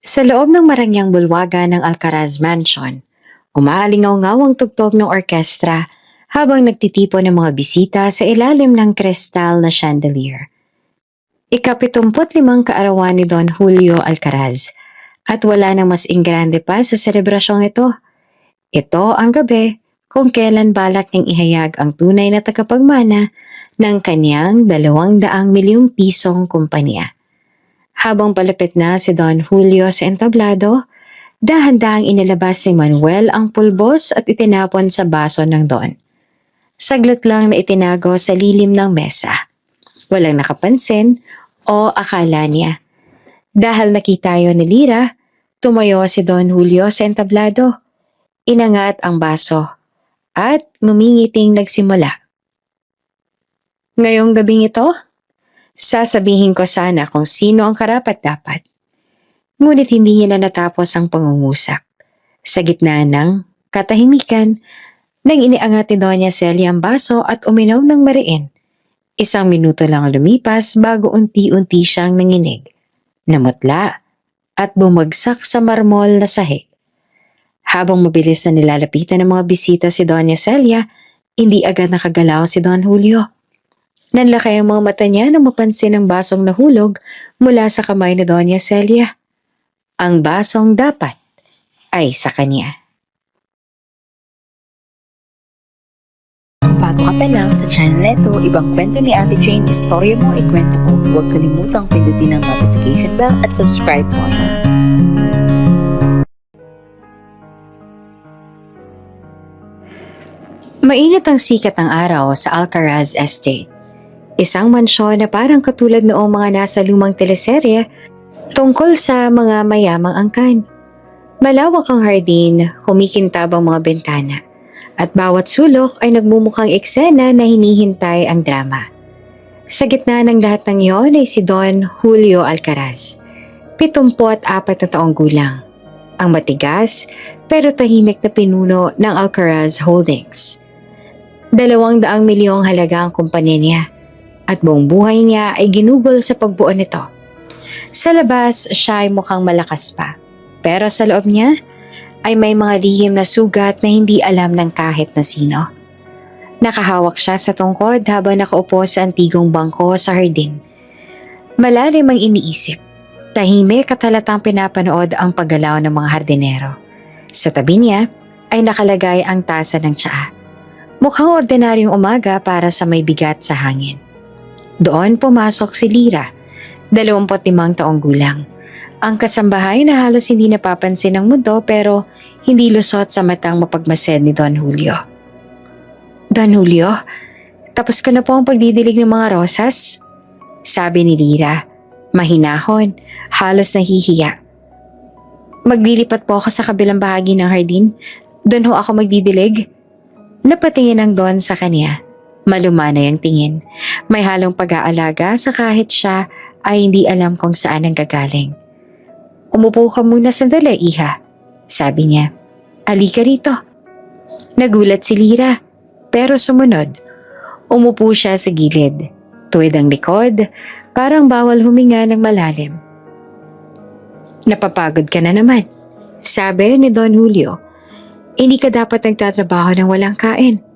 Sa loob ng marangyang bulwagan ng Alcaraz Mansion, umaalingaw-ngaw ang tugtog ng orkestra habang nagtitipon ng mga bisita sa ilalim ng kristal na chandelier. Ika-75 kaarawan ni Don Julio Alcaraz at wala nang mas ingrande pa sa selebrasyong ito. Ito ang gabi kung kailan balak niyang ihayag ang tunay na tagapagmana ng kanyang 200 milyong pisong kumpanya. Habang palapit na si Don Julio sa entablado, dahan-dahang inilabas ni Manuel ang pulbos at itinapon sa baso ng Don. Saglit lang na itinago sa lilim ng mesa. Walang nakapansin o akala niya. Dahil nakita yon ni Lira, tumayo si Don Julio sa entablado. Inangat ang baso at ngumingiting nagsimula. Ngayong gabing ito, sasabihin ko sana kung sino ang karapat-dapat. Ngunit hindi niya na natapos ang pangungusap. Sa gitna ng katahimikan, nang iniangat ni Doña Celia ang baso at uminom ng mariin. 1 minuto lang lumipas bago unti-unti siyang nanginig, namutla at bumagsak sa marmol na sahig. Habang mabilis na nilalapitan ng mga bisita si Doña Celia, hindi agad nakagalaw si Don Julio. Nanlaki ang mga mata niya nang mapansin ang basong nahulog mula sa kamay ni Doña Celia. Ang basong dapat ay sa kanya. Bago ka pa lang sa channel neto, ibang kwento ni Ate Jane, istorya mo, ikwento ko. Huwag kalimutang pindutin ang notification bell at subscribe button. Mainit ang sikat ng araw sa Alcaraz Estate. Isang mansyon na parang katulad noong mga nasa lumang teleserye tungkol sa mga mayamang angkan. Malawak ang hardin, kumikintab ang mga bintana, at bawat sulok ay nagmumukhang eksena na hinihintay ang drama. Sa gitna ng lahat ng iyon ay si Don Julio Alcaraz, 74 na taong gulang. Ang matigas pero tahimik na pinuno ng Alcaraz Holdings. 200 milyong halaga ang kumpanya niya at buong buhay niya ay ginugol sa pagbuo nito. Sa labas, siya ay mukhang malakas pa, pero sa loob niya ay may mga lihim na sugat na hindi alam ng kahit na sino. Nakahawak siya sa tungkod habang nakaupo sa antigong bangko sa hardin. Malalim ang iniisip. Tahimik at halatang pinapanood ang paggalaw ng mga hardinero. Sa tabi niya ay nakalagay ang tasa ng tsaa. Mukhang ordinaryong umaga para sa may bigat sa hangin. Doon pumasok si Lira, 25 taong gulang. Ang kasambahay na halos hindi napapansin ng mundo pero hindi lusot sa matang mapagmased ni Don Julio. Don Julio, tapos ko na po ang pagdidilig ng mga rosas? Sabi ni Lira, mahinahon, halos nahihiya. Maglilipat po ako sa kabilang bahagi ng hardin. Doon ho ako magdidilig. Napatingin ang Don sa kanya. Malumanay ang tingin. May halong pag-aalaga sa kahit siya ay hindi alam kung saan ang gagaling. Umupo ka muna sandali, iha. Sabi niya. Halika rito. Nagulat si Lira, pero sumunod. Umupo siya sa gilid. Tuwid ang likod, parang bawal huminga ng malalim. Napapagod ka na naman, sabi ni Don Julio. Hindi ka dapat nagtatrabaho ng walang kain.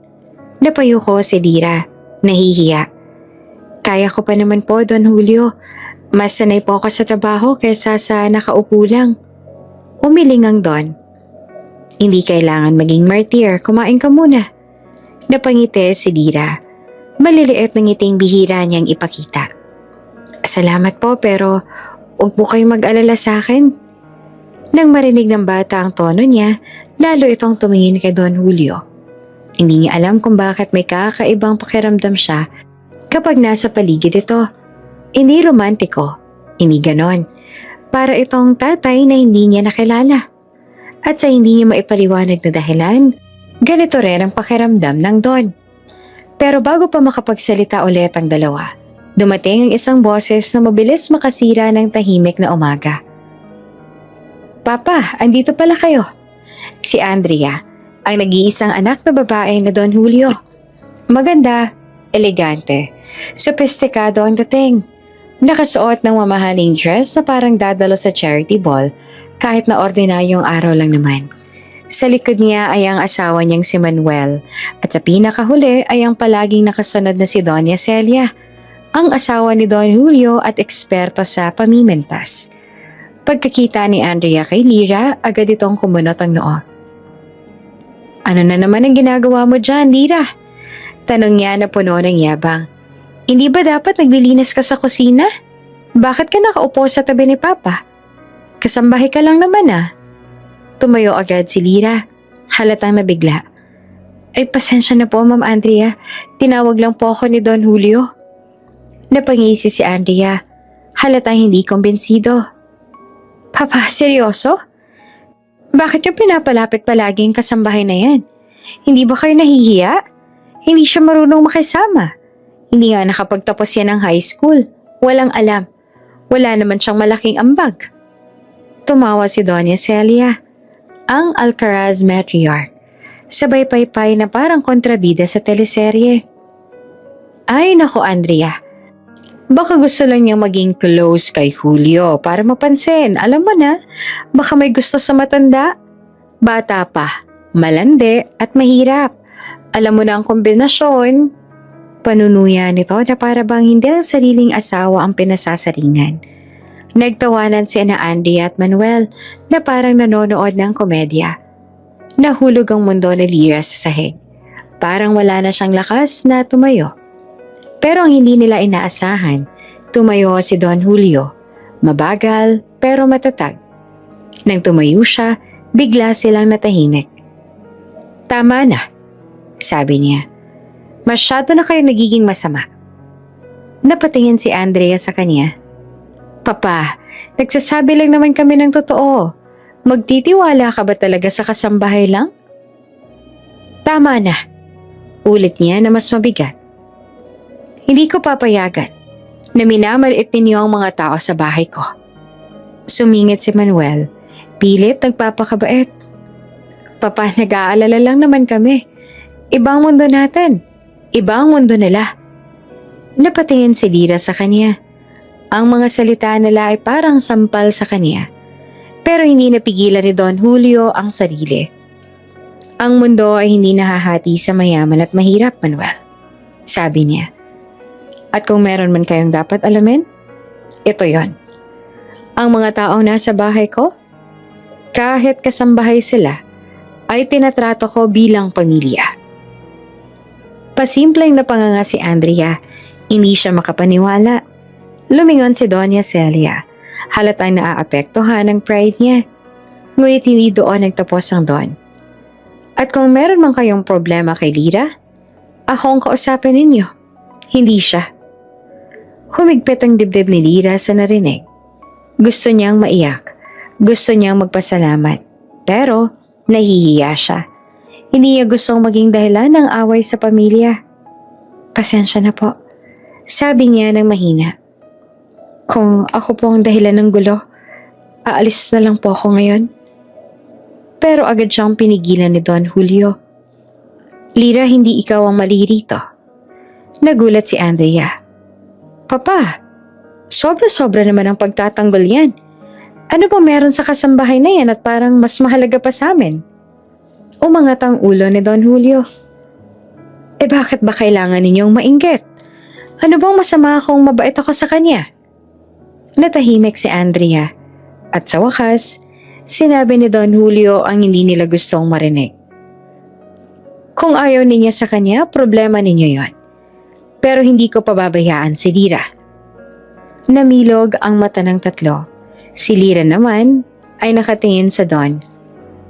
Napayo ko si Lira, nahihiya. Kaya ko pa naman po, Don Julio. Mas sanay po ako sa trabaho kaysa sa nakaupo lang. Umiling ang Don. Hindi kailangan maging martir, kumain ka muna. Napangiti si Lira. Maliliit na ngiting bihira niyang ipakita. Salamat po pero huwag po kayong mag-alala sa akin. Nang marinig ng bata ang tono niya, lalo itong tumingin kay Don Julio. Hindi niya alam kung bakit may kakaibang pakiramdam siya kapag nasa paligid ito. Hindi romantiko, hindi ganon. Para itong tatay na hindi niya nakilala. At sa hindi niya maipaliwanag na dahilan, ganito rin ang pakiramdam ng Don. Pero bago pa makapagsalita ulit ang dalawa, dumating ang isang boses na mabilis makasira ng tahimik na umaga. Papa, andito pala kayo. Si Andrea, ang nag-iisang anak na babae na Don Julio. Maganda, elegante, sophisticado ang dating. Nakasuot ng mamahaling dress na parang dadalo sa charity ball kahit na ordinaryong araw lang naman. Sa likod niya ay ang asawa niyang si Manuel at sa pinakahuli ay ang palaging nakasunod na si Doña Celia, ang asawa ni Don Julio at eksperto sa pamimentas. Pagkakita ni Andrea kay Lyra, agad itong kumunot ang noo. "Ano na naman ang ginagawa mo dyan, Lyra?" Tanong niya na puno ng yabang. "Hindi ba dapat naglilinis ka sa kusina? Bakit ka nakaupo sa tabi ni Papa? Kasambahay ka lang naman ah." Tumayo agad si Lyra, halatang nabigla. "Ay pasensya na po, Ma'am Andrea. Tinawag lang po ako ni Don Julio." Napangisi si Andrea, halatang hindi kumbinsido. "Papa, seryoso? Bakit yung pinapalapit palagi ang kasambahay na yan? Hindi ba kayo nahihiya? Hindi siya marunong makisama. Hindi nga nakapagtapos yan ng high school. Walang alam. Wala naman siyang malaking ambag." Tumawa si Doña Celia, ang Alcaraz matriarch, sabay paypay na parang kontrabida sa teleserye. "Ay nako Andrea, baka gusto lang niyang maging close kay Julio para mapansin. Alam mo na, baka may gusto sa matanda. Bata pa, malandi at mahirap. Alam mo na ang kombinasyon." Panunuya nito na para bang hindi ang sariling asawa ang pinasasaringan. Nagtawanan si Ana Andrea at Manuel na parang nanonood ng komedya. Nahulog ang mundo ni Lyra sa sahig. Parang wala na siyang lakas na tumayo. Pero ang hindi nila inaasahan, tumayo si Don Julio. Mabagal pero matatag. Nang tumayo siya, bigla silang natahimik. "Tama na," sabi niya. "Masyado na kayo nagiging masama." Napatingin si Andrea sa kanya. "Papa, nagsasabi lang naman kami ng totoo. Magtitiwala ka ba talaga sa kasambahay lang?" "Tama na," ulit niya na mas mabigat. "Hindi ko papayagan na minamaliit ninyo ang mga tao sa bahay ko." Sumingit si Manuel, pilit nagpapakabait. "Papa, nag-aalala lang naman kami. Ibang mundo natin. Ibang mundo nila." Napatingin si Lyra sa kanya. Ang mga salita nila ay parang sampal sa kanya. Pero hindi napigilan ni Don Julio ang sarili. "Ang mundo ay hindi nahahati sa mayaman at mahirap, Manuel," sabi niya. "At kung meron man kayong dapat alamin, ito yon. Ang mga taong nasa bahay ko, kahit kasambahay sila, ay tinatrato ko bilang pamilya." Pasimpleng napanganga si Andrea, hindi siya makapaniwala. Lumingon si Doña Celia, halatang naaapektuhan ang pride niya. Ngunit hindi doon nagtapos ang Don. "At kung meron man kayong problema kay Lyra, ako ang kausapin ninyo, hindi siya." Humigpit ang dibdib ni Lyra sa narinig. Gusto niyang maiyak, gusto niyang magpasalamat, pero nahihiya siya. Hindi niya gustong maging dahilan ng away sa pamilya. "Pasensya na po," sabi niya ng mahina. "Kung ako po ang dahilan ng gulo, aalis na lang po ako ngayon." Pero agad siyang pinigilan ni Don Julio. "Lyra, hindi ikaw ang mali rito." Nagulat si Andrea. "Papa, sobra-sobra naman ang pagtatanggol yan. Ano ba meron sa kasambahay na yan at parang mas mahalaga pa sa amin?" Umangat ang ulo ni Don Julio. "Eh bakit ba kailangan ninyong mainggit? Ano bang masama kung mabait ako sa kanya?" Natahimik si Andrea. At sa wakas, sinabi ni Don Julio ang hindi nila gustong marinig. "Kung ayaw niya sa kanya, problema ninyo yon. Pero hindi ko pababayaan si Lyra." Namilog ang mata ng tatlo. Si Lyra naman ay nakatingin sa Don.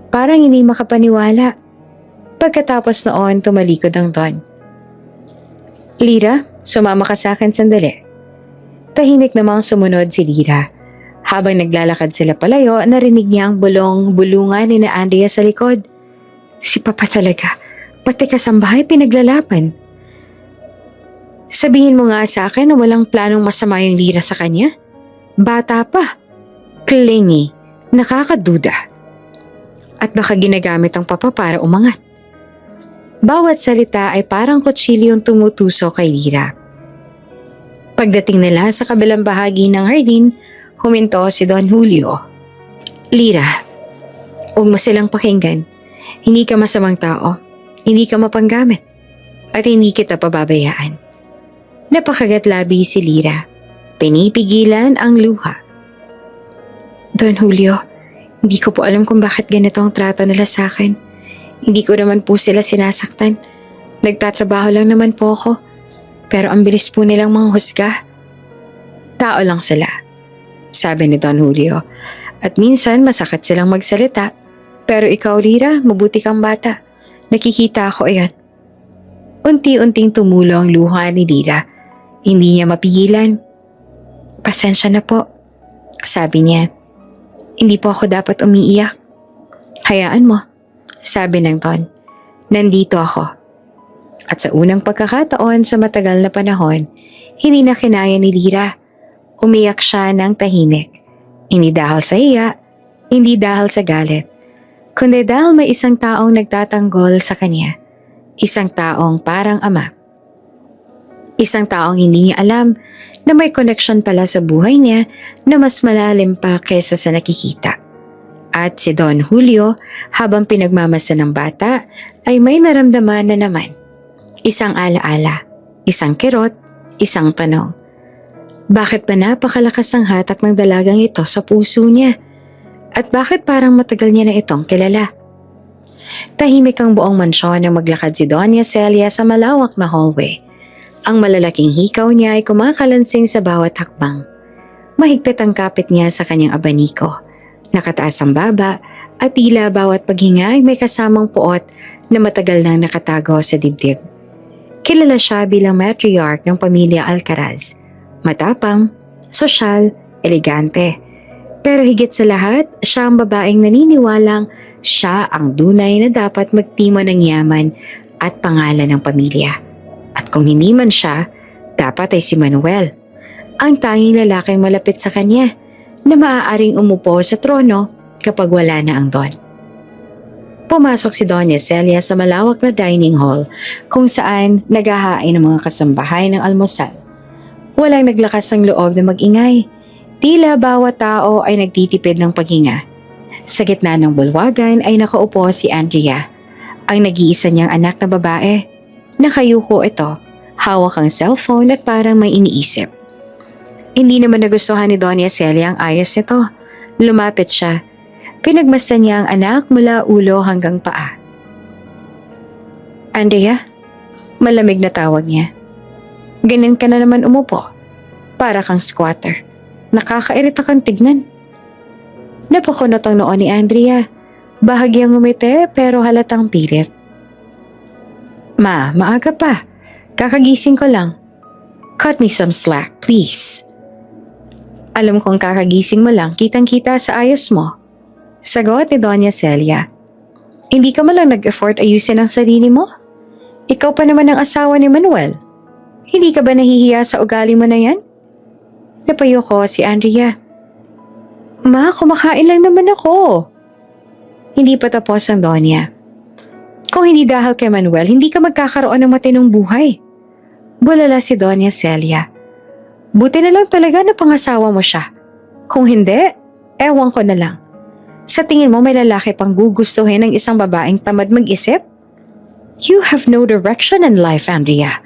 Parang hindi makapaniwala. Pagkatapos noon, tumalikod ang Don. "Lyra, sumama ka sa akin sandali." Tahimik namang sumunod si Lyra. Habang naglalakad sila palayo, narinig niya ang bulong-bulungan ni na Andrea sa likod. "Si Papa talaga, pati kasambahay pinaglalaban." "Sabihin mo nga sa akin na walang planong masama yung Lyra sa kanya. Bata pa, clingy, nakakaduda. At baka ginagamit ang Papa para umangat." Bawat salita ay parang kutsilyong tumutuso kay Lyra. Pagdating nila sa kabilang bahagi ng hardin, huminto si Don Julio. Lira, huwag mo silang pakinggan. Hindi ka masamang tao, hindi ka mapanggamit, at hindi kita pababayaan. Napakagat labi si Lira. Pinipigilan ang luha. Don Julio, hindi ko po alam kung bakit ganito ang trato nila sa akin. Hindi ko naman po sila sinasaktan. Nagtatrabaho lang naman po ako. Pero ang bilis po nilang manghusga. Tao lang sila, sabi ni Don Julio. At minsan masakit silang magsalita. Pero ikaw, Lira, mabuti kang bata. Nakikita ako ayan. Unti-unting tumulo ang luha ni Lira. Hindi niya mapigilan. Pasensya na po, sabi niya. Hindi po ako dapat umiiyak. Hayaan mo, sabi ng Don. Nandito ako. At sa unang pagkakataon sa matagal na panahon, hindi na kinaya ni Lira. Umiyak siya ng tahimik. Hindi dahil sa hiya, hindi dahil sa galit, kundi dahil may isang taong nagtatanggol sa kanya. Isang taong parang ama. Isang taong hindi niya alam na may connection pala sa buhay niya na mas malalim pa kaysa sa nakikita. At si Don Julio, habang pinagmamasan ng bata, ay may naramdaman na naman. Isang alaala, isang kirot, isang tanong. Bakit ba napakalakas ang hatak ng dalagang ito sa puso niya? At bakit parang matagal niya na itong kilala? Tahimik ang buong mansyon nang maglakad si Doña Celia sa malawak na hallway. Ang malalaking hikaw niya ay kumakalansing sa bawat hakbang. Mahigpit ang kapit niya sa kanyang abaniko. Nakataas ang baba at tila bawat paghinga ay may kasamang puot na matagal nang nakatago sa dibdib. Kilala siya bilang matriarch ng pamilya Alcaraz. Matapang, sosyal, elegante. Pero higit sa lahat, siya ang babaeng naniniwalang siya ang dunay na dapat magtimon ng yaman at pangalan ng pamilya. At kung hindi man siya, dapat ay si Manuel, ang tanging lalaking malapit sa kanya na maaaring umupo sa trono kapag wala na ang Don. Pumasok si Doña Celia sa malawak na dining hall kung saan naghahain ang mga kasambahay ng almusal. Walang naglakas ng loob na mag-ingay. Tila bawat tao ay nagtitipid ng paghinga. Sa gitna ng bulwagan ay nakaupo si Andrea, ang nag-iisa niyang anak na babae. Nakayuko ito, hawak ang cellphone at parang may iniisip. Hindi naman nagustuhan ni Doña Celia ang ayos nito. Lumapit siya. Pinagmasdan niya ang anak mula ulo hanggang paa. Andrea, malamig na tawag niya. Ganyan ka na naman umupo. Para kang squatter. Nakakairita kang tignan. Napakunot ang noo ni Andrea. Bahagyang ngumiti pero halatang pilit. Ma, maaga pa. Kakagising ko lang. Cut me some slack, please. Alam kong kakagising mo lang, kitang-kita sa ayos mo. Sagot ni Doña Celia. Hindi ka malang nag-effort ayusin ang sarili mo? Ikaw pa naman ang asawa ni Manuel. Hindi ka ba nahihiya sa ugali mo na yan? Napayo ko si Andrea. Ma, kumakain lang naman ako. Hindi pa tapos ang Doña. Kung hindi dahil kay Manuel, hindi ka magkakaroon ng matinong buhay. Bulala si Doña Celia. Buti na lang talaga na pangasawa mo siya. Kung hindi, ewan ko na lang. Sa tingin mo may lalaki pang gugustuhin ng isang babaeng tamad mag-isip? You have no direction in life, Andrea.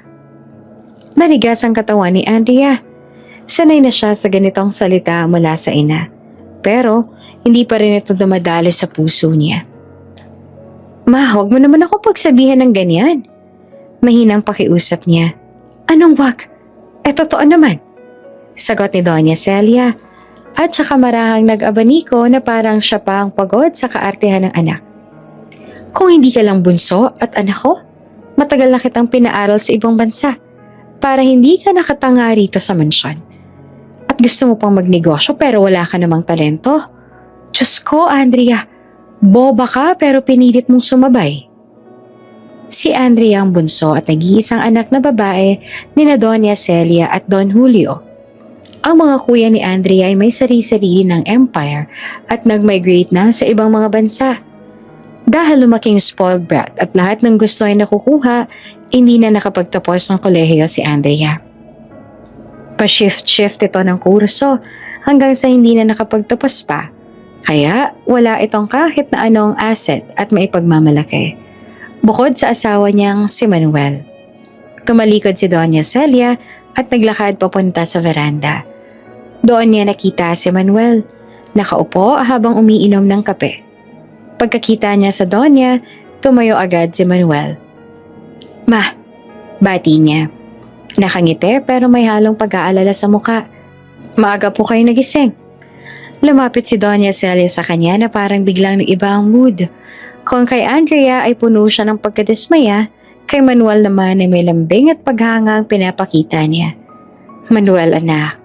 Manigas ang katawan ni Andrea. Sanay na siya sa ganitong salita mula sa ina. Pero hindi pa rin ito dumadali sa puso niya. Ma, huwag mo naman ako pagsabihan ng ganyan. Mahinang pakiusap niya. Anong wag? Totoo naman. Sagot ni Doña Celia. At saka marahang nag-abaniko na parang siya pa ang pagod sa kaartehan ng anak. Kung hindi ka lang bunso at anak ko, matagal na kitang pinaaral sa ibang bansa para hindi ka nakatanga rito sa mansyon. At gusto mo pang magnegosyo pero wala ka namang talento. Diyos ko, Andrea, boba ka pero pinilit mong sumabay. Si Andrea ang bunso at nag-iisang anak na babae ni na Doña Celia at Don Julio. Ang mga kuya ni Andrea ay may sarili-sarili ng empire at nag-migrate na sa ibang mga bansa. Dahil lumaking spoiled brat at lahat ng gusto ay nakukuha, hindi na nakapagtapos ng kolehiyo si Andrea. Pa-shift-shift ito ng kurso hanggang sa hindi na nakapagtapos pa. Kaya wala itong kahit na anong asset at maipagmamalaki. Bukod sa asawa niyang si Manuel. Tumalikod si Doña Celia at naglakad papunta sa veranda. Doon niya nakita si Manuel, nakaupo habang umiinom ng kape. Pagkakita niya sa Doña, tumayo agad si Manuel. "Ma," bati niya. Nakangiti pero may halong pag-aalala sa muka. "Maaga po kayo nagising." Lumapit si Doña Celia sa kanya na parang biglang nag-iba ang mood. Kung kay Andrea ay puno siya ng pagkadismaya, kay Manuel naman ay may lambing at paghanga ang pinapakita niya. "Manuel anak,"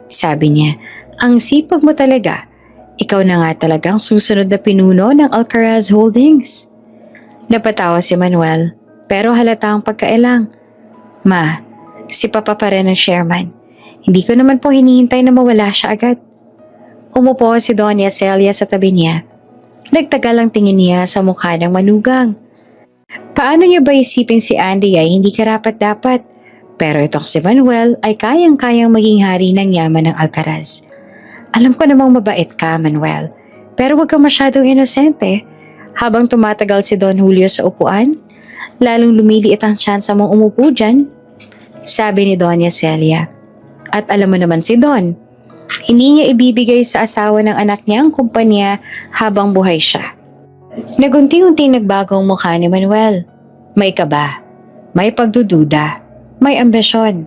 sabi niya, "ang sipag mo talaga. Ikaw na nga talagang susunod na pinuno ng Alcaraz Holdings." Napatawa si Manuel pero halatang pagkailang. "Ma, si Papa pa rin ang chairman. Hindi ko naman po hinihintay na mawala siya agad." Umupo si Doña Celia sa tabi niya. Nagtagal ang tingin niya sa mukha ng manugang. Paano niya ba isipin si Andy ay hindi karapat-dapat? Pero itong si Manuel ay kayang-kayang maging hari ng yaman ng Alcaraz. "Alam ko namang mabait ka, Manuel. Pero huwag kang masyadong inosente." Habang tumatagal si Don Julio sa upuan, lalong lumiliit ang tsansa mong umupo dyan, sabi ni Doña Celia. At alam mo naman si Don, hindi niya ibibigay sa asawa ng anak niya ang kumpanya habang buhay siya. Nagunti-unting nagbago ang mukha ni Manuel. May kaba, may pagdududa, may ambisyon.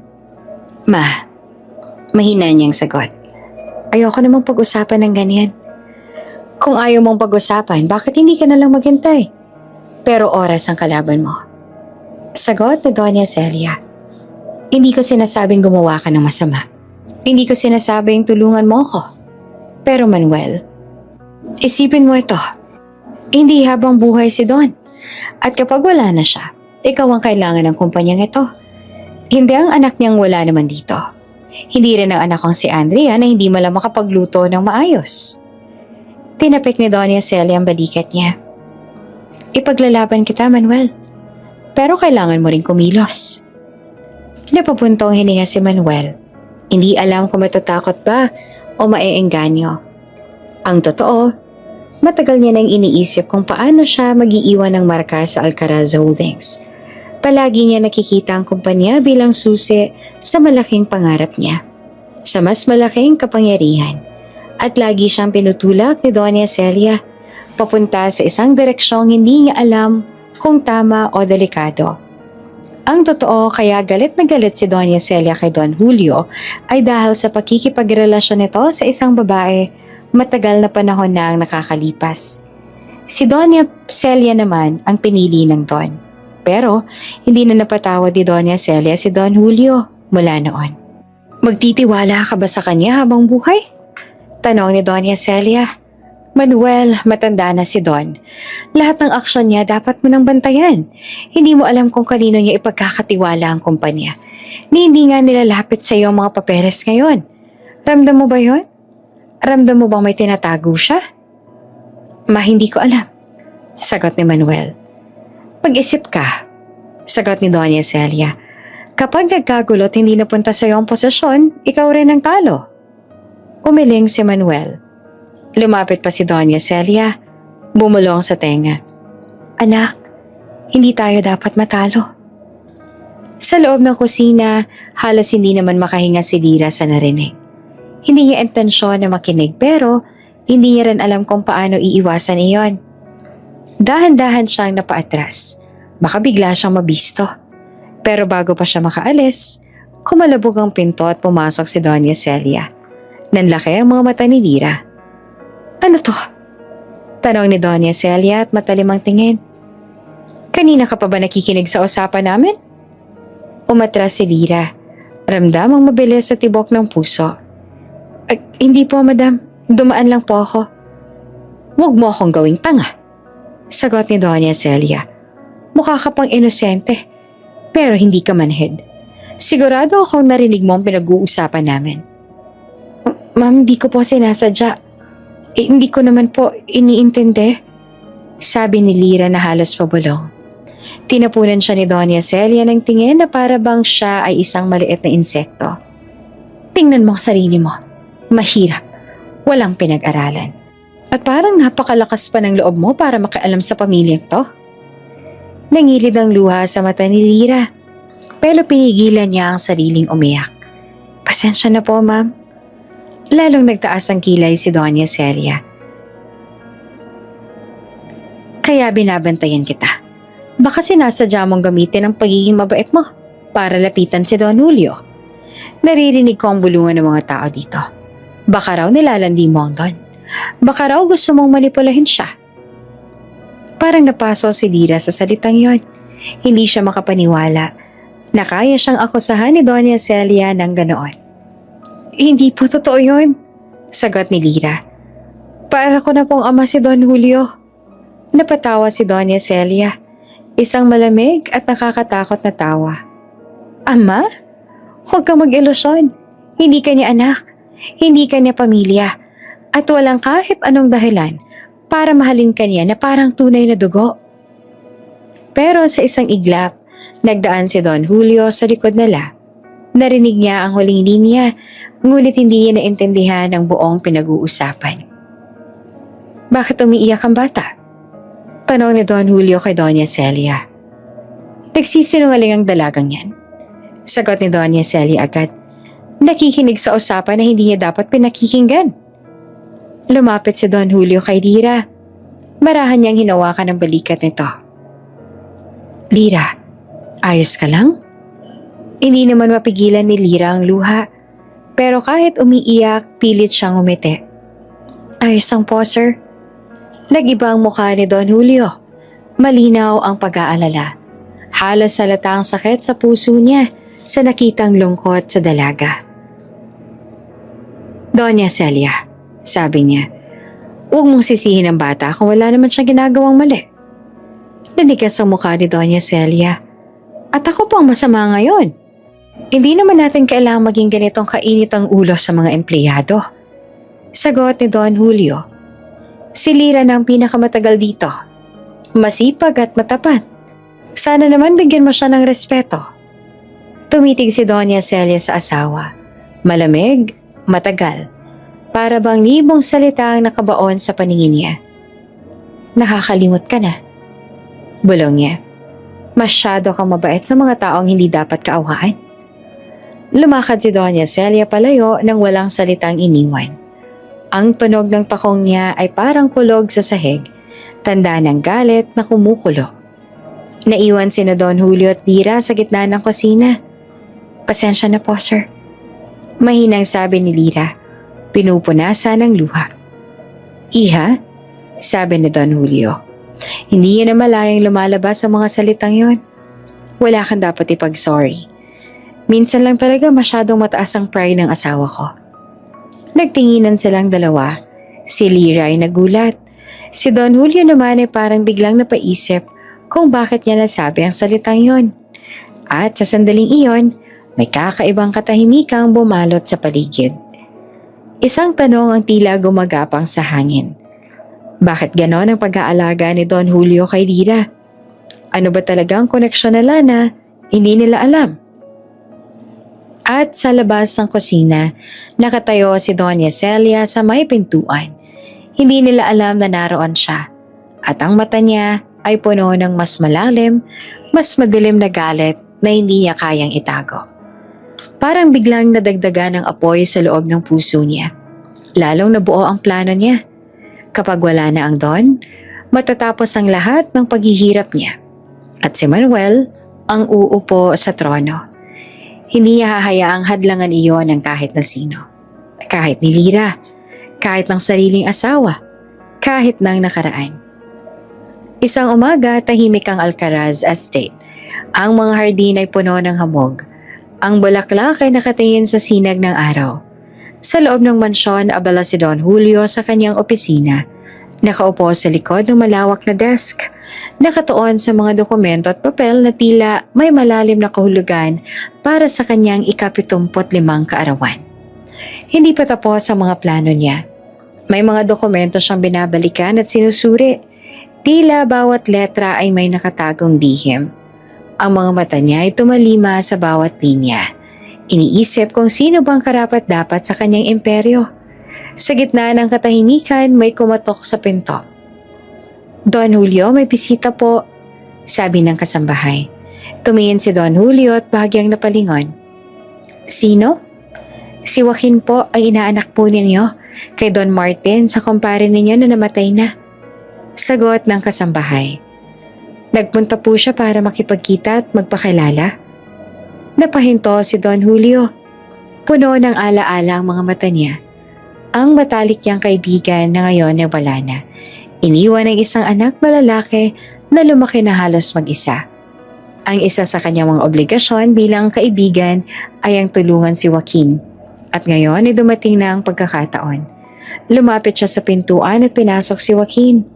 "Ma," mahina niyang sagot. "Ayoko namang pag-usapan ng ganyan." "Kung ayaw mong pag-usapan, bakit hindi ka nalang maghintay? Pero oras ang kalaban mo." Sagot ni Doña Celia. "Hindi ko sinasabing gumawa ka ng masama. Hindi ko sinasabing tulungan mo ako. Pero Manuel, isipin mo ito. Hindi habang buhay si Don. At kapag wala na siya, ikaw ang kailangan ng kumpanyang ito. Hindi ang anak niyang wala naman dito. Hindi rin ang anak kong si Andrea na hindi malang makapagluto ng maayos." Tinapik ni Doña Celia ang balikat niya. "Ipaglalaban kita, Manuel. Pero kailangan mo rin kumilos." Napapuntong hininga si Manuel. Hindi alam kung matatakot ba o maeengganyo. Ang totoo, matagal niya nang iniisip kung paano siya mag-iiwan ng marka sa Alcaraz Holdings. Palagi niya nakikita ang kumpanya bilang susi sa malaking pangarap niya, sa mas malaking kapangyarihan. At lagi siyang tinutulak ni Doña Celia papunta sa isang direksyong hindi niya alam kung tama o delikado. Ang totoo kaya galit na galit si Doña Celia kay Don Julio ay dahil sa pakikipagrelasyon nito sa isang babae matagal na panahon na ang nakakalipas. Si Doña Celia naman ang pinili ng Don. Pero hindi na napatawad ni Doña Celia si Don Julio mula noon. "Magtitiwala ka ba sa kanya habang buhay?" tanong ni Doña Celia. "Manuel, matanda na si Don. Lahat ng aksyon niya dapat mo nang bantayan. Hindi mo alam kung kanino niya ipagkakatiwala ang kumpanya. Hindi nga nilalapit sa iyo ang mga papeles ngayon. Ramdam mo ba yon? Ramdam mo bang may tinatago siya?" "Ma, hindi ko alam," sagot ni Manuel. "Pag-isip ka," sagot ni Doña Celia. "Kapag nagkagulot hindi napunta sa iyo ang posisyon, ikaw rin ang talo." Umiling si Manuel. Lumapit pa si Doña Celia, bumulong sa tenga. "Anak, hindi tayo dapat matalo." Sa loob ng kusina, halos hindi naman makahinga si Lira sa narinig. Hindi niya intensyon na makinig pero hindi niya rin alam kung paano iiwasan iyon. Dahan-dahan siyang napaatras. Baka bigla siyang mabisto. Pero bago pa siya makaalis, kumalabog ang pinto at pumasok si Doña Celia. Nanlaki ang mga mata ni Lira. "Ano to?" tanong ni Doña Celia at matalim ang tingin. "Kanina ka pa ba nakikinig sa usapan namin?" Umatras si Lira. Ramdam ang mabilis sa tibok ng puso. Hindi po, madam. Dumaan lang po ako." "Huwag mo akong gawing tanga," sagot ni Doña Celia. "Mukha ka pang inosente, pero hindi ka manhid. Sigurado akong narinig mo ang pinag-uusapan namin." "Ma'am, hindi ko po sinasadya. Hindi ko naman po iniintindi," sabi ni Lira na halos pabulong. Tinapunan siya ni Doña Celia ng tingin na para bang siya ay isang maliit na insekto. Tingnan mo ang sarili mo. Mahirap. Walang pinag-aralan. At parang napakalakas pa ng loob mo para makialam sa pamilyang to. Nangilid ang luha sa mata ni Lyra. Pero pinigilan niya ang sariling umiyak. Pasensya na po, ma'am. Lalong nagtaas ang kilay si Doña Celia. Kaya binabantayan kita. Baka sinasadya mong gamitin ang pagiging mabait mo para lapitan si Don Julio. Naririnig ko ang bulungan ng mga tao dito. Baka raw nilalandi mo ang Don. Baka raw gusto mong manipulahin siya. Parang napaso si Lyra sa salitang yon. Hindi siya makapaniwala na kaya siyang akusahan ni Doña Celia ng ganoon. Hindi po totoo yun, sagot ni Lyra. Para ko na pong ama si Don Julio. Napatawa si Doña Celia. Isang malamig at nakakatakot na tawa. Ama? Huwag kang mag-ilusyon. Hindi ka niya anak. Hindi ka niya pamilya. At walang kahit anong dahilan para mahalin ka niya na parang tunay na dugo. Pero sa isang iglap, nagdaan si Don Julio sa likod nila. Narinig niya ang huling linya, ngunit hindi niya naintindihan ang buong pinag-uusapan. Bakit umiiyak ang bata? Tanong ni Don Julio kay Doña Celia. Nagsisinungaling ang dalagang yan. Sagot ni Doña Celia agad. Nakikinig sa usapan na hindi niya dapat pinakikinggan. Lumapit si Don Julio kay Lyra. Marahan niyang hinawakan ang balikat nito. Lyra, ayos ka lang? Hindi naman mapigilan ni Lyra ang luha. Pero kahit umiiyak, pilit siyang umiti. Ayos lang po, sir. Nag-iba ang mukha ni Don Julio. Malinaw ang pag-aalala. Halos halata ang sakit sa puso niya sa nakitang lungkot sa dalaga. Doña Celia, sabi niya, huwag mong sisihin ang bata kung wala naman siyang ginagawang mali. Nanigas ang mukha ni Doña Celia. At ako pang masama ngayon. Hindi naman natin kailangang maging ganitong kainit ang ulo sa mga empleyado. Sagot ni Don Julio. Si Lyra na ang pinakamatagal dito. Masipag at matapat. Sana naman bigyan mo siya ng respeto. Tumitig si Doña Celia sa asawa. Malamig, matagal. Para bang libong salita ang nakabaon sa paningin niya. Nakakalimot ka na. Bulong niya. Masyado kang mabait sa mga taong hindi dapat kaawaan. Lumakad si Doña Celia palayo nang walang salitang iniwan. Ang tunog ng takong niya ay parang kulog sa sahig, tanda ng galit na kumukulo. Naiwan sina Don Julio at Lyra sa gitna ng kusina. Pasensya na po, sir. Mahinang sabi ni Lyra, pinupunasan ng luha. Iha? Sabi ni Don Julio. Hindi yan na malayang lumalabas sa mga salitang yon. Wala kang dapat ipag-sorry. Minsan lang talaga masyadong mataas ang pride ng asawa ko. Nagtinginan silang dalawa. Si Lyra ay nagulat. Si Don Julio naman ay parang biglang napaisip kung bakit niya nasabi ang salitang yon. At sa sandaling iyon, may kakaibang katahimikang bumalot sa paligid. Isang tanong ang tila gumagapang sa hangin. Bakit ganon ang pag-aalaga ni Don Julio kay Lyra? Ano ba talagang koneksyon nila na hindi nila alam? At sa labas ng kusina, nakatayo si Doña Celia sa may pintuan. Hindi nila alam na naroon siya. At ang mata niya ay puno ng mas malalim, mas madilim na galit na hindi niya kayang itago. Parang biglang nadagdagan ng apoy sa loob ng puso niya. Lalong nabuo ang plano niya. Kapag wala na ang Don, matatapos ang lahat ng paghihirap niya. At si Manuel ang uupo sa trono. Hindi niya hahayaang hadlangan iyon ng kahit na sino. Kahit ni Lyra, kahit ng sariling asawa, kahit ng nakaraan. Isang umaga, tahimik ang Alcaraz Estate. Ang mga hardin ay puno ng hamog. Ang bulaklak ay nakatingin sa sinag ng araw. Sa loob ng mansyon, abala si Don Julio sa kanyang opisina. Nakaupo sa likod ng malawak na desk. Nakatuon sa mga dokumento at papel na tila may malalim na kahulugan para sa kanyang ika-75 kaarawan. Hindi pa tapos ang mga plano niya. May mga dokumento siyang binabalikan at sinusuri. Tila bawat letra ay may nakatagong lihim. Ang mga mata niya ay tumalima sa bawat linya. Iniisip kung sino bang karapat-dapat sa kanyang imperyo. Sa gitna ng katahimikan, may kumatok sa pinto. "Don Julio, may bisita po," sabi ng kasambahay. Tumingin si Don Julio at bahagyang napalingon. "Sino?" "Si Joaquin po, ay inaanak po ninyo kay Don Martin sa kumpare ninyo na namatay na," sagot ng kasambahay. "Nagpunta po siya para makipagkita at magpakilala?" Napahinto si Don Julio. Puno ng alaala ang mga mata niya. Ang matalik niyang kaibigan na ngayon ay wala na. Iniwan ng isang anak na lalaki na lumaki na halos mag-isa. Ang isa sa kanyang mga obligasyon bilang kaibigan ay ang tulungan si Joaquin. At ngayon ay dumating na ang pagkakataon. Lumapit siya sa pintuan at pinasok si Joaquin.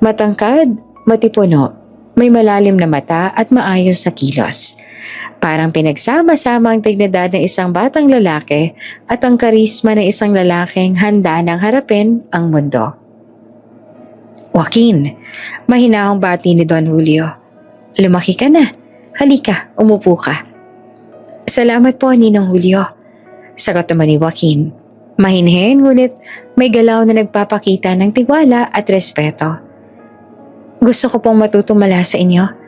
Matangkad, matipuno, may malalim na mata at maayos na kilos. Parang pinagsama-sama ang dignidad ng isang batang lalaki at ang karisma ng isang lalaking handa nang harapin ang mundo. "Joaquin," mahinahong bati ni Don Julio. "Lumaki ka na. Halika, umupo ka." "Salamat po, Ninong Julio," sagot naman ni Joaquin. Mahinhin ngunit may galaw na nagpapakita ng tiwala at respeto. "Gusto ko pong matutumala sa inyo.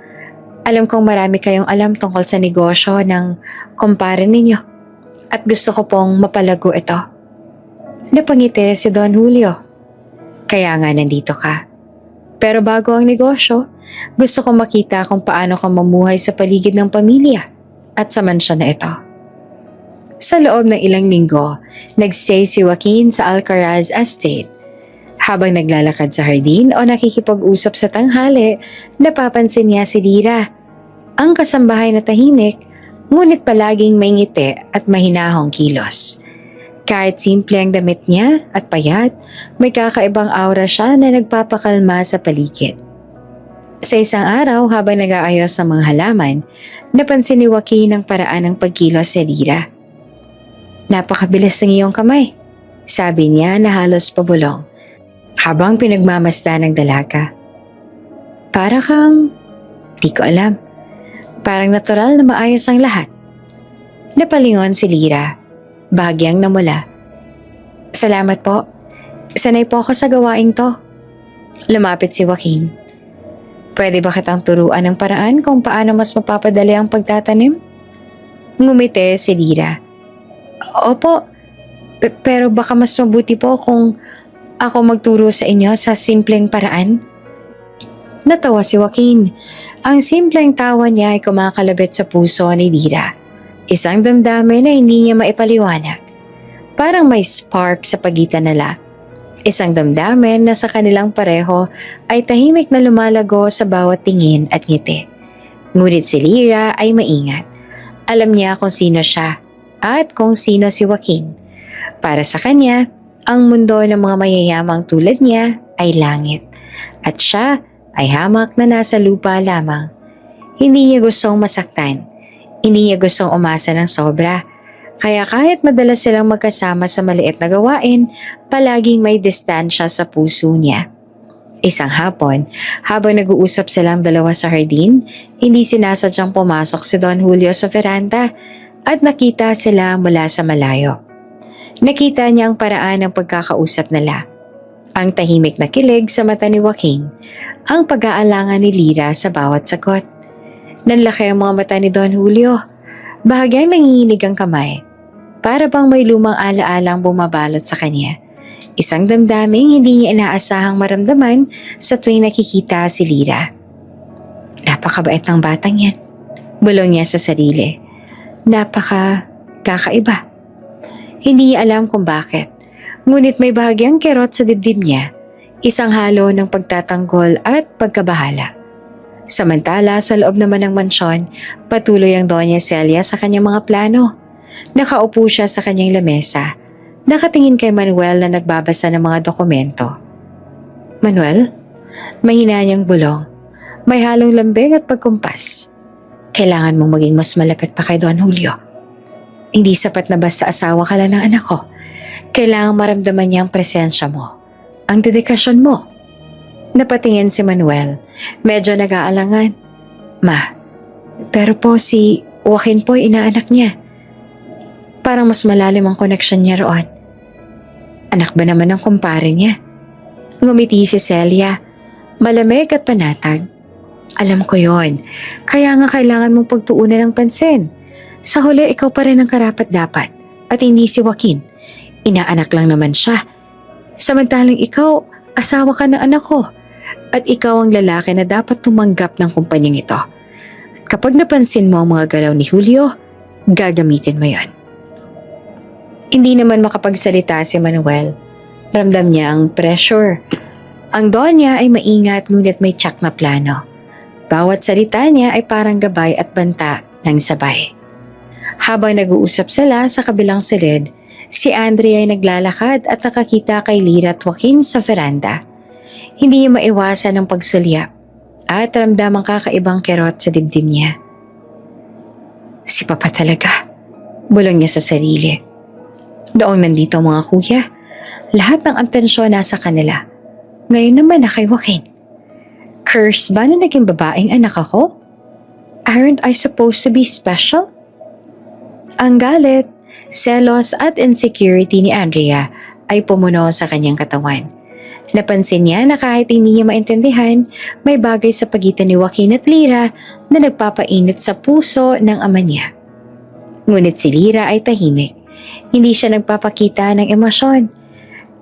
Alam kong marami kayong alam tungkol sa negosyo ng kumpare ninyo at gusto ko pong mapalago ito." Napangiti si Don Julio. "Kaya nga nandito ka. Pero bago ang negosyo, gusto kong makita kung paano ka mamuhay sa paligid ng pamilya at sa mansyon na ito." Sa loob ng ilang linggo, nagstay si Joaquin sa Alcaraz Estate. Habang naglalakad sa hardin o nakikipag-usap sa tanghali, napapansin niya si Lira. Ang kasambahay na tahimik, ngunit palaging may ngiti at mahinahong kilos. Kahit simple ang damit niya at payat, may kakaibang aura siya na nagpapakalma sa paligid. Sa isang araw habang nag-aayos ng mga halaman, napansin ni Joaquin ang paraan ng pagkilos si Lira. "Napakabilis ng iyong kamay," sabi niya na halos pabulong, habang pinagmamasdan ng dalaga. "Para kang, di ko alam. Parang natural na maayos ang lahat." Napalingon si Lira, bahagyang namula. "Salamat po. Sanay po ako sa gawaing to." Lumapit si Joaquin. "Pwede ba kitang turuan ng paraan kung paano mas mapapadali ang pagtatanim?" Ngumiti si Lira. "Opo, pero baka mas mabuti po kung ako magturo sa inyo sa simpleng paraan." Natawa si Joaquin. Ang simpleng tawa niya ay kumakalabit sa puso ni Lira. Isang damdamin na hindi niya maipaliwanag. Parang may spark sa pagitan nila. Isang damdamin na sa kanilang pareho ay tahimik na lumalago sa bawat tingin at ngiti. Ngunit si Lira ay maingat. Alam niya kung sino siya at kung sino si Joaquin. Para sa kanya, ang mundo ng mga mayayamang tulad niya ay langit. At siya ay hamak na nasa lupa lamang. Hindi niya gustong masaktan. Hindi niya gustong umasa ng sobra. Kaya kahit madalas silang magkasama sa maliit na gawain, palaging may distansya sa puso niya. Isang hapon, habang nag-uusap silang dalawa sa hardin, hindi sinasadyang pumasok si Don Julio sa veranda at nakita sila mula sa malayo. Nakita niya ang paraan ng pagkakausap nila. Ang tahimik na kilig sa mata ni Joaquin, ang pag-aalangan ni Lira sa bawat sagot. Nanlaki ang mga mata ni Don Julio. Bahagyang nanginginig ang kamay. Para bang may lumang alaalang bumabalot sa kanya. Isang damdaming hindi niya inaasahang maramdaman sa tuwing nakikita si Lira. "Napakabait ng batang yan," bulong niya sa sarili. "Kakaiba." Hindi niya alam kung bakit. Ngunit may bahagyang kirot sa dibdib niya, isang halo ng pagtatanggol at pagkabahala. Samantala sa loob naman ng mansyon, patuloy ang Doña Celia sa kanyang mga plano. Nakaupo siya sa kanyang lamesa, nakatingin kay Manuel na nagbabasa ng mga dokumento. "Manuel?" Mahina niyang bulong. May halong lambing at pagkumpas. "Kailangan mong maging mas malapit pa kay Don Julio. Hindi sapat na basta asawa ka lang ng anak ko. Kailangang maramdaman niya ang presensya mo, ang dedikasyon mo." Napatingin si Manuel, medyo nag-aalangan. "Ma, pero po si Joaquin po inaanak niya." Parang mas malalim ang koneksyon niya roon. Anak ba naman ng kumpare niya? Ngumiti si Celia, malamig at panatag. Alam ko yon, kaya nga kailangan mong pagtuunan ng pansin. Sa huli, ikaw pa rin ang karapat-dapat at hindi si Joaquin. Inaanak lang naman siya. Samantalang ikaw, asawa ka ng anak ko at ikaw ang lalaki na dapat tumanggap ng kumpanyang ito. Kapag napansin mo ang mga galaw ni Julio, gagamitin mo yon. Hindi naman makapagsalita si Manuel. Ramdam niya ang pressure. Ang don niya ay maingat ngunit may tsak na plano. Bawat salita niya ay parang gabay at banta ng sabay. Habang nag-uusap sila sa kabilang silid, si Andrea ay naglalakad at nakakita kay Lyra at Joaquin sa veranda. Hindi niya maiwasan ang pagsulyap at ramdam ang kakaibang kerot sa dibdib niya. Si Papa talaga, bulong niya sa sarili. Noong nandito ang mga kuya, lahat ng atensyon nasa kanila. Ngayon naman na kay Joaquin. Curse ba na naging babaeng anak ako? Aren't I supposed to be special? Ang galit, selos at insecurity ni Andrea ay pumuno sa kanyang katawan. Napansin niya na kahit hindi niya maintindihan, may bagay sa pagitan ni Joaquin at Lyra na nagpapainit sa puso ng ama niya. Ngunit si Lyra ay tahimik. Hindi siya nagpapakita ng emosyon.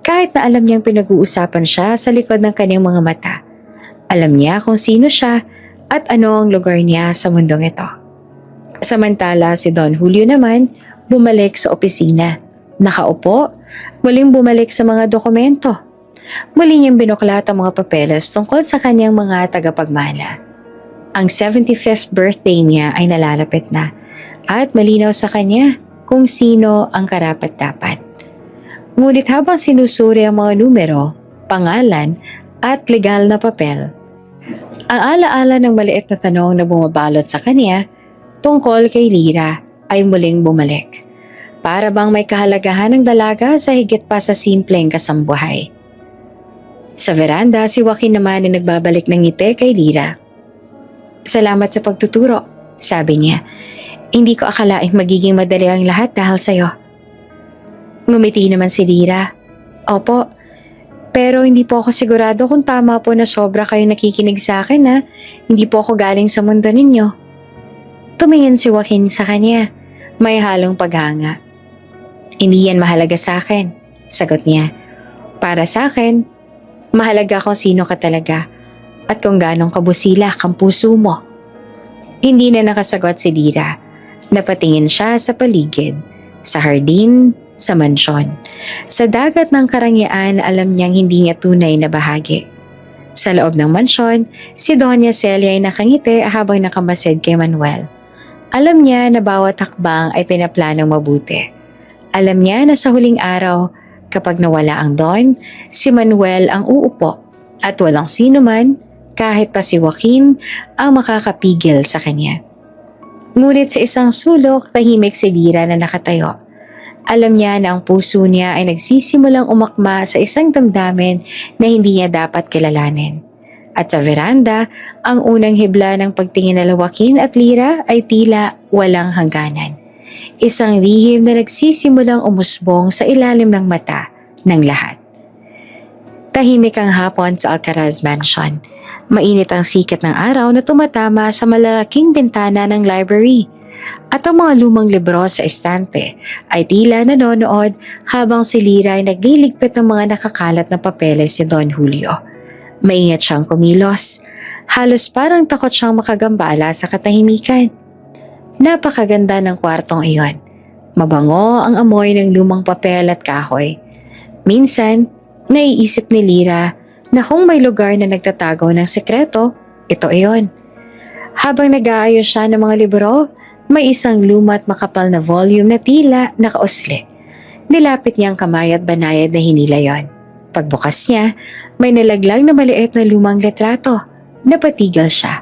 Kahit na alam niyang pinag-uusapan siya sa likod ng kanyang mga mata. Alam niya kung sino siya at ano ang lugar niya sa mundong ito. Samantala si Don Julio naman bumalik sa opisina. Nakaupo, muling bumalik sa mga dokumento. Muli niyang binuklat ang mga papeles tungkol sa kanyang mga tagapagmana. Ang 75th birthday niya ay nalalapit na at malinaw sa kanya kung sino ang karapat-dapat. Ngunit habang sinusuri ang mga numero, pangalan at legal na papel, ang alaala ng maliit na tanong na bumabalot sa kanya tungkol kay Lyra ay muling bumalik. Para bang may kahalagahan ng dalaga sa higit pa sa simpleng kasambuhay. Sa veranda, si Joaquin naman ay nagbabalik ng ngiti kay Lyra. Salamat sa pagtuturo, sabi niya. Hindi ko akalaing magiging madali ang lahat dahil sa'yo. Ngumiti naman si Lyra. Opo, pero hindi po ako sigurado kung tama po na sobra kayo nakikinig sa akin na hindi po ako galing sa mundo ninyo. Tumingin si Joaquin sa kanya, may halong paghanga. Hindi yan mahalaga sa akin, sagot niya. Para sa akin, mahalaga kung sino ka talaga at kung ganong kabusilak ang puso mo. Hindi na nakasagot si Lyra. Napatingin siya sa paligid, sa hardin, sa mansyon. Sa dagat ng karangyaan, alam niyang hindi niya tunay na bahagi. Sa loob ng mansyon, si Doña Celia ay nakangiti habang nakamasid kay Manuel. Alam niya na bawat hakbang ay pinaplanong mabuti. Alam niya na sa huling araw, kapag nawala ang Don, si Manuel ang uupo at walang sino man, kahit pa si Joaquin, ang makakapigil sa kanya. Ngunit sa isang sulok, tahimik si Lyra na nakatayo. Alam niya na ang puso niya ay nagsisimulang umakma sa isang damdamin na hindi niya dapat kilalanin. At sa veranda, ang unang hibla ng pagtingin na Joaquin at Lyra ay tila walang hangganan. Isang lihim na nagsisimulang umusbong sa ilalim ng mata ng lahat. Tahimik ang hapon sa Alcaraz Mansion. Mainit ang sikat ng araw na tumatama sa malalaking bintana ng library. At ang mga lumang libro sa estante ay tila nanonood habang si Lyra ay nagliligpit ng mga nakakalat na papeles ni Don Julio. Maingat siyang kumilos. Halos parang takot siyang makagambala sa katahimikan. Napakaganda ng kwartong iyon. Mabango ang amoy ng lumang papel at kahoy. Minsan, naiisip ni Lyra na kung may lugar na nagtatago ng sekreto, ito iyon. Habang nag-aayos siya ng mga libro, may isang luma at makapal na volume na tila nakausli. Nilapit niya ang kamay at banayad na hinila yon. Pagbukas niya, may nalaglag na maliit na lumang litrato. Napatigal siya.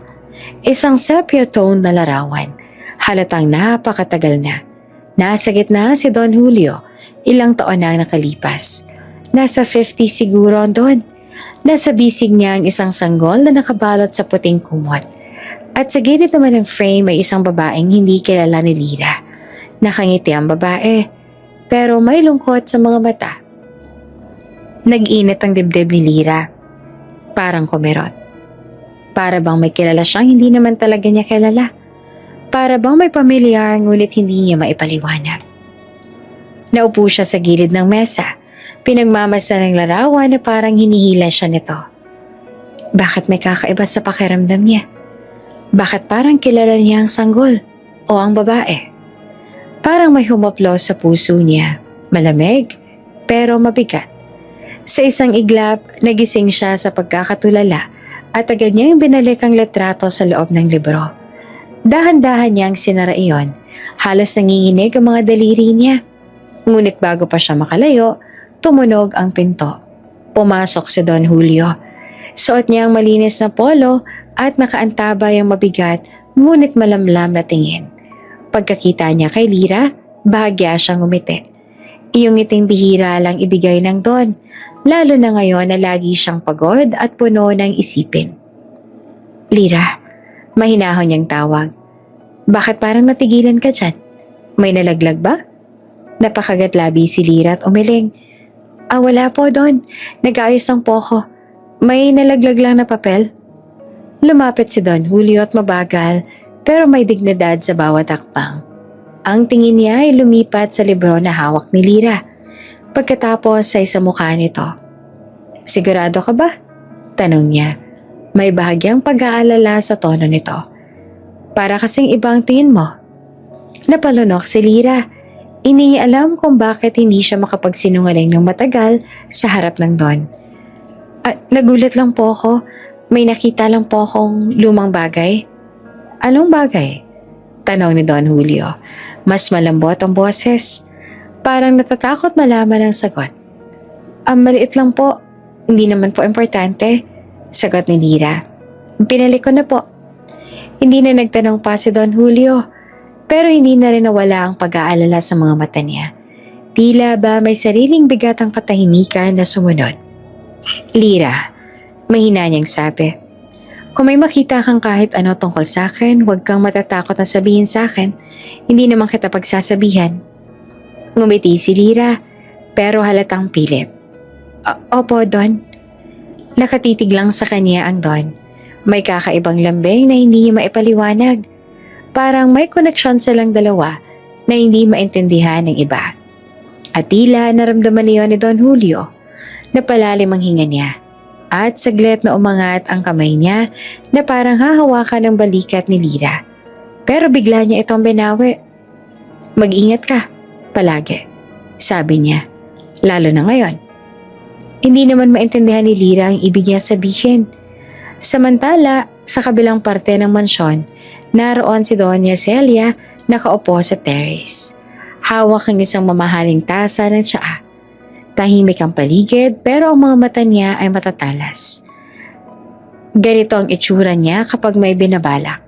Isang sepia tone na larawan. Halatang napakatagal na. Nasa gitna si Don Julio. Ilang taon na nakalipas. Nasa 50 siguro doon. Nasa bisig niya ang isang sanggol na nakabalot sa puting kumot. At sa gilid naman ng frame ay isang babaeng hindi kilala ni Lyra. Nakangiti ang babae, pero may lungkot sa mga mata. Nag-init ang dibdib ni Lyra. Parang kumirot. Para bang may kilala siyang hindi naman talaga niya kilala. Para bang may pamilyar ngunit hindi niya maipaliwanag. Naupo siya sa gilid ng mesa. Pinagmamasdan ng larawan na parang hinihila siya nito. Bakit may kakaiba sa pakiramdam niya? Bakit parang kilala niya ang sanggol o ang babae? Parang may humaplo sa puso niya. Malamig, pero mabigat. Sa isang iglap, nagising siya sa pagkakatulala at agad niyang binalik ang litrato sa loob ng libro. Dahan-dahan niyang sinara iyon. Halos nanginginig ang mga daliri niya. Ngunit bago pa siya makalayo, tumunog ang pinto. Pumasok si Don Julio. Suot niya ang malinis na polo at nakaantabay ang mabigat ngunit malamlam na tingin. Pagkakita niya kay Lyra, bahagya siyang umiti. Iyong ngiting bihira lang ibigay ng Don, lalo na ngayon na lagi siyang pagod at puno ng isipin. Lyra, mahinahon niyang tawag. Bakit parang natigilan ka dyan? May nalaglag ba? Napakagatlabi si Lyra at umiling. Wala po, Don. Nag-ayos lang po ako. May nalaglag lang na papel. Lumapit si Don Julio at mabagal pero may dignidad sa bawat akbang. Ang tingin niya ay lumipat sa libro na hawak ni Lyra. Pagkatapos sa isang mukha nito. Sigurado ka ba? Tanong niya. May bahagyang pag-aalala sa tono nito. Para kasing ibang tingin mo. Napalunok si Lyra. Hindi niya alam kung bakit hindi siya makapagsinungaling ng matagal sa harap ng Don. Nagulat lang po ako. May nakita lang po akong lumang bagay. Anong bagay? Tanong ni Don Julio. Mas malambot ang boses. Parang natatakot malaman ang sagot. Maliit lang po. Hindi naman po importante. Sagot ni Lyra. Pinalik ko na po. Hindi na nagtanong pa si Don Julio. Pero hindi na rin nawala ang pag-aalala sa mga mata niya. Tila ba may sariling bigat ang katahimikan na sumunod. Lyra, mahina niyang sabi. Kung may makita kang kahit ano tungkol sa akin, huwag kang matatakot na sabihin sa akin. Hindi naman kita pagsasabihan. Ngumiti si Lyra, pero halatang pilit. Opo, Don. Nakatitig lang sa kanya ang Don. May kakaibang lambing na hindi niya maipaliwanag. Parang may koneksyon silang dalawa na hindi maintindihan ng iba. At tila naramdaman niyo ni Don Julio. Napalalim ang hinga niya. At saglit na umangat ang kamay niya na parang hahawakan ng balikat ni Lyra. Pero bigla niya itong binawi. Mag-ingat ka, palagi, sabi niya, lalo na ngayon. Hindi naman maintindihan ni Lyra ang ibig niya sabihin. Samantala, sa kabilang parte ng mansyon, naroon si Doña Celia nakaupo sa terrace. Hawak ang isang mamahaling tasa ng tsaa. Tahimik ang paligid pero ang mga mata niya ay matatalas. Ganito ang itsura niya kapag may binabalak.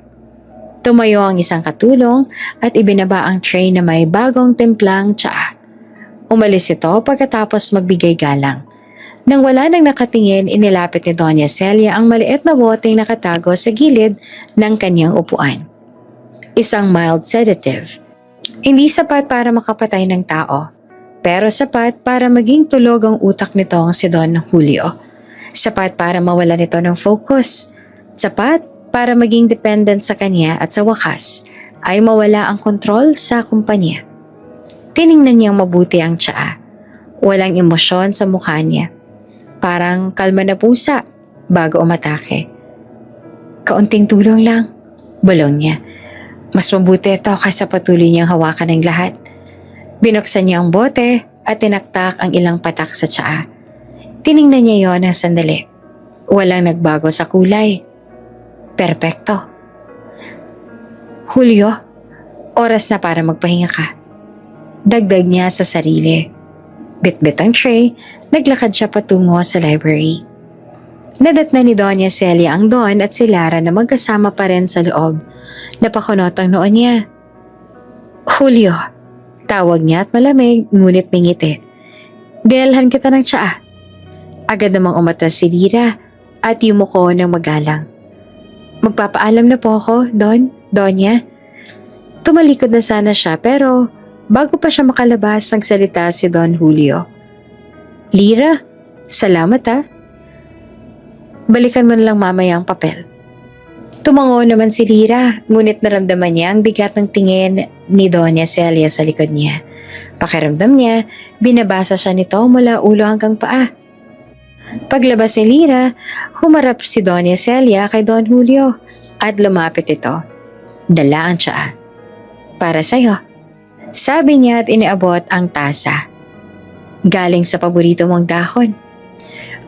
Tumayo ang isang katulong at ibinaba ang tray na may bagong timplang tsaa. Umalis ito pagkatapos magbigay galang. Nang wala nang nakatingin, inilapit ni Doña Celia ang maliit na boteng nakatago sa gilid ng kanyang upuan. Isang mild sedative. Hindi sapat para makapatay ng tao. Pero sapat para maging tulog ang utak nitong si Don Julio. Sapat para mawala nito ng focus. Sapat para maging dependent sa kanya at sa wakas ay mawala ang kontrol sa kumpanya. Tiningnan niyang mabuti ang tsaa. Walang emosyon sa mukha niya. Parang kalma na pusa bago umatake. Kaunting tulong lang, bulong niya. Mas mabuti ito kaysa patuloy niyang hawakan ng lahat. Binuksan niya ang bote at tinaktak ang ilang patak sa tsaa. Tiningnan niya yon ng sandali. Walang nagbago sa kulay. Perpekto. Julio, oras na para magpahinga ka. Dagdag niya sa sarili. Bitbit ang tray, naglakad siya patungo sa library. Nadatna ni Doña Celia ang Don at si Lara na magkasama pa rin sa loob. Napakunot ang noon niya. Julio, tawag niya at malamig ngunit may ngiti. Dinalhan kita ng tsaa. Agad namang umatas si Lyra at yumuko ng magalang. Magpapaalam na po ako, Don, Donya. Tumalikod na sana siya pero Bago pa siya makalabas, nagsalita si Don Julio. Lira, salamat ha. Balikan mo na lang mamaya ang papel. Tumango naman si Lira, ngunit naramdaman niya ang bigat ng tingin ni Doña Celia sa likod niya. Pakiramdam niya, binabasa siya nito mula ulo hanggang paa. Paglabas ni Lira, humarap si Doña Celia kay Don Julio at lumapit ito. Dala ang tsaa. Para sa'yo. Sabi niya at iniabot ang tasa. Galing sa paborito mong dahon.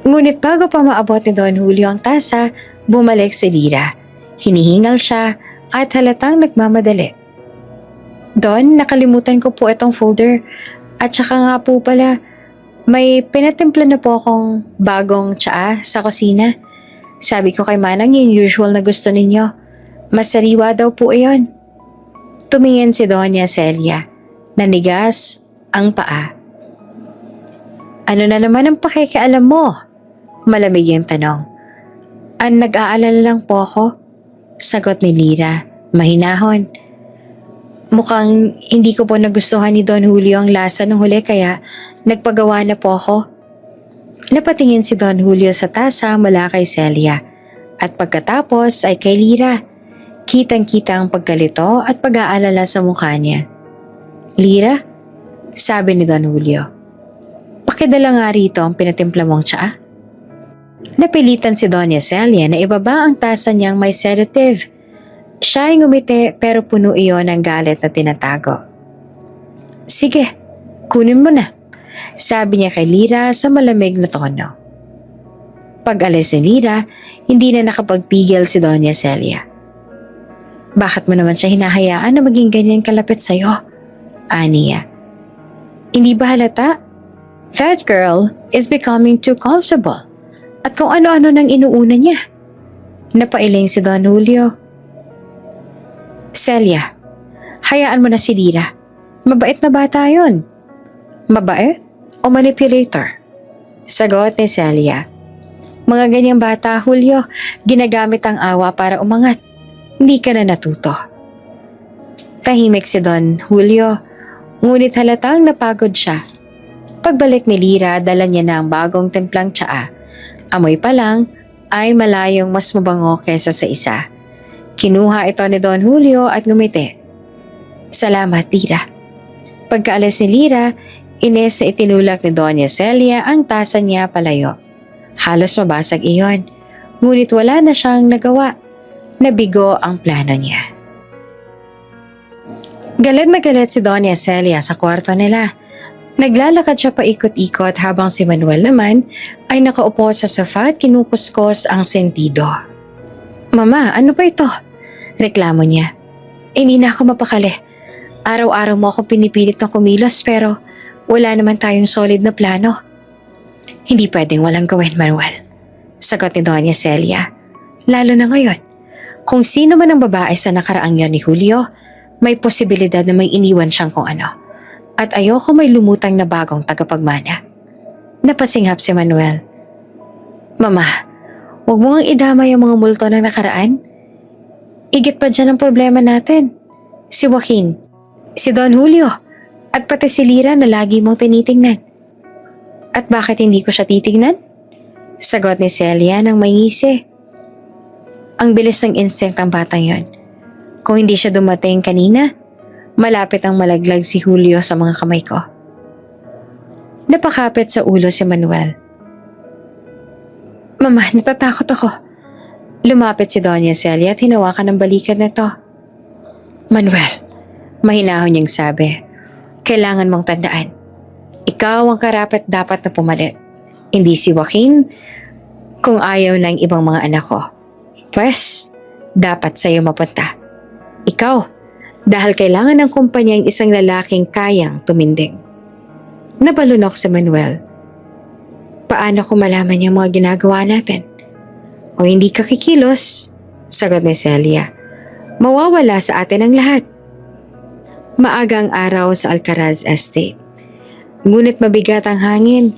Ngunit bago pa maabot ni Don Julio ang tasa, bumalik si Lira. Hinihingal siya at halatang nagmamadali. Don, nakalimutan ko po itong folder. At saka nga po pala, may pinatimpla na po akong bagong tsaa sa kusina. Sabi ko kay Manang yung usual na gusto ninyo. Mas sariwa daw po iyon. Tumingin si Doña Celia. Nanigas ang paa. Ano na naman ang pakikialam mo? Malamig yung tanong. Ang nag-aalala lang po ako. Sagot ni Lira, mahinahon. Mukhang hindi ko po nagustuhan ni Don Julio ang lasa ng huli kaya nagpagawa na po ako. Napatingin si Don Julio sa tasa mula kay Celia at pagkatapos ay kay Lira. Kitang-kita ang pagkalito at pag-aalala sa mukha niya. Lira, sabi ni Don Julio, pakidala nga rito ang pinatimpla mong tsaa. Napilitan si Doña Celia na ibaba ang tasa niyang may sedative. Siya ay ngumiti pero puno iyon ng galit na tinatago. Sige, kunin mo na, sabi niya kay Lira sa malamig na tono. Pag-alis ni Lira, hindi na nakapagpigil si Doña Celia. Bakit mo naman siya hinahayaan na maging ganyan kalapit sa'yo? Aniya. Hindi ba halata? That girl is becoming too comfortable. At kung ano-ano nang inuuna niya. Napailing si Don Julio. Celia, hayaan mo na si Lira. Mabait na bata yun. Mabait o manipulator? Sagot ni Celia. Mga ganyang bata, Julio, ginagamit ang awa para umangat. Hindi ka na natuto. Tahimik si Don Julio, ngunit halatang napagod siya. Pagbalik ni Lira, dala niya na ang bagong templang tsaa. Amoy pa lang ay malayong mas mabango kaysa sa isa. Kinuha ito ni Don Julio at ngumiti. Salamat, Lira. Pagkaalis ni Lira, ines na itinulak ni Doña Celia ang tasa niya palayo. Halos mabasag iyon, ngunit wala na siyang nagawa. Nabigo ang plano niya. Galit na galit si Doña Celia sa kwarto nila. Naglalakad siya paikot-ikot habang si Manuel naman ay nakaupo sa sofa at kinukuskos ang sentido. Mama, ano ba ito? Reklamo niya. Hindi na ako mapakali. Araw-araw mo akong pinipilit na kumilos pero wala naman tayong solid na plano. Hindi pwedeng walang gawin, Manuel. Sagot ni Doña Celia. Lalo na ngayon. Kung sino man ang babae sa nakaraang yon ni Julio, may posibilidad na may iniwan siyang kung ano. At ayoko may lumutang na bagong tagapagmana. Napasinghap si Manuel. Mama, huwag mo ngang idamay ang mga multo ng nakaraan. Igit pa dyan ang problema natin. Si Joaquin, si Don Julio, at pati si Lira na lagi mong tinitingnan. At bakit hindi ko siya titingnan? Sagot ni Celia ng may ngisi. Ang bilis ng instinct ng batang yon. Kung hindi siya dumating kanina, malapit ang malaglag si Julio sa mga kamay ko. Napakapit sa ulo si Manuel. Mama, natatakot ako. Lumapit si Doña Celia at hinawakan ng balikat nito. Manuel, mahinahon niyang sabi, kailangan mong tandaan. Ikaw ang karapat dapat na pumalit. Hindi si Joaquin kung ayaw ng ibang mga anak ko. Pwes, dapat sa'yo mapunta. Ikaw, dahil kailangan ng kumpanya ang isang lalaking kayang tumindig. Napalunok si Manuel. Paano ko malaman yung mga ginagawa natin? O hindi ka kikilos? Sagot ni Celia. Mawawala sa atin ang lahat. Maagang araw sa Alcaraz Estate. Ngunit mabigat ang hangin.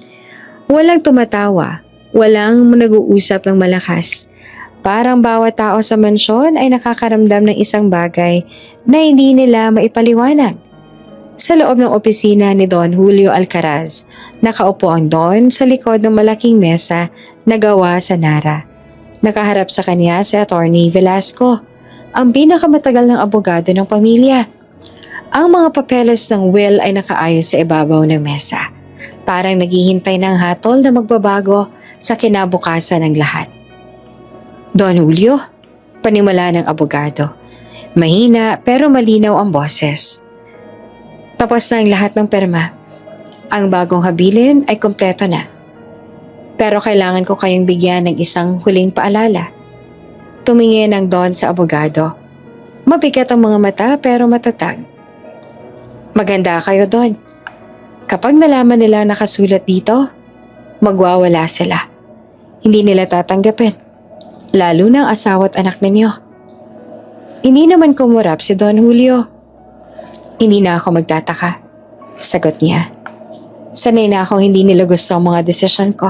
Walang tumatawa. Walang nag-uusap ng malakas. Parang bawat tao sa mansyon ay nakakaramdam ng isang bagay na hindi nila maipaliwanag. Sa loob ng opisina ni Don Julio Alcaraz, nakaupo ang Don sa likod ng malaking mesa na gawa sa Nara. Nakaharap sa kanya si Attorney Velasco, ang pinakamatagal ng abogado ng pamilya. Ang mga papeles ng will ay nakaayos sa ibabaw ng mesa. Parang naghihintay ng hatol na magbabago sa kinabukasan ng lahat. Don Julio, panimula ng abogado. Mahina pero malinaw ang boses. Tapos na ang lahat ng perma. Ang bagong habilin ay kumpleto na. Pero kailangan ko kayong bigyan ng isang huling paalala. Tumingin ang Don sa abogado. Mabigat ang mga mata pero matatag. Maganda kayo, Don. Kapag nalaman nila nakasulat dito, magwawala sila. Hindi nila tatanggapin. Lalo na ang asawa at anak ninyo. Hindi naman kumurap si Don Julio. Hindi na ako magtataka. Sagot niya. Sanay na akong hindi nila gusto ang mga desisyon ko.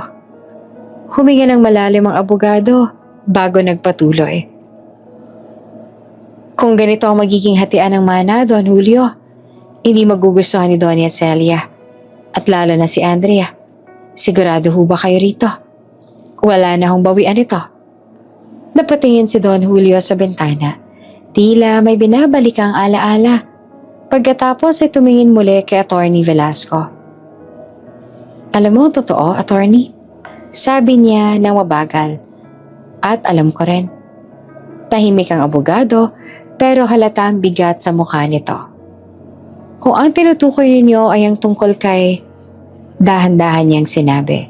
Huminga ng malalim ang abogado bago nagpatuloy. Kung ganito ang magiging hatian ng mana, Don Julio, hindi magugustuhan ni Doña Celia at lalo na si Andrea. Sigurado ho ba kayo rito? Wala na hong bawian ito. Napatingin si Don Julio sa bintana. Tila may binabalik ang alaala. Pagkatapos ay tumingin muli kay Attorney Velasco. Alam mo, totoo, Attorney? Sabi niya nang mabagal. At alam ko rin. Tahimik ang abogado pero halata ang bigat sa mukha nito. Kung ang tinutukoy ninyo ay ang tungkol kay... Dahan-dahan niyang sinabi.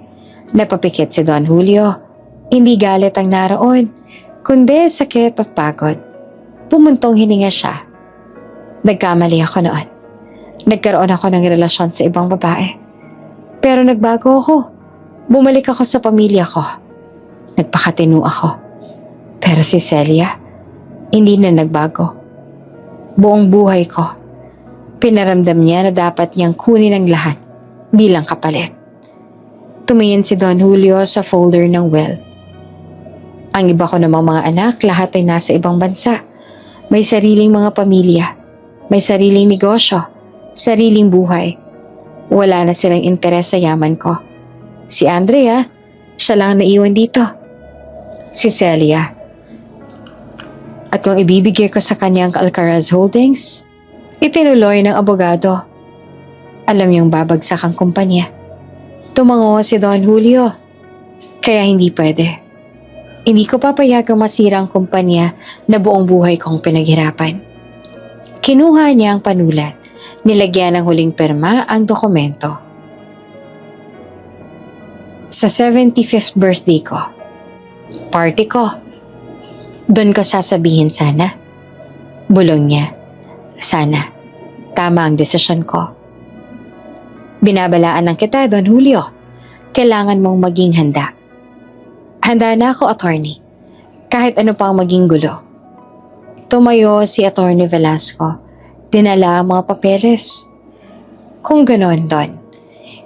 Napapikit si Don Julio. Hindi galit ang naroon, kundi sakit at pagod. Pumuntong hininga siya. Nagkamali ako noon. Nagkaroon ako ng relasyon sa ibang babae. Pero nagbago ako. Bumalik ako sa pamilya ko. Nagpakatino ako. Pero si Celia, hindi na nagbago. Buong buhay ko, pinaramdam niya na dapat niyang kunin ang lahat bilang kapalit. Tumingin si Don Julio sa folder ng will. Ang iba ko namang mga anak, lahat ay nasa ibang bansa. May sariling mga pamilya, may sariling negosyo, sariling buhay. Wala na silang interes sa yaman ko. Si Andrea, siya lang naiwan dito. Si Celia. At kung ibibigay ko sa kanya ang Alcaraz Holdings, itinuloy ng abogado. Alam niyang babagsak ang kumpanya. Tumango si Don Julio. Kaya hindi pwede. Hindi ko papayagang masira ang kumpanya na buong buhay kong pinaghirapan. Kinuha niya ang panulat. Nilagyan ng huling perma ang dokumento. Sa 75th birthday ko. Party ko. Doon ko sasabihin sana. Bulong niya. Sana. Tama ang desisyon ko. Binabalaan ng kita, Don Julio. Kailangan mong maging handa. Handa na ako, Attorney. Kahit ano pang maging gulo. Tumayo si Attorney Velasco. Dinala ang mga papeles. Kung ganon, Don,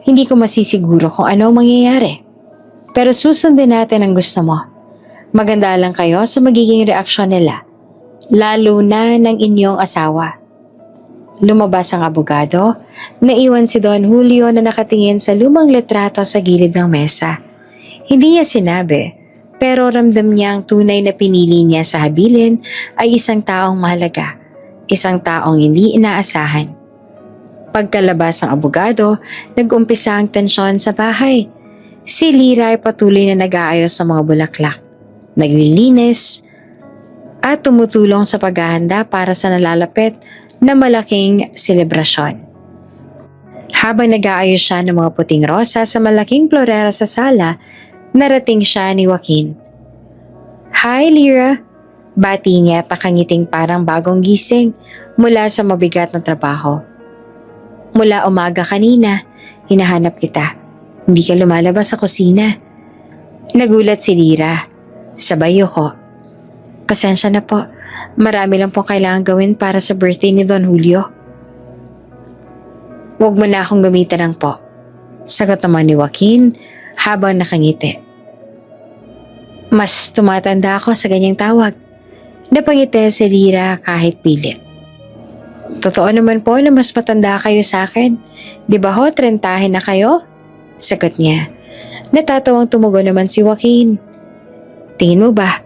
hindi ko masisiguro kung ano mangyayari. Pero susundin natin ang gusto mo. Maganda lang kayo sa magiging reaksyon nila. Lalo na ng inyong asawa. Lumabas ang abogado. Naiwan si Don Julio na nakatingin sa lumang litrato sa gilid ng mesa. Hindi niya sinabi, pero ramdam niya ang tunay na pinili niya sa habilin ay isang taong mahalaga, isang taong hindi inaasahan. Pagkalabas ng abogado, nag-umpisa ang tensyon sa bahay. Si Lira ay patuloy na nag-aayos sa mga bulaklak, naglilinis, at tumutulong sa paghahanda para sa nalalapit na malaking selebrasyon. Habang nag-aayos siya ng mga puting rosa sa malaking florera sa sala, narating siya ni Joaquin. Hi, Lira! Bati niya at nakangiting parang bagong gising mula sa mabigat na trabaho. Mula umaga kanina, hinahanap kita. Hindi ka lumalabas sa kusina. Nagulat si Lira. Sabay ko. Pasensya na po. Marami lang po kailangan gawin para sa birthday ni Don Julio. Huwag mo na akong gamitan ng po. Sagot naman ni Joaquin habang nakangiti. Mas tumatanda ako sa ganyang tawag. Napangiti si Lira kahit pilit. Totoo naman po na mas matanda kayo sa akin. Di ba ho, 30 na kayo? Sagot niya. Natatawang tumugon naman si Joaquin. Tingin mo ba?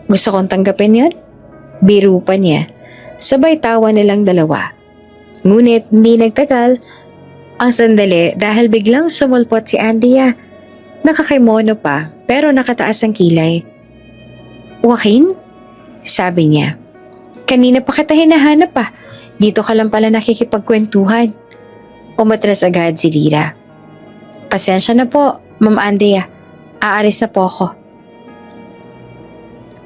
Gusto kong tanggapin yan? Biro pa niya. Sabay tawa nilang dalawa. Ngunit hindi nagtagal ang sandali dahil biglang sumulpot si Andrea. Nakakimono pa pero nakataas ang kilay. Joaquin? Sabi niya. Kanina pa kita hinahanap pa. Dito ka lang pala nakikipagkwentuhan. Umatras agad si Lyra. Pasensya na po, Ma'am Andrea. Aalis na po ako.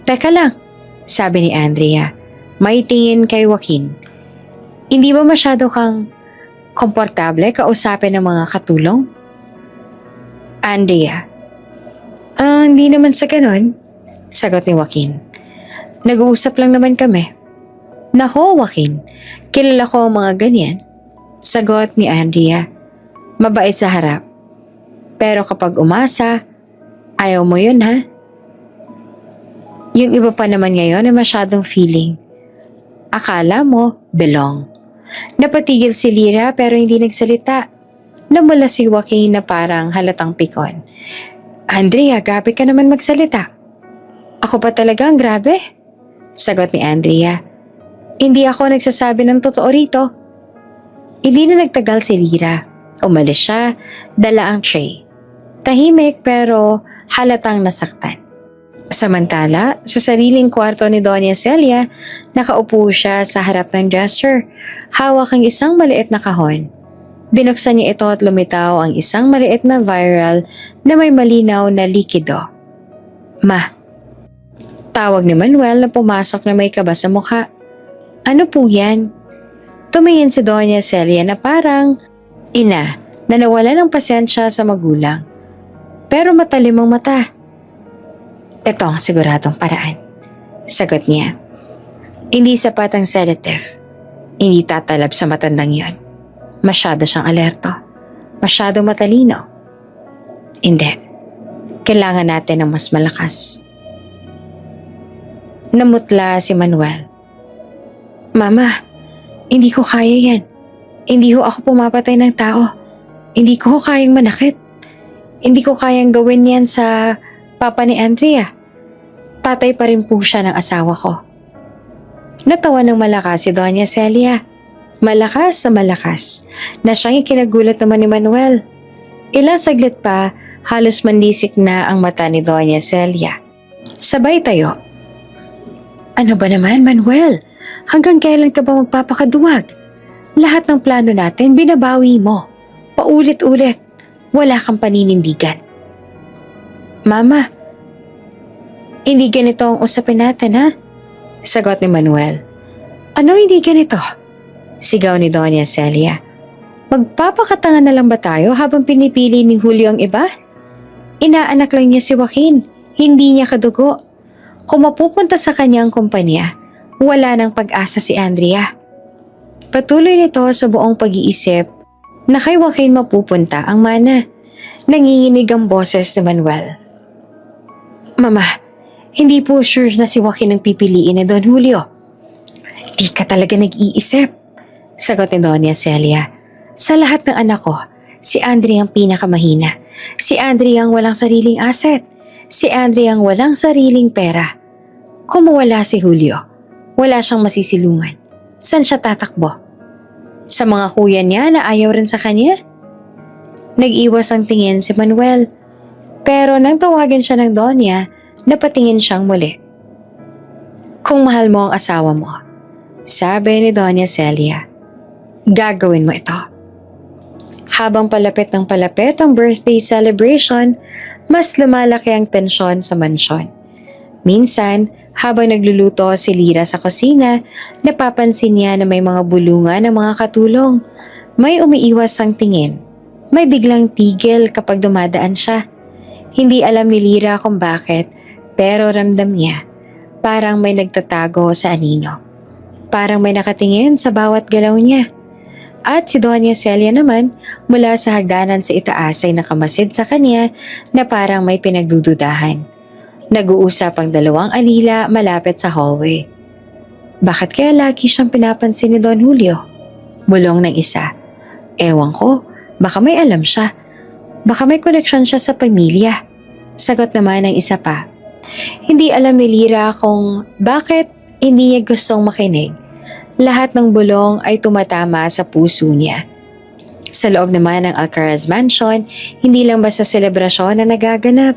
Teka lang, sabi ni Andrea. May tingin kay Joaquin. Hindi ba masyado kang komportable kausapin ng mga katulong? Andrea. Hindi naman sa ganon, sagot ni Joaquin. Nag-uusap lang naman kami. Nako, Joaquin, kilala ko ang mga ganyan. Sagot ni Andrea. Mabait sa harap. Pero kapag umasa, ayaw mo yun ha? Yung iba pa naman ngayon ay masyadong feeling. Akala mo, belong. Napatigil si Lyra pero hindi nagsalita. Namula si Joaquin na parang halatang pikon. Andrea, grabe ka naman magsalita. Ako pa talaga ang grabe? Sagot ni Andrea. Hindi ako nagsasabi ng totoo rito. Hindi na nagtagal si Lyra. Umalis siya, dala ang tray. Tahimik pero halatang nasaktan. Samantala, sa sariling kwarto ni Doña Celia, nakaupo siya sa harap ng dresser. Hawak ang isang maliit na kahon. Binuksan niya ito at lumitaw ang isang maliit na vial na may malinaw na likido. Ma. Tawag ni Manuel na pumasok na may kaba sa mukha. Ano po yan? Tumingin si Doña Celia na parang ina na nawala ng pasensya sa magulang. Pero matalim ang mata. Ito ang siguradong paraan. Sagot niya. Hindi sapat ang sedative. Hindi tatalab sa matandang yon. Masyado siyang alerto. Masyadong matalino. Hindi. Kailangan natin ng mas malakas. Namutla si Manuel. Mama, hindi ko kaya yan. Hindi ho ako pumapatay ng tao. Hindi ko ho kayang manakit. Hindi ko kayang gawin yan sa papa ni Andrea. Tatay pa rin po siya ng asawa ko. Natawa ng malakas si Doña Celia. Malakas na siyang ikinagulat naman ni Manuel. Ilang saglit pa, halos manlisik na ang mata ni Doña Celia. Sabay tayo. Ano ba naman, Manuel? Hanggang kailan ka ba magpapakaduwag? Lahat ng plano natin binabawi mo. Paulit-ulit. Wala kang paninindigan. Mama, hindi ganito ang usapin natin ha? Sagot ni Manuel. Ano hindi ganito? Sigaw ni Doña Celia. Magpapakatanga na lang ba tayo habang pinipili ni Julio ang iba? Inaanak lang niya si Joaquin, hindi niya kadugo. Kung mapupunta sa kanyang kumpanya, wala nang pag-asa si Andrea. Patuloy nito sa buong pag-iisip na kay Joaquin mapupunta ang mana. Nanginginig ang boses ni Manuel. Mama, hindi po sure na si Joaquin ang pipiliin ni Don Julio. Di ka talaga nag-iisip, sagot ni Doña Celia. Sa lahat ng anak ko, si Andre ang pinakamahina. Si Andre ang walang sariling asset. Si Andre ang walang sariling pera. Kung mawala si Julio, wala siyang masisilungan. Saan siya tatakbo? Sa mga kuya niya na ayaw rin sa kanya? Nag-iwas ang tingin si Manuel. Pero nang tawagin siya ng Donya, napatingin siyang muli. Kung mahal mo ang asawa mo, sabi ni Doña Celia, gagawin mo ito. Habang palapit ng palapit ang birthday celebration, mas lumalaki ang tensyon sa mansyon. Minsan, habang nagluluto si Lyra sa kusina, napapansin niya na may mga bulungan ng mga katulong. May umiiwas ang tingin. May biglang tigil kapag dumadaan siya. Hindi alam ni Lyra kung bakit, pero ramdam niya. Parang may nagtatago sa anino. Parang may nakatingin sa bawat galaw niya. At si Doña Celia naman, mula sa hagdanan sa itaas ay nakamasid sa kanya na parang may pinagdududahan. Nag-uusap ang dalawang alila malapit sa hallway. Bakit kaya lagi siyang pinapansin ni Don Julio? Bulong ng isa. Ewan ko, baka may alam siya. Baka may koneksyon siya sa pamilya. Sagot naman ng isa pa. Hindi alam ni Lyra kung bakit hindi niya gustong makinig. Lahat ng bulong ay tumatama sa puso niya. Sa loob naman ng Alcaraz Mansion, hindi lang basta selebrasyon na nagaganap.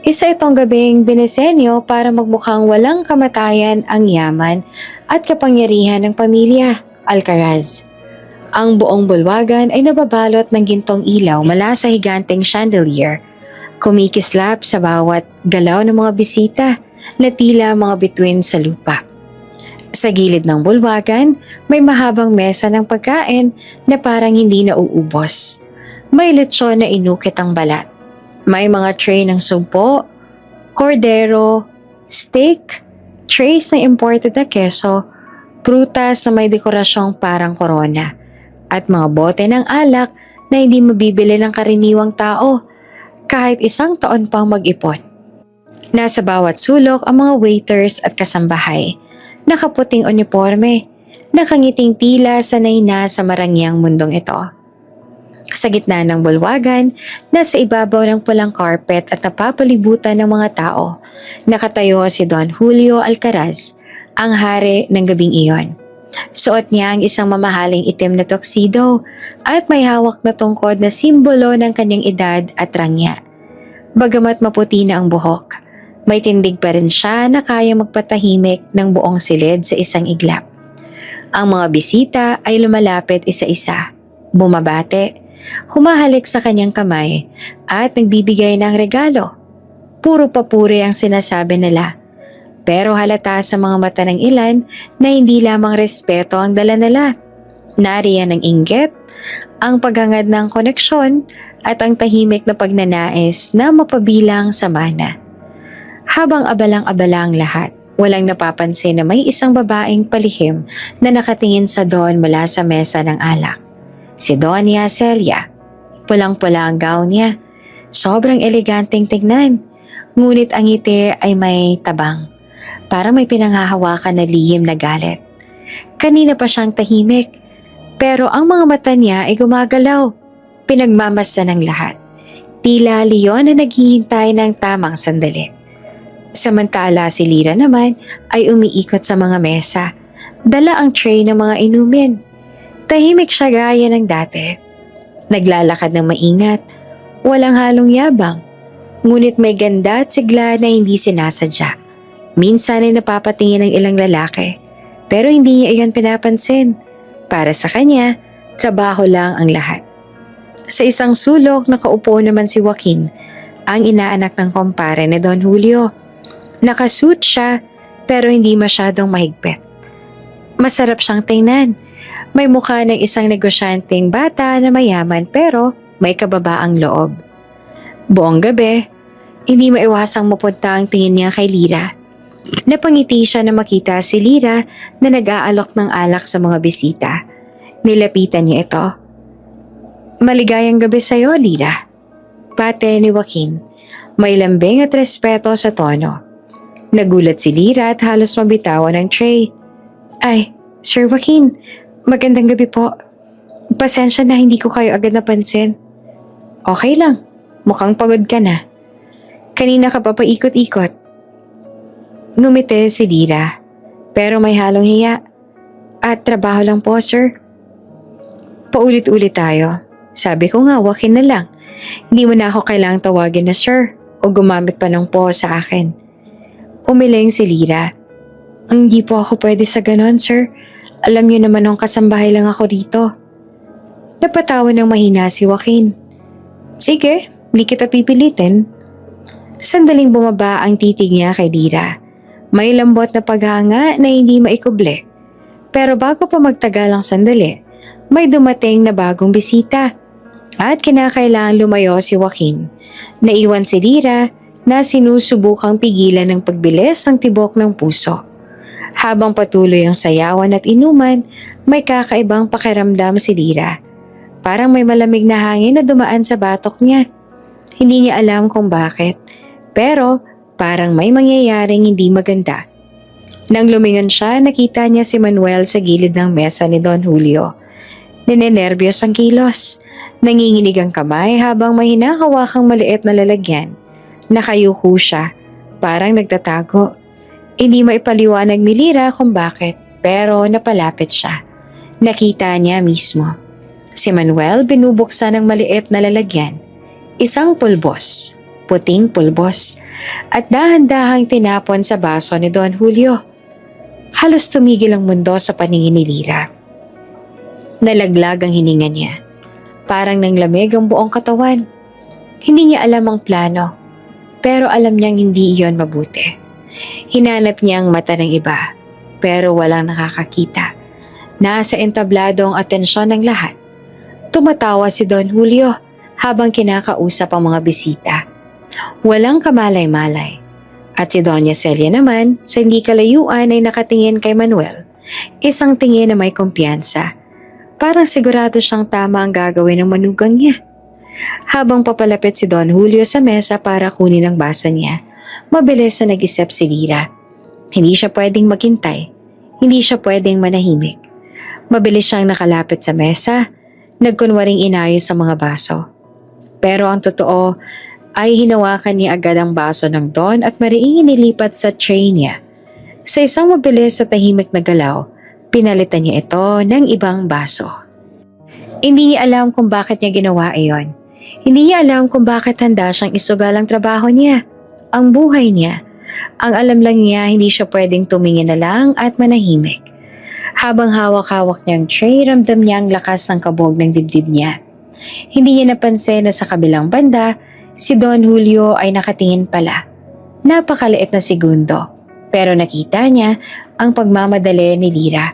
Isa itong gabing dinisenyo para magmukhang walang kamatayan ang yaman at kapangyarihan ng pamilya Alcaraz. Ang buong bulwagan ay nababalot ng gintong ilaw mula sa higanteng chandelier. Kumikislap sa bawat galaw ng mga bisita na tila mga bituin sa lupa. Sa gilid ng bulwagan, may mahabang mesa ng pagkain na parang hindi nauubos. May lechon na inukit ang balat. May mga tray ng sumpo, cordero, steak, trays ng imported na keso, prutas na may dekorasyong parang korona, at mga bote ng alak na hindi mabibili ng karaniwang tao kahit isang taon pang mag-ipon. Nasa bawat sulok ang mga waiters at kasambahay, nakaputing uniforme, nakangiting tila sanay na sa marangyang mundong ito. Sa gitna ng bulwagan, nasa ibabaw ng pulang carpet at napapalibutan ng mga tao, nakatayo si Don Julio Alcaraz, ang hari ng gabing iyon. Suot niya ang isang mamahaling itim na tuxedo at may hawak na tungkod na simbolo ng kanyang edad at rangya. Bagamat maputi na ang buhok, may tindig pa rin siya na kaya magpatahimik ng buong silid sa isang iglap. Ang mga bisita ay lumalapit isa-isa, bumabate, humahalik sa kanyang kamay at nagbibigay ng regalo. Puro papuri ang sinasabi nila. Pero halata sa mga mata ng ilan na hindi lamang respeto ang dala nila. Nariyan ang inggit, ang paghangad ng koneksyon at ang tahimik na pagnanais na mapabilang sa mana. Habang abalang-abala ang lahat, walang napapansin na may isang babaeng palihim na nakatingin sa Don mula sa mesa ng alak. Si Doña Celia. Pulang-pula ang gown niya. Sobrang eleganteng tignan. Ngunit ang ngiti ay may tabang. Parang may pinanghahawakan na lihim na galit. Kanina pa siyang tahimik. Pero ang mga mata niya ay gumagalaw. Pinagmamasdan ng lahat. Tila leon na naghihintay ng tamang sandali. Samantala si Lyra naman ay umiikot sa mga mesa. Dala ang tray ng mga inumin. Tahimik siya gaya ng dati. Naglalakad ng maingat, walang halong yabang. Ngunit may ganda at sigla na hindi sinasadya. Minsan ay napapatingin ng ilang lalaki, pero hindi niya iyon pinapansin. Para sa kanya, trabaho lang ang lahat. Sa isang sulok nakaupo naman si Joaquin, ang inaanak ng kumpare ni Don Julio. Nakasuit siya pero hindi masyadong mahigpit. Masarap siyang tingnan. May mukha ng isang negosyanteng bata na mayaman pero may kababaang loob. Buong gabi, hindi maiwasang mapunta ang tingin niya kay Lyra. Napangiti siya na makita si Lyra na nag-aalok ng alak sa mga bisita. Nilapitan niya ito. Maligayang gabi sa'yo, Lyra. Pate ni Joaquin, may lambing at respeto sa tono. Nagulat si Lyra at halos mabitawan ng tray. Ay, Sir Joaquin, magandang gabi po. Pasensya na hindi ko kayo agad napansin. Okay lang, mukhang pagod ka na. Kanina ka pa paikot-ikot. Ngumiti si Lyra, pero may halong hiya. At trabaho lang po, sir. Paulit-ulit tayo. Sabi ko nga, Joaquin na lang. Hindi mo na ako kailangang tawagin na sir o gumamit pa ng po sa akin. Umiling si Lyra. Hindi po ako pwede sa ganon, sir. Alam niyo naman ang kasambahay lang ako dito. Napatawa ng mahina si Joaquin. Sige, hindi kita pipilitin. Sandaling bumaba ang titig niya kay Lyra. May lambot na paghanga na hindi maikuble. Pero bago pa magtagal ang sandali, may dumating na bagong bisita. At kinakailangan lumayo si Joaquin. Naiwan si Lyra na sinusubukang pigilan ng pagbilis ng tibok ng puso. Habang patuloy ang sayawan at inuman, may kakaibang pakiramdam si Lyra. Parang may malamig na hangin na dumaan sa batok niya. Hindi niya alam kung bakit, pero parang may mangyayaring hindi maganda. Nang lumingon siya, nakita niya si Manuel sa gilid ng mesa ni Don Julio. Ninenervyos ang kilos. Nanginginig ang kamay habang may hinahawakang maliit na lalagyan. Nakayuko siya, parang nagtatago. Hindi maipaliwanag ni Lyra kung bakit, pero napalapit siya. Nakita niya mismo. Si Manuel binubuksan ng maliit na lalagyan. Isang pulbos, puting pulbos, at dahan-dahang tinapon sa baso ni Don Julio. Halos tumigil ang mundo sa paningin ni Lyra. Nalaglag ang hininga niya. Parang nanglamig ang buong katawan. Hindi niya alam ang plano, pero alam niyang hindi iyon mabuti. Hinanap niya ang mata ng iba, pero walang nakakakita. Nasa entablado ang atensyon ng lahat. Tumatawa si Don Julio habang kinakausap ang mga bisita. Walang kamalay-malay. At si Doña Celia naman, sa hindi kalayuan ay nakatingin kay Manuel. Isang tingin na may kumpiyansa. Parang sigurado siyang tama ang gagawin ng manugang niya. Habang papalapit si Don Julio sa mesa para kunin ang baso niya, mabilis na nag-isip si Lyra. Hindi siya pwedeng maghintay. Hindi siya pwedeng manahimik. Mabilis siyang nakalapit sa mesa, nagkunwaring inayos sa mga baso. Pero ang totoo ay hinawakan niya agad ang baso ng Don at mariing inilipat sa tray niya. Sa isang mabilis at tahimik na galaw, pinalitan niya ito ng ibang baso. Hindi niya alam kung bakit niya ginawa iyon. Hindi niya alam kung bakit handa siyang isugal ang trabaho niya, ang buhay niya. Ang alam lang niya, hindi siya pwedeng tumingin na lang at manahimik. Habang hawak-hawak niyang tray, ramdam niya ang lakas ng kabog ng dibdib niya. Hindi niya napansin na sa kabilang banda, si Don Julio ay nakatingin pala. Napakaliit na segundo, pero nakita niya ang pagmamadali ni Lyra.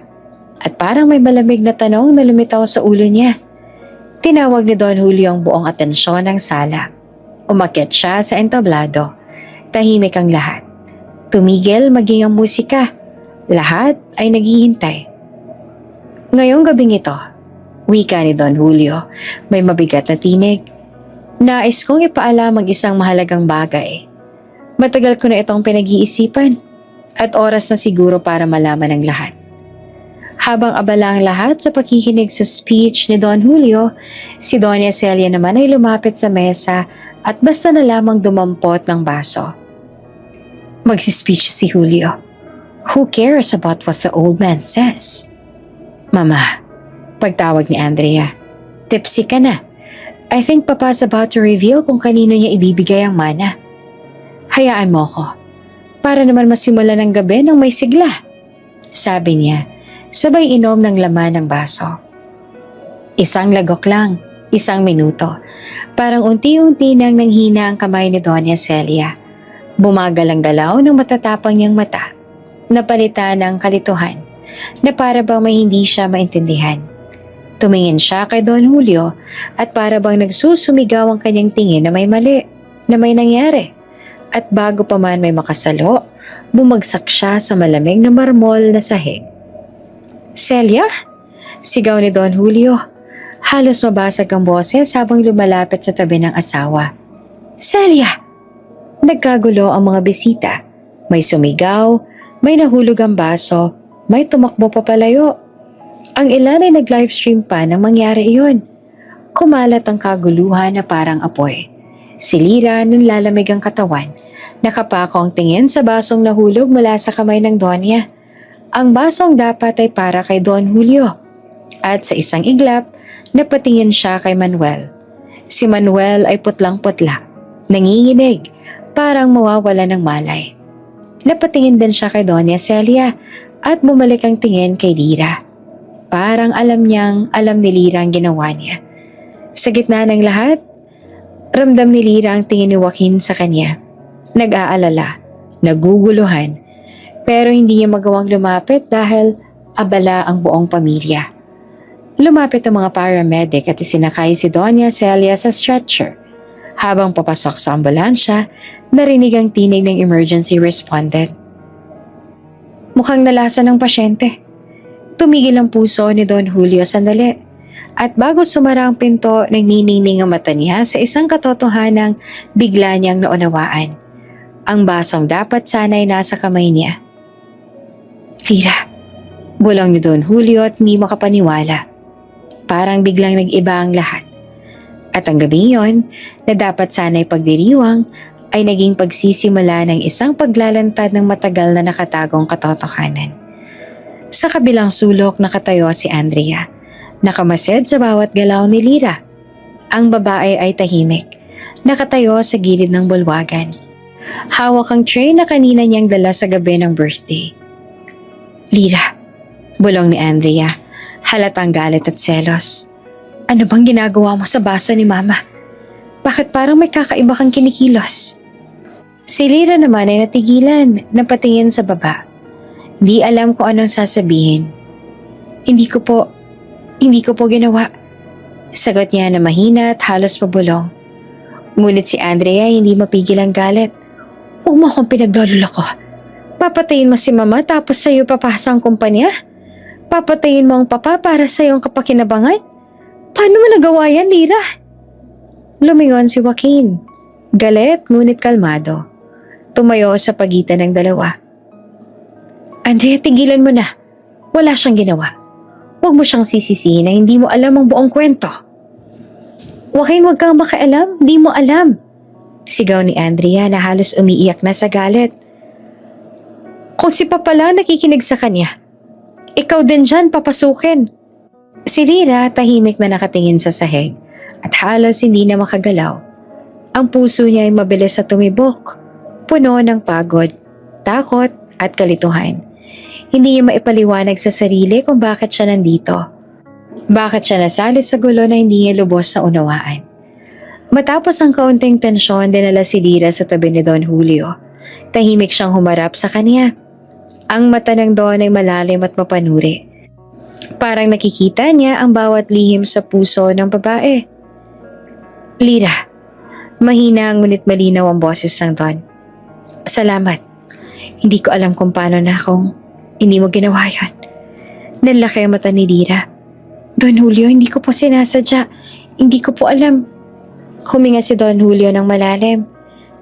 At parang may malamig na tanong na lumitaw sa ulo niya. Tinawag ni Don Julio ang buong atensyon ng sala. Umakyat siya sa entablado. Tahimik ang lahat. Tumigil maging ang musika. Lahat ay naghihintay. Ngayong gabing ito, wika ni Don Julio, may mabigat na tinig. Nais kong ipaalam ang isang mahalagang bagay. Matagal ko na itong pinag-iisipan at oras na siguro para malaman ng lahat. Habang abala ang lahat sa pakikinig sa speech ni Don Julio, si Doña Celia naman ay lumapit sa mesa at basta na lamang dumampot ng baso. Magsispeech si Julio. Who cares about what the old man says? Mama, pagtawag ni Andrea. Tipsy ka na. I think Papa's about to reveal kung kanino niya ibibigay ang mana. Hayaan mo ko. Para naman masimulan ng gabi ng may sigla. Sabi niya, sabay inom ng laman ng baso. Isang lagok lang, isang minuto. Parang unti-unti nang nanghina ang kamay ni Doña Celia. Bumagal ang galaw ng matatapang niyang mata. Napalitan ng kalituhan na para bang may hindi siya maintindihan. Tumingin siya kay Don Julio at para bang nagsusumigaw ang kanyang tingin na may mali, na may nangyari. At bago pa man may makasalo, bumagsak siya sa malamig na marmol na sahig. Celia? Sigaw ni Don Julio. Halos mabasag ang boses habang lumalapit sa tabi ng asawa. Celia! Nagkagulo ang mga bisita. May sumigaw, may nahulog ang baso, may tumakbo pa palayo. Ang ilan ay nag-livestream pa nang mangyari iyon. Kumalat ang kaguluhan na parang apoy. Si Lyra nung lalamig ang katawan, nakapako ang tingin sa basong nahulog mula sa kamay ng Donya. Ang basong dapat ay para kay Don Julio. At sa isang iglap, napatingin siya kay Manuel. Si Manuel ay putlang-putla, nanginginig, parang mawawala ng malay. Napatingin din siya kay Doña Celia at bumalik ang tingin kay Lyra. Parang alam ni Lyra ang ginawa niya. Sa gitna ng lahat, ramdam ni Lyra ang tingin ni Joaquin sa kanya. Nag-aalala, naguguluhan, pero hindi niya magawang lumapit dahil abala ang buong pamilya. Lumapit ang mga paramedic at isinakay si Doña Celia sa stretcher. Habang papasok sa ambulansya, narinig ang tinig ng emergency respondent. Mukhang nalasa ng pasyente. Tumigil ang puso ni Don Julio sandali. At bago sumara ang pinto, nagniningning ang mata niya sa isang katotohanang bigla niyang naunawaan. Ang basong dapat sana'y nasa kamay niya. Lira, bulong ni Don Julio at hindi makapaniwala. Parang biglang nag-iba ang lahat. At ang gabing yon, na dapat sana'y pagdiriwang, ay naging pagsisimula ng isang paglalantad ng matagal na nakatagong katotohanan. Sa kabilang sulok nakatayo si Andrea, nakamasid sa bawat galaw ni Lira. Ang babae ay tahimik, nakatayo sa gilid ng bulwagan. Hawak ang tray na kanina niyang dala sa gabi ng birthday. Lira, bulong ni Andrea, halatang galit at selos. Ano bang ginagawa mo sa baso ni Mama? Bakit parang may kakaiba kang kinikilos? Si Lira naman ay natigilan, napatingin sa baba. Di alam kung anong sasabihin. Hindi ko po ginawa. Sagot niya na mahina at halos pabulong. Ngunit si Andrea hindi mapigil ang galit. Huwag mo akong pinagloloko. Papatayin mo si Mama tapos sa'yo papasa ang kumpanya? Papatayin mo ang papa para sa'yo ang kapakinabangan? Paano mo nagawa yan, Lira? Lumingon si Joaquin. Galit ngunit kalmado. Tumayo sa pagitan ng dalawa. Andrea, tigilan mo na. Wala siyang ginawa. Huwag mo siyang sisisihin na hindi mo alam ang buong kwento. Joaquin, huwag kang makialam. Di mo alam. Sigaw ni Andrea na halos umiiyak na sa galit. Kung si Papa lang nakikinig sa kanya, ikaw din dyan papasukin. Si Lira tahimik na nakatingin sa sahig at halos hindi na makagalaw. Ang puso niya ay mabilis sa tumibok, puno ng pagod, takot at kalituhan. Hindi niya maipaliwanag sa sarili kung bakit siya nandito. Bakit siya nasali sa gulo na hindi niya lubos na unawaan. Matapos ang kaunting tensyon, dinala si Lira sa tabi ni Don Julio. Tahimik siyang humarap sa kanya. Ang mata ng Don ay malalim at mapanuri. Parang nakikita niya ang bawat lihim sa puso ng babae. Lira, mahina ngunit malinaw ang boses ng Don. Salamat. Hindi ko alam kung paano na kung hindi mo ginawa yun. Nanlaki ang mata ni Lira. Don Julio, hindi ko po sinasadya. Hindi ko po alam. Huminga si Don Julio ng malalim.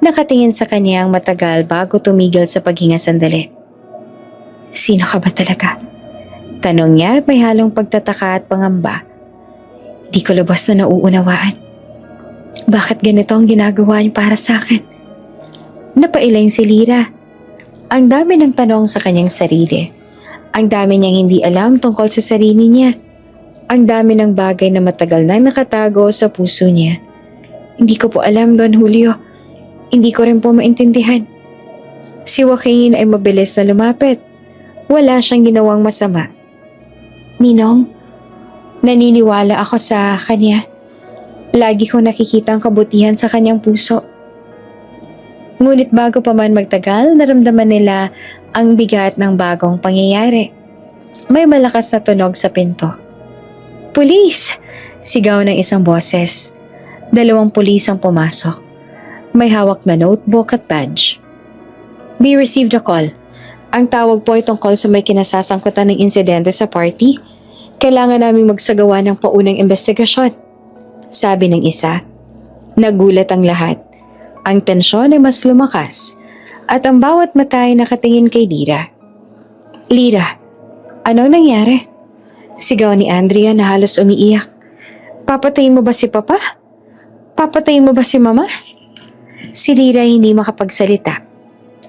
Nakatingin sa kanya ang matagal bago tumigil sa paghinga sandali. Sino ka ba talaga? Tanong niya at may halong pagtataka at pangamba. Di ko lubos na nauunawaan. Bakit ganito ang ginagawa niyo para sa akin? Napailing si Lira. Ang dami ng tanong sa kanyang sarili. Ang dami niyang hindi alam tungkol sa sarili niya. Ang dami ng bagay na matagal nang nakatago sa puso niya. Hindi ko po alam, Don Julio. Hindi ko rin po maintindihan. Si Joaquin ay mabilis na lumapit. Wala siyang ginawang masama. Ninong, naniniwala ako sa kanya. Lagi ko nakikita ang kabutihan sa kanyang puso. Ngunit bago pa man magtagal, naramdaman nila ang bigat ng bagong pangyayari. May malakas na tunog sa pinto. Pulis! Sigaw ng isang boses. 2 pulis ang pumasok. May hawak na notebook at badge. We received a call. Ang tawag po ay tungkol sa may kinasasangkutan ng insidente sa party. Kailangan naming magsagawa ng paunang investigasyon. Sabi ng isa. Nagulat ang lahat. Ang tensyon ay mas lumakas at ang bawat mata ay nakatingin kay Lira. Lira, anong nangyari? Sigaw ni Andrea na halos umiiyak. Papatayin mo ba si Papa? Papatayin mo ba si Mama? Si Lira hindi makapagsalita.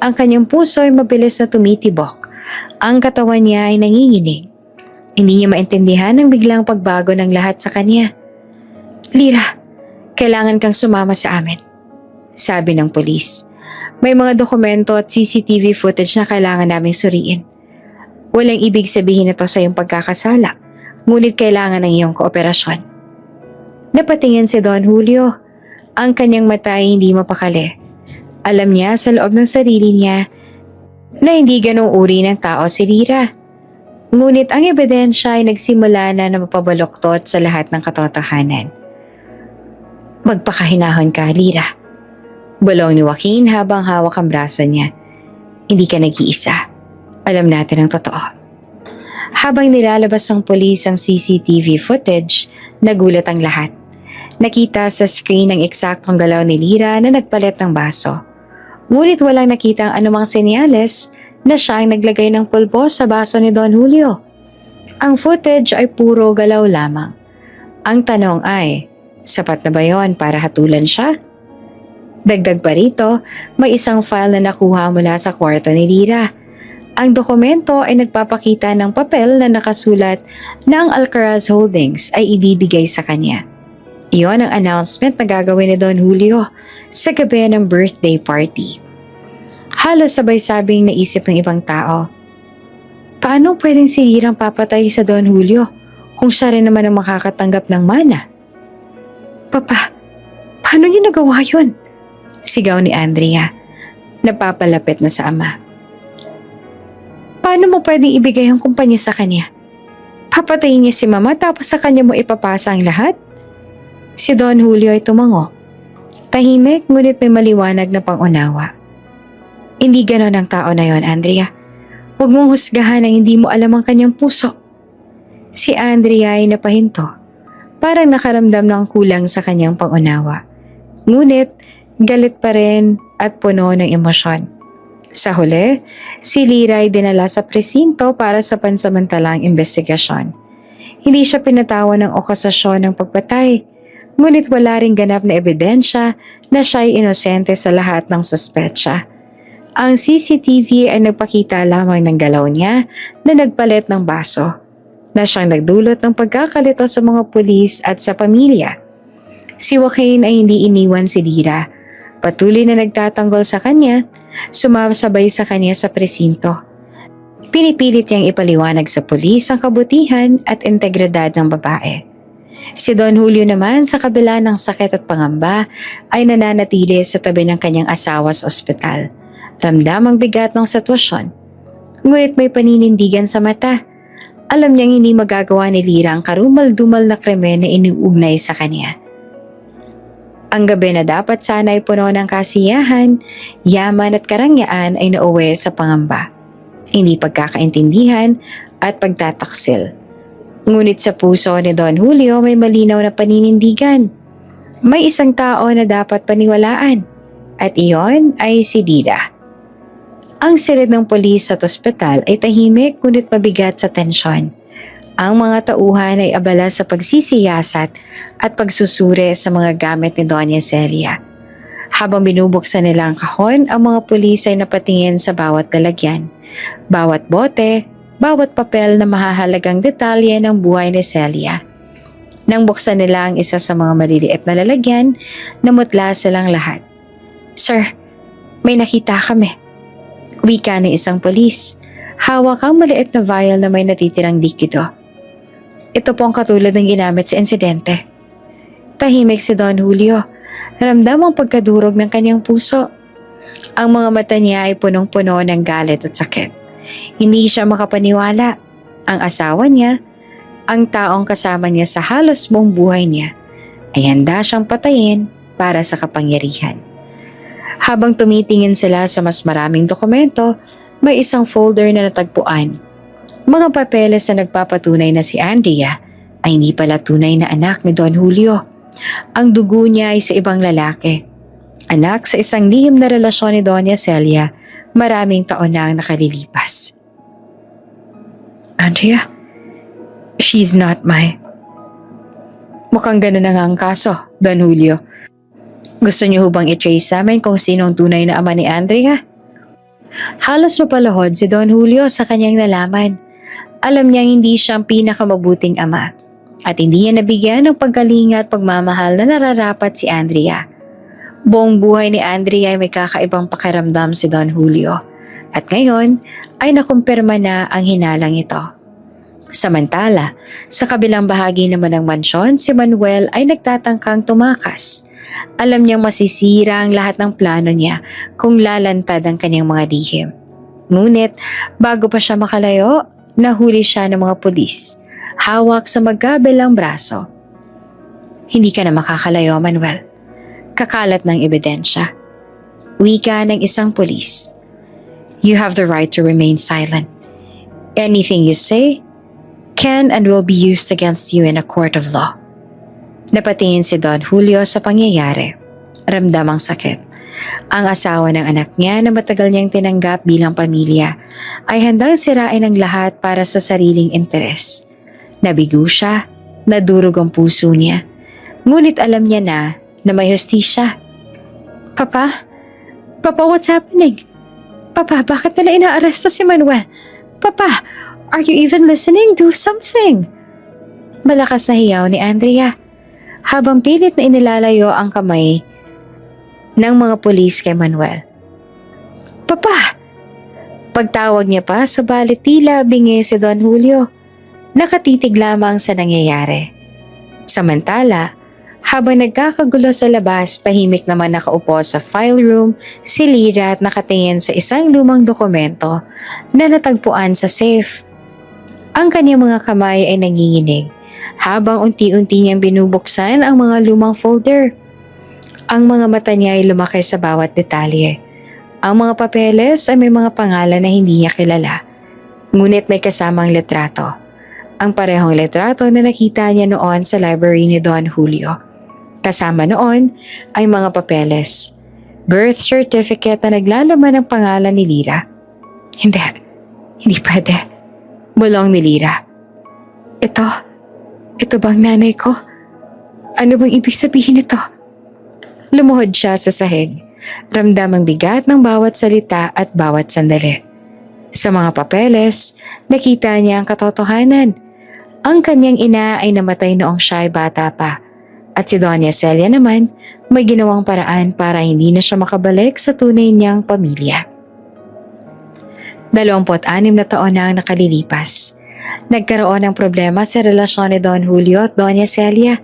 Ang kanyang puso ay mabilis na tumitibok. Ang katawan niya ay nanginginig. Hindi niya maintindihan ang biglang pagbago ng lahat sa kanya. Lira, kailangan kang sumama sa amin. Sabi ng pulis. May mga dokumento at CCTV footage na kailangan naming suriin. Walang ibig sabihin ito sa iyong pagkakasala, ngunit kailangan ng iyong kooperasyon. Napatingin si Don Julio. Ang kanyang mata ay hindi mapakali. Alam niya sa loob ng sarili niya na hindi ganong uri ng tao si Lira. Ngunit ang ebidensya ay nagsimula na mapabaluktot sa lahat ng katotohanan. Magpakahinahon ka, Lira. Bulong ni Joaquin habang hawak ang braso niya. Hindi ka nag-iisa. Alam natin ang totoo. Habang nilalabas ng pulis ang CCTV footage, nagulat ang lahat. Nakita sa screen ang eksaktong galaw ni Lira na nagpalit ng baso. Ngunit walang nakitang anumang senyales na siya ang naglagay ng pulbo sa baso ni Don Julio. Ang footage ay puro galaw lamang. Ang tanong ay, sapat na ba yon para hatulan siya? Dagdag pa rito, may isang file na nakuha mula sa kwarto ni Lira. Ang dokumento ay nagpapakita ng papel na nakasulat na ang Alcaraz Holdings ay ibibigay sa kanya. Iyon ang announcement na gagawin ni Don Julio sa gabi ng birthday party. Halos sabay sabing naisip ng ibang tao, paano pwedeng si Lirang papatay sa Don Julio kung siya rin naman ang makakatanggap ng mana? Papa, paano niyo nagawa yun? Sigaw ni Andrea, napapalapit na sa ama. Paano mo pwedeng ibigay ang kumpanya sa kanya? Papatayin niya si mama tapos sa kanya mo ipapasa ang lahat? Si Don Julio ay tumango. Tahimik ngunit may maliwanag na pangunawa. Hindi ganon ang tao na yon, Andrea. Huwag mong husgahan ang hindi mo alam ang kanyang puso. Si Andrea ay napahinto. Parang nakaramdam ng kulang sa kanyang pangunawa. Ngunit galit pa rin at puno ng emosyon. Sa huli, si Lira ay dinala sa presinto para sa pansamantalang investigasyon. Hindi siya pinatawan ng akusasyon ng pagpatay, ngunit wala ring ganap na ebidensya na siya ay inosente sa lahat ng suspetsa. Ang CCTV ay nagpakita lamang ng galaw niya na nagpalit ng baso, na siyang nagdulot ng pagkakalito sa mga pulis at sa pamilya. Si Joaquin ay hindi iniwan si Lira. Patuloy na nagtatanggol sa kanya, sumasabay sa kanya sa presinto. Pinipilit niyang ipaliwanag sa pulis ang kabutihan at integridad ng babae. Si Don Julio naman sa kabila ng sakit at pangamba ay nananatili sa tabi ng kanyang asawa sa ospital. Ramdam ang bigat ng sitwasyon. Ngunit may paninindigan sa mata. Alam niyang hindi magagawa ni Lira ang karumal-dumal na krimen na iniugnay sa kanya. Ang gabi na dapat sana ay puno ng kasiyahan, yaman at karangyaan ay nauwi sa pangamba, hindi pagkakaintindihan at pagtataksil. Ngunit sa puso ni Don Julio may malinaw na paninindigan. May isang tao na dapat paniwalaan at iyon ay si Lira. Ang silid ng pulis at ospital ay tahimik ngunit mabigat sa tensyon. Ang mga tauhan ay abala sa pagsisiyasat at pagsusuri sa mga gamit ni Doña Celia. Habang binubuksan nila ang kahon, ang mga pulis ay napatingin sa bawat lalagyan, bawat bote, bawat papel na mahahalagang detalye ng buhay ni Celia. Nang buksan nila ang isa sa mga maliliit na lalagyan, namutla silang lahat. Sir, may nakita kami. Wika ng isang pulis. Hawak ang maliit na vial na may natitirang likido. Ito po ang katulad ng ginamit sa insidente. Tahimik si Don Julio. Ramdam ang pagkadurog ng kanyang puso. Ang mga mata niya ay punong-puno ng galit at sakit. Hindi siya makapaniwala. Ang asawa niya, ang taong kasama niya sa halos buong buhay niya, ay handa siyang patayin para sa kapangyarihan. Habang tumitingin sila sa mas maraming dokumento, may isang folder na natagpuan. Mga papeles na nagpapatunay na si Andrea ay hindi pala tunay na anak ni Don Julio. Ang dugo niya ay sa ibang lalaki. Anak sa isang lihim na relasyon ni Doña Celia, maraming taon na ang nakalilipas. Andrea, she's not my... Mukhang ganun na nga ang kaso, Don Julio. Gusto niyo hubang i-trace namin kung sino ang tunay na ama ni Andrea? Halos mapalahod si Don Julio sa kanyang nalaman. Alam niyang hindi siya ang pinakamabuting ama at hindi niya nabigyan ng paggalinga at pagmamahal na nararapat si Andrea. Buong buhay ni Andrea ay may kakaibang pakiramdam si Don Julio at ngayon ay nakumpirma na ang hinalang ito. Samantala, sa kabilang bahagi naman ng mansyon, si Manuel ay nagtatangkang tumakas. Alam niyang masisira ang lahat ng plano niya kung lalantad ang kanyang mga lihim. Ngunit bago pa siya makalayo, nahuli siya ng mga pulis, hawak sa magkabilang braso. Hindi ka na makakalayo, Manuel. Kakalat ng ebidensya. Wika ng isang pulis. You have the right to remain silent. Anything you say can and will be used against you in a court of law. Napatingin si Don Julio sa pangyayari. Ramdam ang sakit. Ang asawa ng anak niya na matagal niyang tinanggap bilang pamilya ay handang sirain ang lahat para sa sariling interes. Nabigo siya, nadurog ang puso niya. Ngunit alam niya na may hustisya. Papa? Papa, what's happening? Papa, bakit nila inaaresto si Manuel? Papa, are you even listening? Do something! Malakas na hiyaw ni Andrea habang pilit na inilalayo ang kamay ng mga pulis kay Manuel. Papa! Pagtawag niya pa, subalit tila bingi si Don Julio. Nakatitig lamang sa nangyayari. Samantala, habang nagkakagulo sa labas, tahimik naman nakaupo sa file room si Lyra at nakatingin sa isang lumang dokumento na natagpuan sa safe. Ang kanyang mga kamay ay nanginginig habang unti-unti niyang binubuksan ang mga lumang folder. Ang mga mata niya ay lumaki sa bawat detalye. Ang mga papeles ay may mga pangalan na hindi niya kilala, ngunit may kasamang litrato. Ang parehong litrato na nakita niya noon sa library ni Don Julio. Kasama noon ay mga papeles, birth certificate na naglalaman ng pangalan ni Lyra. Hindi pwede. Bulong ni Lyra. Ito bang nanay ko? Ano bang ibig sabihin nito? Lumuhod siya sa sahig. Ramdam ang bigat ng bawat salita at bawat sandali. Sa mga papeles, nakita niya ang katotohanan. Ang kanyang ina ay namatay noong siya ay bata pa. At si Doña Celia naman may ginawang paraan para hindi na siya makabalik sa tunay niyang pamilya. 26 na taon na ang nakalilipas. Nagkaroon ng problema sa relasyon ni Don Julio at Doña Celia.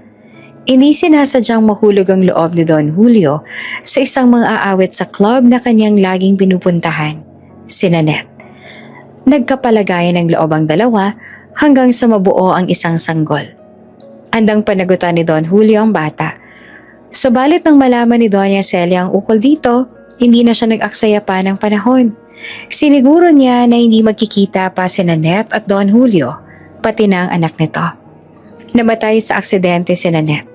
Hindi sinasadyang mahulog ang loob ni Don Julio sa isang mang-aawit sa club na kanyang laging pinupuntahan, si Nanette. Nagkapalagayan ng loob ang dalawa hanggang sa mabuo ang isang sanggol. Andang panagutan ni Don Julio ang bata. Subalit nang malaman ni Doña Celia ang ukol dito, hindi na siya nag-aksaya pa ng panahon. Siniguro niya na hindi magkikita pa si Nanette at Don Julio, pati na ang anak nito. Namatay sa aksidente si Nanette,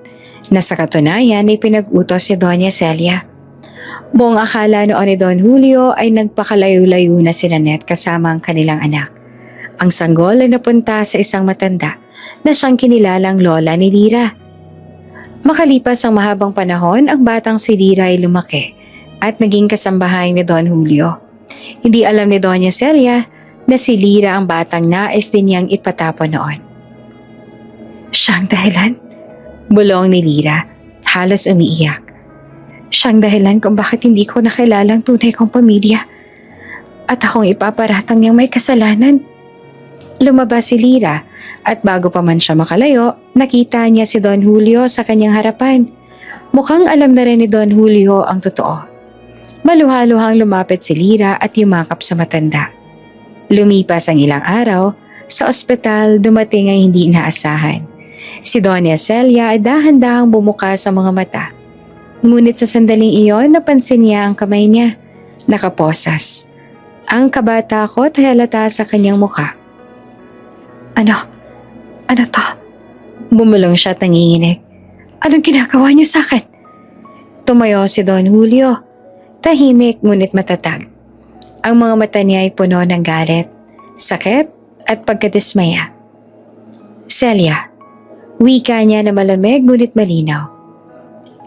na sa katunayan ay pinag-utos si Doña Celia. Buong akala noon ni Don Julio ay nagpakalayo-layo na si Nanette kasama ang kanilang anak. Ang sanggol ay napunta sa isang matanda na siyang kinilalang lola ni Lyra. Makalipas ang mahabang panahon, ang batang si Lyra ay lumaki at naging kasambahay ni Don Julio. Hindi alam ni Doña Celia na si Lyra ang batang nais din niyang ipatapon noon. Siyang dahilan? Bulong ni Lyra, halos umiiyak. Siyang dahilan kung bakit hindi ko nakilala ang tunay kong pamilya at akong ipaparatang niyang may kasalanan. Lumabas si Lyra at bago pa man siya makalayo, nakita niya si Don Julio sa kanyang harapan. Mukhang alam na rin ni Don Julio ang totoo. Maluha-luhang lumapit si Lyra at yumakap sa matanda. Lumipas ang ilang araw, sa ospital dumating ang hindi inaasahan. Si Doña Celia ay dahan-dahang bumuka sa mga mata. Ngunit sa sandaling iyon, napansin niya ang kamay niya. Nakaposas. Ang kabatakot ay halata sa kanyang mukha. Ano to? Bumulong siya at nanginginig. Anong ginagawa niyo sa akin? Tumayo si Don Julio. Tahimik ngunit matatag. Ang mga mata niya ay puno ng galit, sakit at pagkadismaya. Celia, wika niya na malamig ngunit malinaw.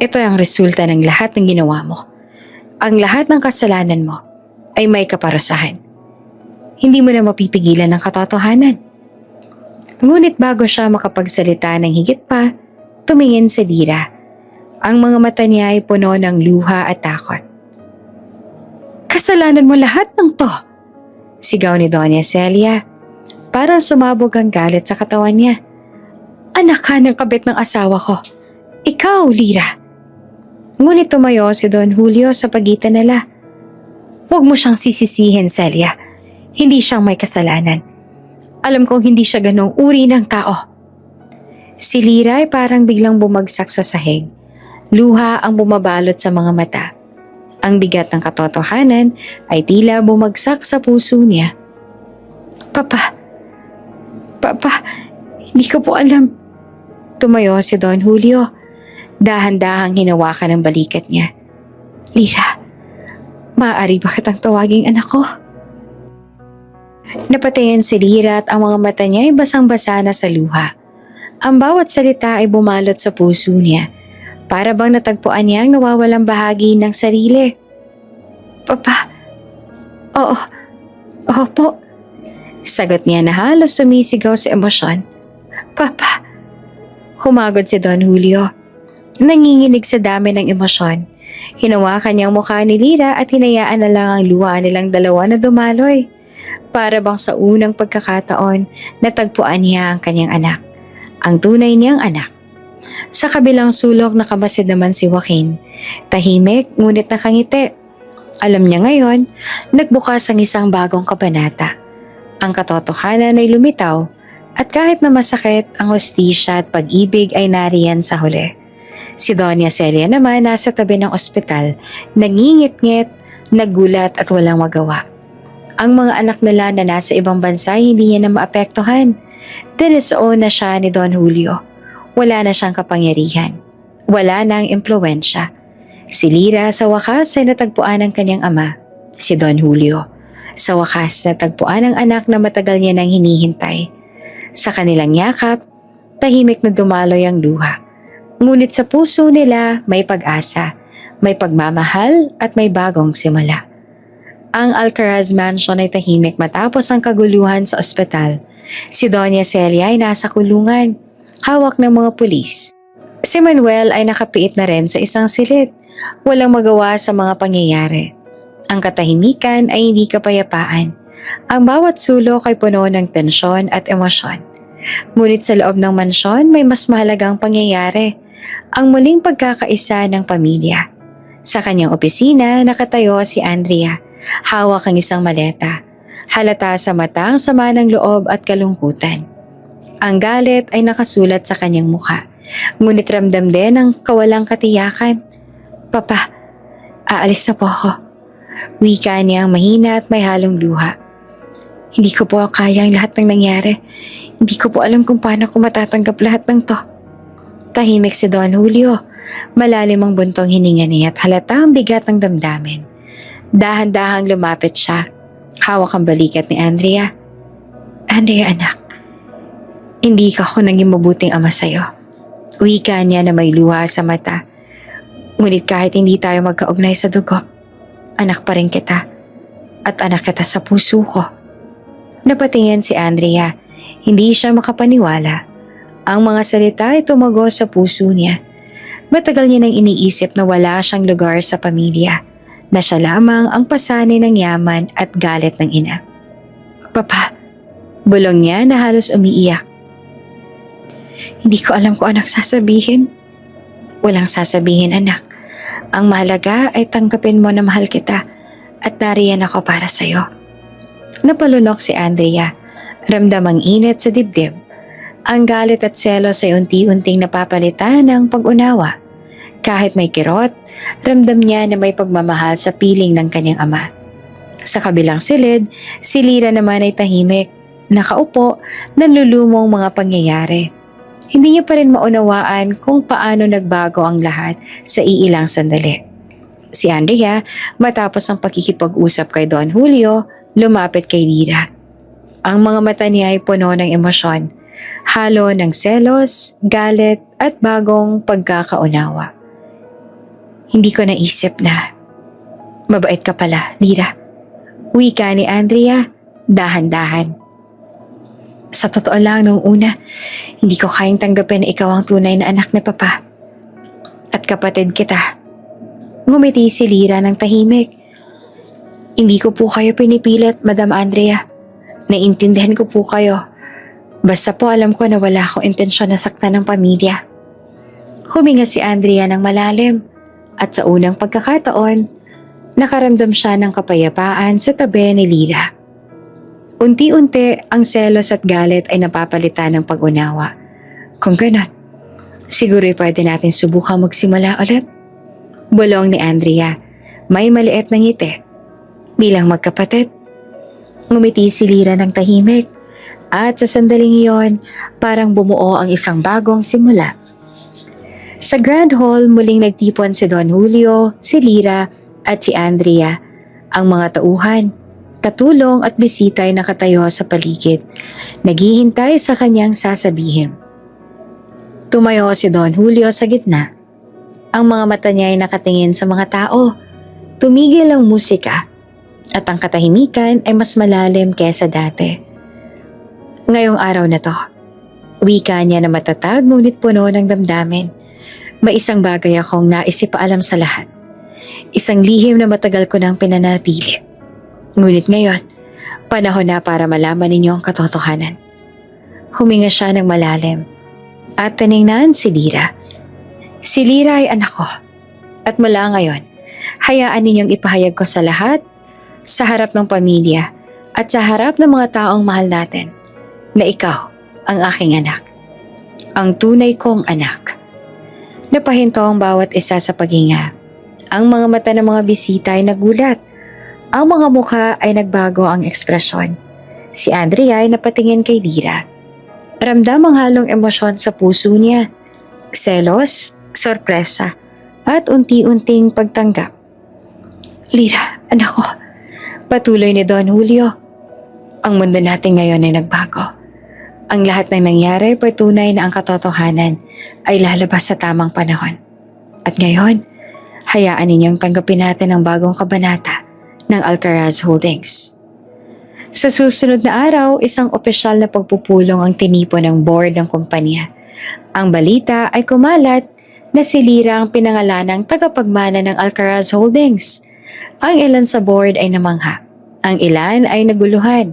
Ito ang resulta ng lahat ng ginawa mo. Ang lahat ng kasalanan mo ay may kaparusahan. Hindi mo na mapipigilan ang katotohanan. Ngunit bago siya makapagsalita ng higit pa, tumingin si Lyra. Ang mga mata niya ay puno ng luha at takot. Kasalanan mo lahat ng to, sigaw ni Doña Celia. Parang sumabog ang galit sa katawan niya. Anak ka ng kabit ng asawa ko. Ikaw, Lyra. Ngunit tumayo si Don Julio sa pagitan nila. Huwag mo siyang sisisihin, Celia. Hindi siyang may kasalanan. Alam kong hindi siya ganong uri ng tao. Si Lyra ay parang biglang bumagsak sa sahig. Luha ang bumabalot sa mga mata. Ang bigat ng katotohanan ay tila bumagsak sa puso niya. Papa, hindi ko po alam. Tumayo si Don Julio. Dahan-dahang hinawakan ang balikat niya. Lyra, Maaari ba kitang tawaging anak ko? Napatayan si Lira at ang mga mata niya ay basang-basa na sa luha. Ang bawat salita ay bumalot sa puso niya. Para bang natagpuan niya ang nawawalang bahagi ng sarili. Papa, oo, opo. Sagot niya na halos sumisigaw sa emosyon. Papa. Humagod si Don Julio. Nanginginig sa dami ng emosyon. Hinawakan niyang mukha ni Lira at hinayaan na lang ang luha nilang dalawa na dumaloy. Para bang sa unang pagkakataon, natagpuan niya ang kanyang anak. Ang tunay niyang anak. Sa kabilang sulok nakamasid naman si Joaquin. Tahimik ngunit nakangiti. Alam niya ngayon, nagbukas ang isang bagong kabanata. Ang katotohanan ay lumitaw at kahit na masakit, ang hustisya at pag-ibig ay nariyan sa huli. Si Doña Celia naman nasa tabi ng ospital, nangingit-ngit, naggulat at walang magawa. Ang mga anak nila na nasa ibang bansa hindi niya na maapektuhan. Dinisoon na siya ni Don Julio. Wala na siyang kapangyarihan. Wala na ang impluwensya. Si Lira sa wakas ay natagpuan ng kanyang ama, si Don Julio. Sa wakas natagpuan ang anak na matagal niya nang hinihintay. Sa kanilang yakap, tahimik na dumaloy ang luha. Ngunit sa puso nila may pag-asa, may pagmamahal at may bagong simula. Ang Alcaraz Mansion ay tahimik matapos ang kaguluhan sa ospital. Si Doña Celia ay nasa kulungan, hawak ng mga pulis. Si Manuel ay nakapiit na rin sa isang silid, walang magawa sa mga pangyayari. Ang katahimikan ay hindi kapayapaan. Ang bawat sulok ay puno ng tensyon at emosyon. Ngunit sa loob ng mansyon may mas mahalagang pangyayari, ang muling pagkakaisa ng pamilya. Sa kanyang opisina nakatayo si Andrea, hawak ang isang maleta. Halata sa mata ang sama ng loob at kalungkutan. Ang galit ay nakasulat sa kanyang mukha, ngunit ramdam din ang kawalang katiyakan. Papa, aalis na po ako. Wika niyang mahina at may halong luha. Hindi ko po kaya ang lahat ng nangyari. Hindi ko po alam kung paano ko matatanggap lahat ng to. Tahimik si Don Julio. Malalim ang buntong hininga niya at halata ang bigat ng damdamin. Dahan-dahang lumapit siya. Hawak ang balikat ni Andrea. Andrea anak, hindi ka ako naging mabuting ama sa'yo. Wika niya na may luha sa mata. Ngunit kahit hindi tayo magkaugnay sa dugo, anak pa rin kita at anak kita sa puso ko. Napatingin si Andrea. Hindi siya makapaniwala. Ang mga salita ay tumago sa puso niya. Matagal niya nang iniisip na wala siyang lugar sa pamilya, na siya lamang ang pasanin ng yaman at galit ng ina. Papa, bulong niya na halos umiiyak. Hindi ko alam kung anong sasabihin. Walang sasabihin anak. Ang mahalaga ay tanggapin mo na mahal kita at nariyan ako para sa'yo. Napalunok si Andrea. Ramdam ang init sa dibdib. Ang galit at selos ay unti-unting napapalitan ng pag-unawa. Kahit may kirot, ramdam niya na may pagmamahal sa piling ng kanyang ama. Sa kabilang silid, si Lira naman ay tahimik, nakaupo, nanlulumong mga pangyayari. Hindi niya pa rin maunawaan kung paano nagbago ang lahat sa iilang sandali. Si Andrea, matapos ang pakikipag-usap kay Don Julio, lumapit kay Lira. Ang mga mata niya ay puno ng emosyon, halo ng selos, galit at bagong pagkakaunawa. Hindi ko naisip na mabait ka pala, Lira. Wika ni Andrea, dahan-dahan. Sa totoo lang nung una, hindi ko kayang tanggapin na ikaw ang tunay na anak ni Papa. At kapatid kita. Ngumiti si Lira ng tahimik. Hindi ko po kayo pinipilit, Madam Andrea. Naiintindihan ko po kayo. Basta po alam ko na wala akong intensyon na saktan ng pamilya. Huminga si Andrea ng malalim at sa unang pagkakataon, nakaramdam siya ng kapayapaan sa tabi ni Lira. Unti-unti ang selos at galit ay napapalitan ng pag-unawa. Kung ganon, siguro'y pwede natin subukang magsimula ulit. Bulong ni Andrea, may maliit na ngiti. Bilang magkapatid, ngumiti si Lira ng tahimik at sa sandaling iyon parang bumuo ang isang bagong simula. Sa Grand Hall muling nagtipon si Don Julio, si Lira at si Andrea. Ang mga tauhan, katulong at bisita ay nakatayo sa paligid, naghihintay sa kanyang sasabihin. Tumayo si Don Julio sa gitna. Ang mga mata niya ay nakatingin sa mga tao. Tumigil ang musika at ang katahimikan ay mas malalim kesa dati. Ngayong araw na to, wika niya na matatag ngunit puno ng damdamin. May isang bagay akong naisipaalam sa lahat. Isang lihim na matagal ko nang pinanatili. Ngunit ngayon, panahon na para malaman ninyo ang katotohanan. Huminga siya ng malalim at tiningnan si Lyra. Si Lyra ay anak ko at mula ngayon, hayaan ninyong ipahayag ko sa lahat, sa harap ng pamilya at sa harap ng mga taong mahal natin na ikaw ang aking anak. Ang tunay kong anak. Napahinto ang bawat isa sa paghinga. Ang mga mata ng mga bisita ay nagulat. Ang mga mukha ay nagbago ang ekspresyon. Si Andrea ay napatingin kay Lyra. Ramdam ang halong emosyon sa puso niya. Selos, sorpresa, at unti-unting pagtanggap. Lyra, anak ko. Patuloy ni Don Julio. Ang mundo natin ngayon ay nagbago. Ang lahat ng nangyari ay tunay na ang katotohanan ay lalabas sa tamang panahon. At ngayon, hayaan ninyong tanggapin natin ang bagong kabanata ng Alcaraz Holdings. Sa susunod na araw, isang opisyal na pagpupulong ang tinipon ng board ng kumpanya. Ang balita ay kumalat na si Lyra ang pinangalanang tagapagmana ng Alcaraz Holdings. Ang ilan sa board ay namangha. Ang ilan ay naguluhan.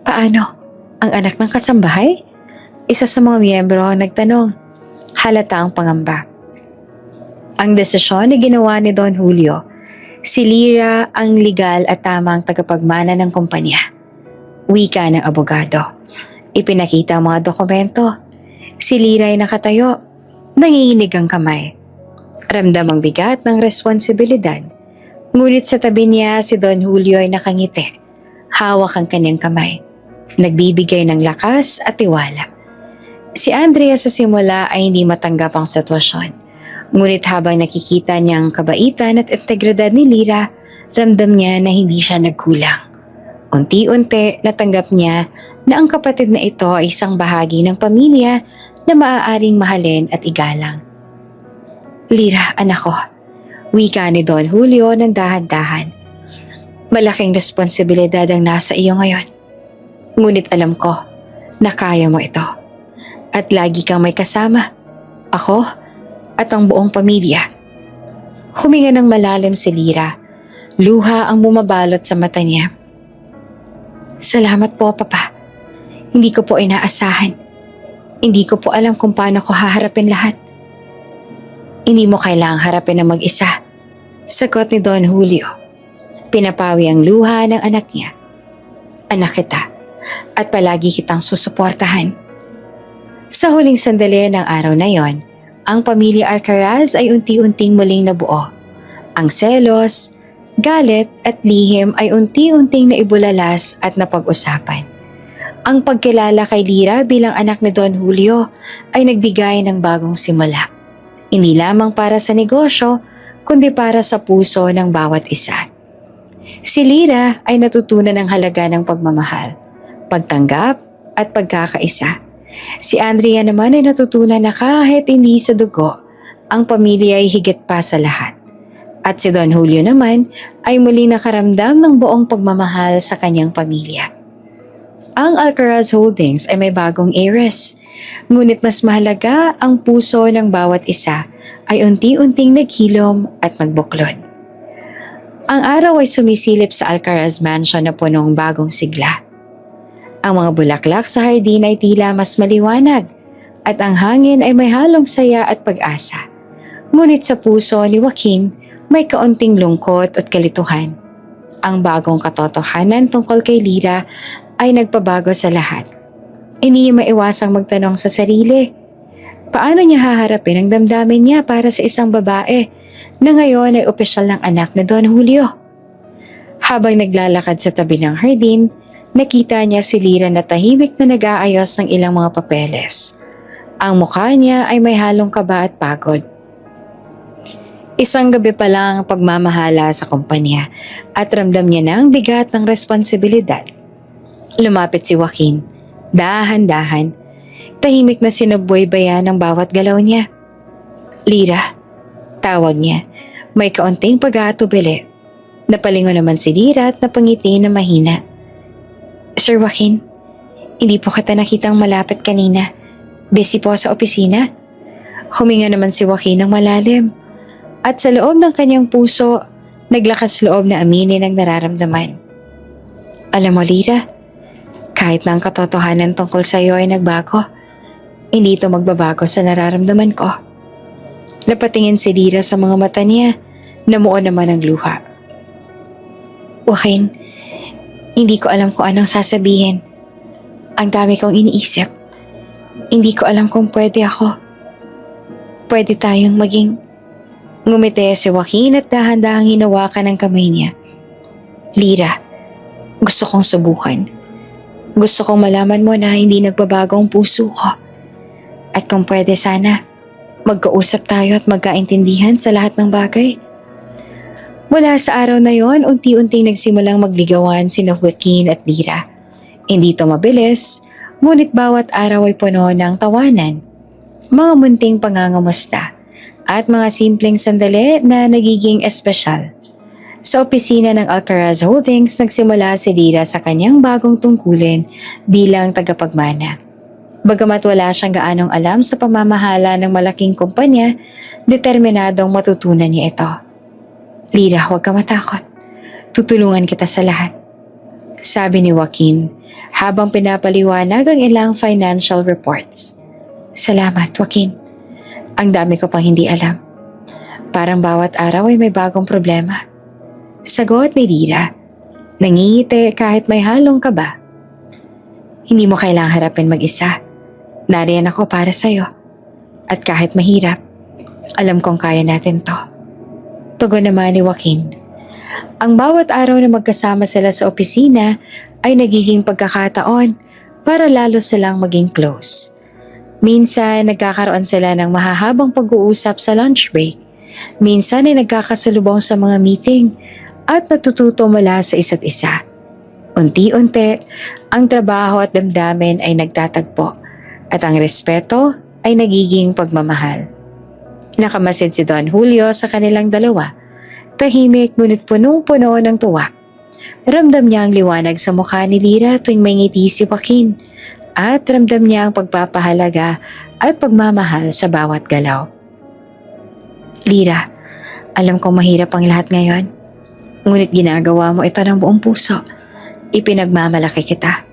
Paano? Ang anak ng kasambahay? Isa sa mga miyembro ang nagtanong. Halata ang pangamba. Ang desisyon ay ginawa ni Don Julio. Si Lyra ang legal at tamang tagapagmana ng kumpanya. Wika ng abogado. Ipinakita ang mga dokumento. Si Lyra ay nakatayo. Nanginginig ang kamay. Ramdam ang bigat ng responsibilidad. Ngunit sa tabi niya si Don Julio ay nakangiti. Hawak ang kanyang kamay. Nagbibigay ng lakas at tiwala. Si Andrea sa simula ay hindi matanggap ang sitwasyon. Ngunit habang nakikita niya ang kabaitan at integridad ni Lyra, ramdam niya na hindi siya nagkulang. Unti-unti natanggap niya na ang kapatid na ito ay isang bahagi ng pamilya na maaaring mahalin at igalang. Lyra, anak ko. Wika ni Don Julio ng dahan-dahan. Malaking responsibilidad ang nasa iyo ngayon. Ngunit alam ko na kaya mo ito. At lagi kang may kasama. Ako at ang buong pamilya. Huminga ng malalim si Lyra. Luha ang bumabalot sa mata niya. Salamat po, Papa. Hindi ko po inaasahan. Hindi ko po alam kung paano ko haharapin lahat. Hindi mo kailangang harapin na mag-isa. Sagot ni Don Julio. Pinapawi ang luha ng anak niya. Anak kita at palagi kitang susuportahan. Sa huling sandali ng araw na yon, ang pamilya Alcaraz ay unti-unting muling nabuo. Ang selos, galit at lihim ay unti-unting naibulalas at napag-usapan. Ang pagkilala kay Lyra bilang anak ni Don Julio ay nagbigay ng bagong simula. Hindi lamang para sa negosyo, kundi para sa puso ng bawat isa. Si Lyra ay natutunan ng halaga ng pagmamahal, pagtanggap at pagkakaisa. Si Andrea naman ay natutunan na kahit hindi sa dugo, ang pamilya ay higit pa sa lahat. At si Don Julio naman ay muli nakaramdam ng buong pagmamahal sa kanyang pamilya. Ang Alcaraz Holdings ay may bagong heiress, ngunit mas mahalaga ang puso ng bawat isa ay unti-unting naghilom at nagbuklod. Ang araw ay sumisilip sa Alcaraz Mansion na punong bagong sigla. Ang mga bulaklak sa hardin ay tila mas maliwanag at ang hangin ay may halong saya at pag-asa. Ngunit sa puso ni Joaquin may kaunting lungkot at kalituhan. Ang bagong katotohanan tungkol kay Lyra ay nagpabago sa lahat. Hindi niya maiwasang magtanong sa sarili. Paano niya haharapin ang damdamin niya para sa isang babae na ngayon ay opisyal ng anak ni Don Julio? Habang naglalakad sa tabi ng hardin, nakita niya si Lyra na tahimik na nag-aayos ng ilang mga papeles. Ang mukha niya ay may halong kaba at pagod. Isang gabi pa lang pagmamahala sa kumpanya at ramdam niya na ang bigat ng responsibilidad. Lumapit si Joaquin, dahan-dahan, tahimik na sinubuybaya ng bawat galaw niya. Lira, tawag niya, may kaunting pag-aatubili. Napalingon naman si Lira at napangiti na mahina. Sir Joaquin, hindi po kita nakitang malapit kanina. Busy po sa opisina. Huminga naman si Joaquin ng malalim. At sa loob ng kanyang puso, naglakas loob na aminin ang nararamdaman. Alam mo, Lira, kahit na ang katotohanan tungkol sa iyo ay nagbago, hindi ito magbabago sa nararamdaman ko. Napatingin si Lira sa mga mata niya, namuo naman ang luha. Joaquin, hindi ko alam kung anong sasabihin. Ang dami kong iniisip. Hindi ko alam kung pwede ako. Pwede tayong maging... Ngumiti si Joaquin at dahan-dahang hinawakan ang kamay niya. Lira, gusto kong subukan. Gusto kong malaman mo na hindi nagbabago ang puso ko. At kung pwede sana, magkausap tayo at magkaintindihan sa lahat ng bagay. Mula sa araw na yon, unti-unting nagsimulang magligawan sina Joaquin at Lira. Hindi ito mabilis, ngunit bawat araw ay puno ng tawanan, mga munting pangangamusta, at mga simpleng sandali na nagiging espesyal. Sa opisina ng Alcaraz Holdings, nagsimula si Lira sa kanyang bagong tungkulin bilang tagapagmana. Bagamat wala siyang gaanong alam sa pamamahala ng malaking kumpanya, determinadong matutunan niya ito. Lira, huwag ka matakot. Tutulungan kita sa lahat. Sabi ni Joaquin habang pinapaliwanag ang ilang financial reports. Salamat, Joaquin. Ang dami ko pang hindi alam. Parang bawat araw ay may bagong problema. Sagot ni Lira. Nangingiti kahit may halong kaba. Hindi mo kailangang harapin mag-isa. Nariyan ako para sa'yo. At kahit mahirap, alam kong kaya natin to. Tugon naman ni Joaquin. Ang bawat araw na magkasama sila sa opisina ay nagiging pagkakataon para lalo silang maging close. Minsan, nagkakaroon sila ng mahahabang pag-uusap sa lunch break. Minsan ay nagkakasalubong sa mga meeting at natututo mula sa isa't isa. Unti-unti, ang trabaho at damdamin ay nagtatagpo at ang respeto ay nagiging pagmamahal. Nakamasid si Don Julio sa kanilang dalawa. Tahimik ngunit punong-puno ng tuwa. Ramdam niya ang liwanag sa mukha ni Lira tuwing may ngiti si Joaquin. At ramdam niya ang pagpapahalaga at pagmamahal sa bawat galaw. Lira, alam kong mahirap ang lahat ngayon. Ngunit ginagawa mo ito ng buong puso. Ipinagmamalaki kita.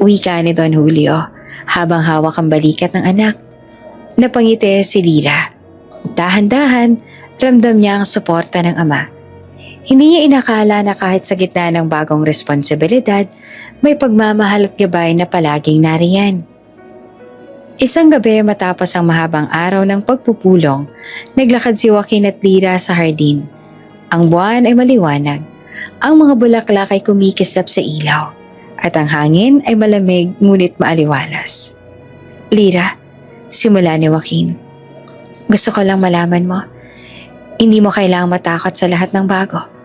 Wika ni Don Julio habang hawak ang balikat ng anak. Napangiti si Lira. Dahan-dahan, ramdam niya ang suporta ng ama. Hindi niya inakala na kahit sa gitna ng bagong responsibilidad, may pagmamahal at gabay na palaging nariyan. Isang gabi matapos ang mahabang araw ng pagpupulong, naglakad si Joaquin at Lira sa hardin. Ang buwan ay maliwanag, ang mga bulaklak ay kumikislap sa ilaw, at ang hangin ay malamig ngunit maaliwalas. Lira, simula ni Joaquin. Gusto ko lang malaman mo, hindi mo kailangang matakot sa lahat ng bago.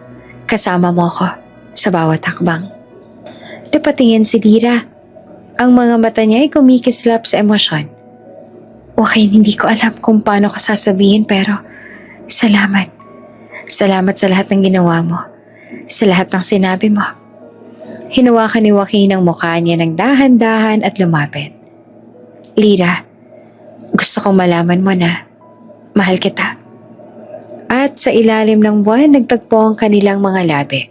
Kasama mo ko sa bawat hakbang. Napatingin si Lira. Ang mga mata niya ay kumikislap sa emosyon. Okay, hindi ko alam kung paano ko sasabihin pero salamat. Salamat sa lahat ng ginawa mo. Sa lahat ng sinabi mo. Hinawakan ni Joaquin ang mukha niya ng dahan-dahan at lumapit. Lira, gusto kong malaman mo na mahal kita. At sa ilalim ng buwan, nagtagpo ang kanilang mga labi.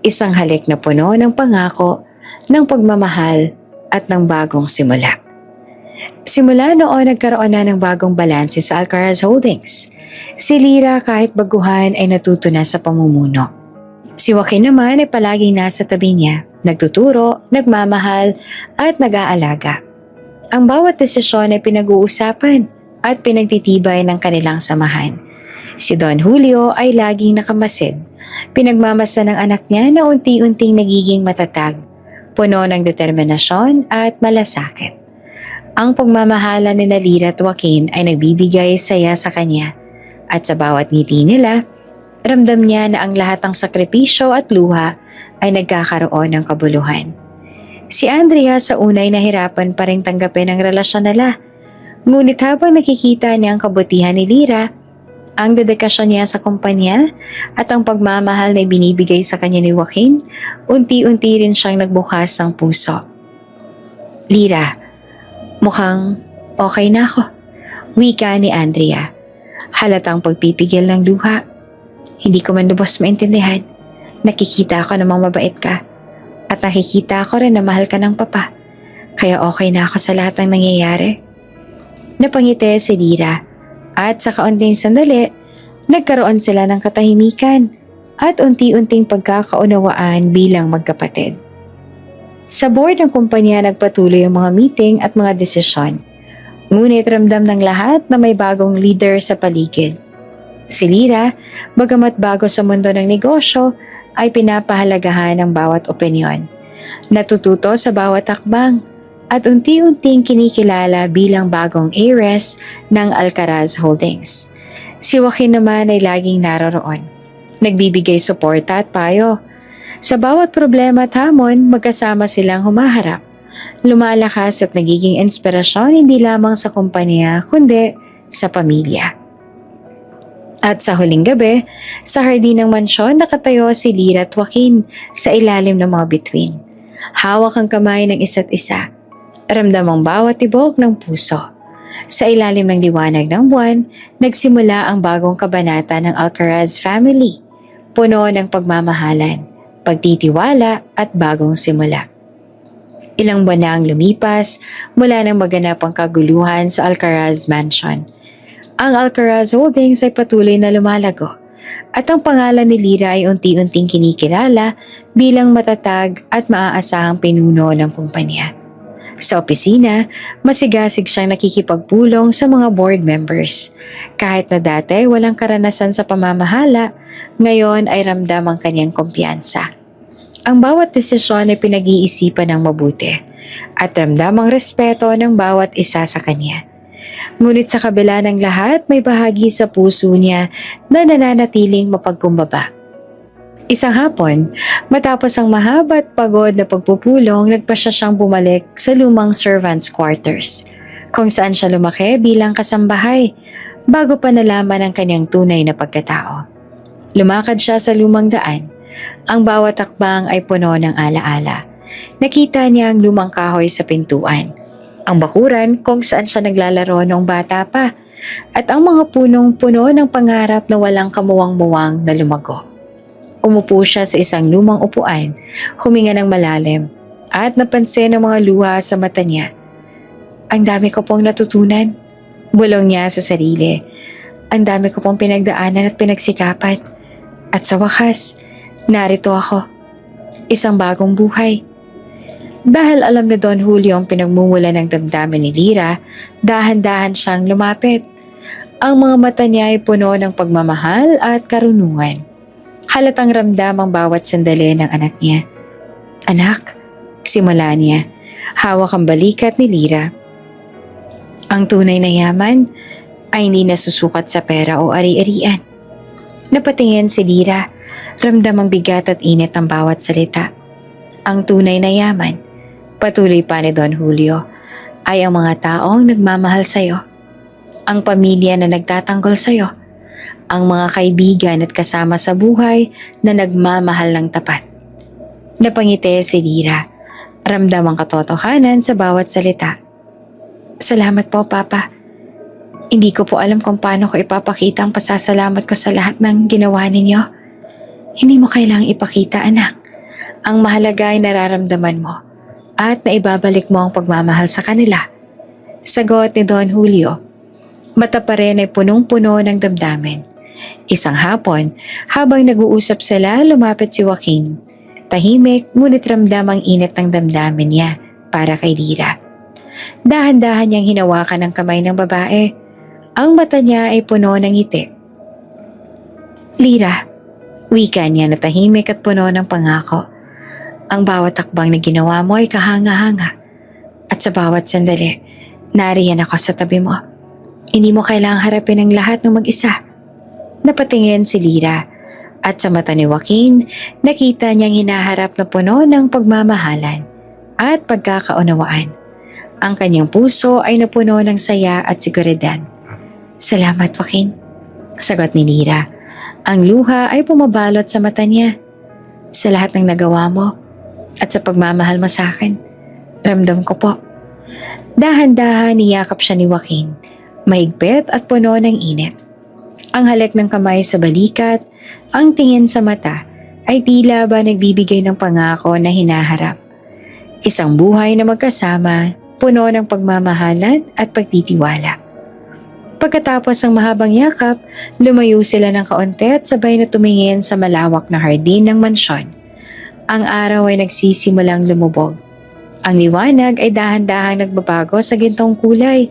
Isang halik na puno ng pangako, ng pagmamahal, at ng bagong simula. Simula noon, nagkaroon na ng bagong balanse sa Alcaraz Holdings. Si Lira kahit baguhan ay natuto na sa pamumuno. Si Joaquin naman ay palaging nasa tabi niya, nagtuturo, nagmamahal, at nag-aalaga. Ang bawat desisyon ay pinag-uusapan at pinagtitibay ng kanilang samahan. Si Don Julio ay laging nakamasid. Pinagmamasa ng anak niya na unti-unting nagiging matatag, puno ng determinasyon at malasakit. Ang pagmamahala ni Lira at Joaquin ay nagbibigay saya sa kanya, At sa bawat ngiti nila, ramdam niya na ang lahat ng sakripisyo at luha ay nagkakaroon ng kabuluhan. Si Andrea sa unay nahirapan pa rin tanggapin ang relasyon nila. Ngunit habang nakikita niya ang kabutihan ni Lyra, ang dedikasyon niya sa kumpanya at ang pagmamahal na ibinibigay sa kanya ni Joaquin, unti-unti rin siyang nagbukas ng puso. Lyra, mukhang okay na ako, wika ni Andrea. Halatang pagpipigil ng luha. Hindi ko man lubos maintindihan. Nakikita ko namang mabait ka. At nakikita ko rin na mahal ka ng papa. Kaya okay na ako sa lahat ng nangyayari. Napangiti si Lyra. At sa kaunting sandali, nagkaroon sila ng katahimikan at unti-unting pagkakaunawaan bilang magkapatid. Sa board ng kumpanya nagpatuloy ang mga meeting at mga desisyon. Ngunit ramdam ng lahat na may bagong leader sa paligid. Si Lyra, bagamat bago sa mundo ng negosyo, ay pinapahalagahan ang bawat opinyon. Natututo sa bawat takbang at unti-unting kinikilala bilang bagong heiress ng Alcaraz Holdings. Si Joaquin naman ay laging naroroon. Nagbibigay suporta at payo. Sa bawat problema at hamon, magkasama silang humaharap. Lumalakas at nagiging inspirasyon hindi lamang sa kumpanya kundi sa pamilya. At sa huling gabi, sa hardin ng mansyon nakatayo si Lyra at Joaquin sa ilalim ng mga bituin. Hawak ang kamay ng isa't isa. Ramdam ang bawat tibok ng puso. Sa ilalim ng liwanag ng buwan, nagsimula ang bagong kabanata ng Alcaraz family. Puno ng pagmamahalan, pagtitiwala at bagong simula. Ilang buwan na ang lumipas mula nang maganap ang kaguluhan sa Alcaraz Mansion. Ang Alcaraz Holdings ay patuloy na lumalago at ang pangalan ni Lyra ay unti-unting kinikilala bilang matatag at maaasahang pinuno ng kumpanya. Sa opisina, masigasig siyang nakikipagpulong sa mga board members. Kahit na dati walang karanasan sa pamamahala, ngayon ay ramdam ang kanyang kumpiyansa. Ang bawat desisyon ay pinag-iisipan ng mabuti at ramdam ang respeto ng bawat isa sa kanya. Ngunit sa kabila ng lahat, may bahagi sa puso niya na nananatiling mapagkumbaba. Isang hapon, matapos ang mahaba at pagod na pagpupulong, nagpasya siyang bumalik sa lumang servants' quarters, kung saan siya lumaki bilang kasambahay bago pa nalaman ang kanyang tunay na pagkatao. Lumakad siya sa lumang daan. Ang bawat takbang ay puno ng alaala. Nakita niya ang lumang kahoy sa pintuan, ang bakuran kung saan siya naglalaro noong bata pa, at ang mga punong-puno ng pangarap na walang kamuwang-muwang na lumago. Umupo siya sa isang lumang upuan, huminga ng malalim, at napansin ang mga luha sa mata niya. Ang dami ko pong natutunan, bulong niya sa sarili. Ang dami ko pong pinagdaanan at pinagsikapan. At sa wakas, narito ako. Isang bagong buhay. Dahil alam na Don Julio ang pinagmumula ng damdamin ni Lyra, dahan-dahan siyang lumapit. Ang mga mata niya ay puno ng pagmamahal at karunungan. Halatang ramdam ang bawat sandali ng anak niya. Anak, simula niya, hawak ang balikat ni Lyra. Ang tunay na yaman ay hindi nasusukat sa pera o ari-arian. Napatingin si Lyra, ramdam ang bigat at init ng bawat salita. Ang tunay na yaman, patuloy pa ni Don Julio, ay ang mga taong nagmamahal sa'yo. Ang pamilya na nagtatanggol sa'yo. Ang mga kaibigan at kasama sa buhay na nagmamahal ng tapat. Napangiti si Lyra, ramdam ang katotohanan sa bawat salita. Salamat po, Papa. Hindi ko po alam kung paano ko ipapakita ang pasasalamat ko sa lahat ng ginawa ninyo. Hindi mo kailangang ipakita, anak. Ang mahalaga ay nararamdaman mo at naibabalik mo ang pagmamahal sa kanila. Sagot ni Don Julio. Mata pa rin ay punong-puno ng damdamin. Isang hapon, habang nag-uusap sila, lumapit si Joaquin. Tahimik, ngunit ramdam ang init ng damdamin niya para kay Lyra. Dahan-dahan niyang hinawakan ang kamay ng babae. Ang mata niya ay puno ng ngiti. Lyra, wika niya na tahimik at puno ng pangako. Ang bawat takbang na ginawa mo ay kahanga-hanga. At sa bawat sandali, nariyan ako sa tabi mo. Hindi mo kailangang harapin ang lahat ng mag-isa. Napatingin si Lyra at sa mata ni Joaquin, nakita niyang hinaharap na puno ng pagmamahalan at pagkakaunawaan. Ang kanyang puso ay napuno ng saya at seguridad. Salamat, Joaquin, sagot ni Lyra. Ang luha ay pumabalot sa mata niya. Sa lahat ng nagawa mo at sa pagmamahal mo sa akin, ramdam ko po. Dahan-dahan niyakap siya ni Joaquin, mahigpit at puno ng init. Ang halik ng kamay sa balikat, ang tingin sa mata ay tila ba nagbibigay ng pangako na hinaharap. Isang buhay na magkasama, puno ng pagmamahalan at pagtitiwala. Pagkatapos ng mahabang yakap, lumayo sila ng kaunti at sabay na tumingin sa malawak na hardin ng mansyon. Ang araw ay nagsisimulang lumubog. Ang liwanag ay dahan-dahang nagbabago sa gintong kulay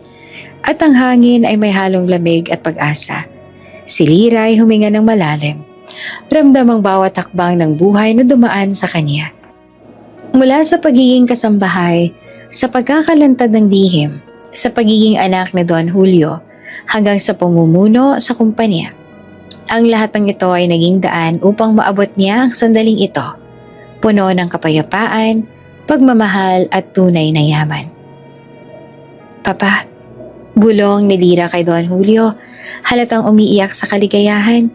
at ang hangin ay may halong lamig at pag-asa. Si Lyra ay huminga ng malalim. Ramdam ang bawat hakbang ng buhay na dumaan sa kanya. Mula sa pagiging kasambahay, sa pagkakalantad ng lihim, sa pagiging anak ni Don Julio, hanggang sa pamumuno sa kumpanya. Ang lahat ng ito ay naging daan upang maabot niya ang sandaling ito, puno ng kapayapaan, pagmamahal at tunay na yaman. Papa, bulong ni Lyra kay Don Julio, halatang umiiyak sa kaligayahan.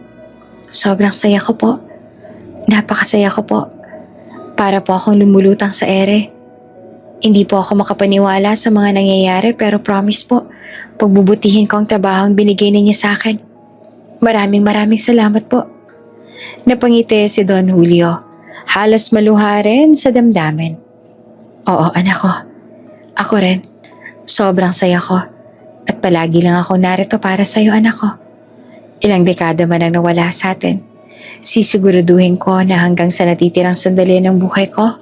Sobrang saya ko po. Napakasaya ko po. Para po akong lumulutang sa ere. Hindi po ako makapaniwala sa mga nangyayari pero promise po, pagbubutihin ko ang trabahong binigay ninyo sa akin. Maraming salamat po. Napangiti si Don Julio. Halos maluha rin sa damdamin. Oo, anak ko. Ako rin. Sobrang saya ko. At palagi lang ako narito para sa iyo, anak ko. Ilang dekada man ang nawala sa atin. Sisiguraduhin ko na hanggang sa natitirang sandali ng buhay ko,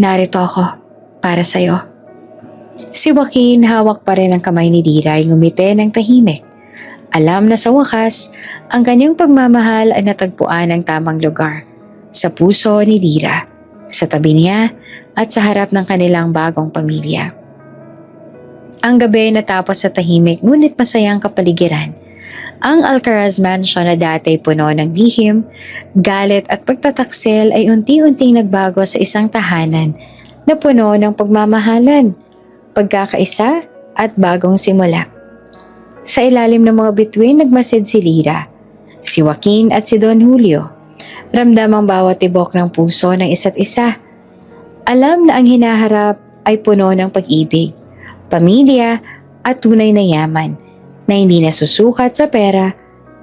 narito ako para sa iyo. Si Joaquin hawak pa rin ang kamay ni Lyra ay ngumiti ng tahimik. Alam na sa wakas, ang kanyang pagmamahal ay natagpuan ng tamang lugar. Sa puso ni Lyra, sa tabi niya at sa harap ng kanilang bagong pamilya. Ang gabi natapos sa tahimik ngunit masayang kapaligiran. Ang Alcaraz Mansion na dati puno ng lihim, galit at pagtataksil ay unti-unting nagbago sa isang tahanan na puno ng pagmamahalan, pagkakaisa at bagong simula. Sa ilalim ng mga bituin nagmasid si Lyra, si Joaquin at si Don Julio. Ramdam ang bawat tibok ng puso ng isa't isa. Alam na ang hinaharap ay puno ng pag-ibig, pamilya at tunay na yaman na hindi nasusukat sa pera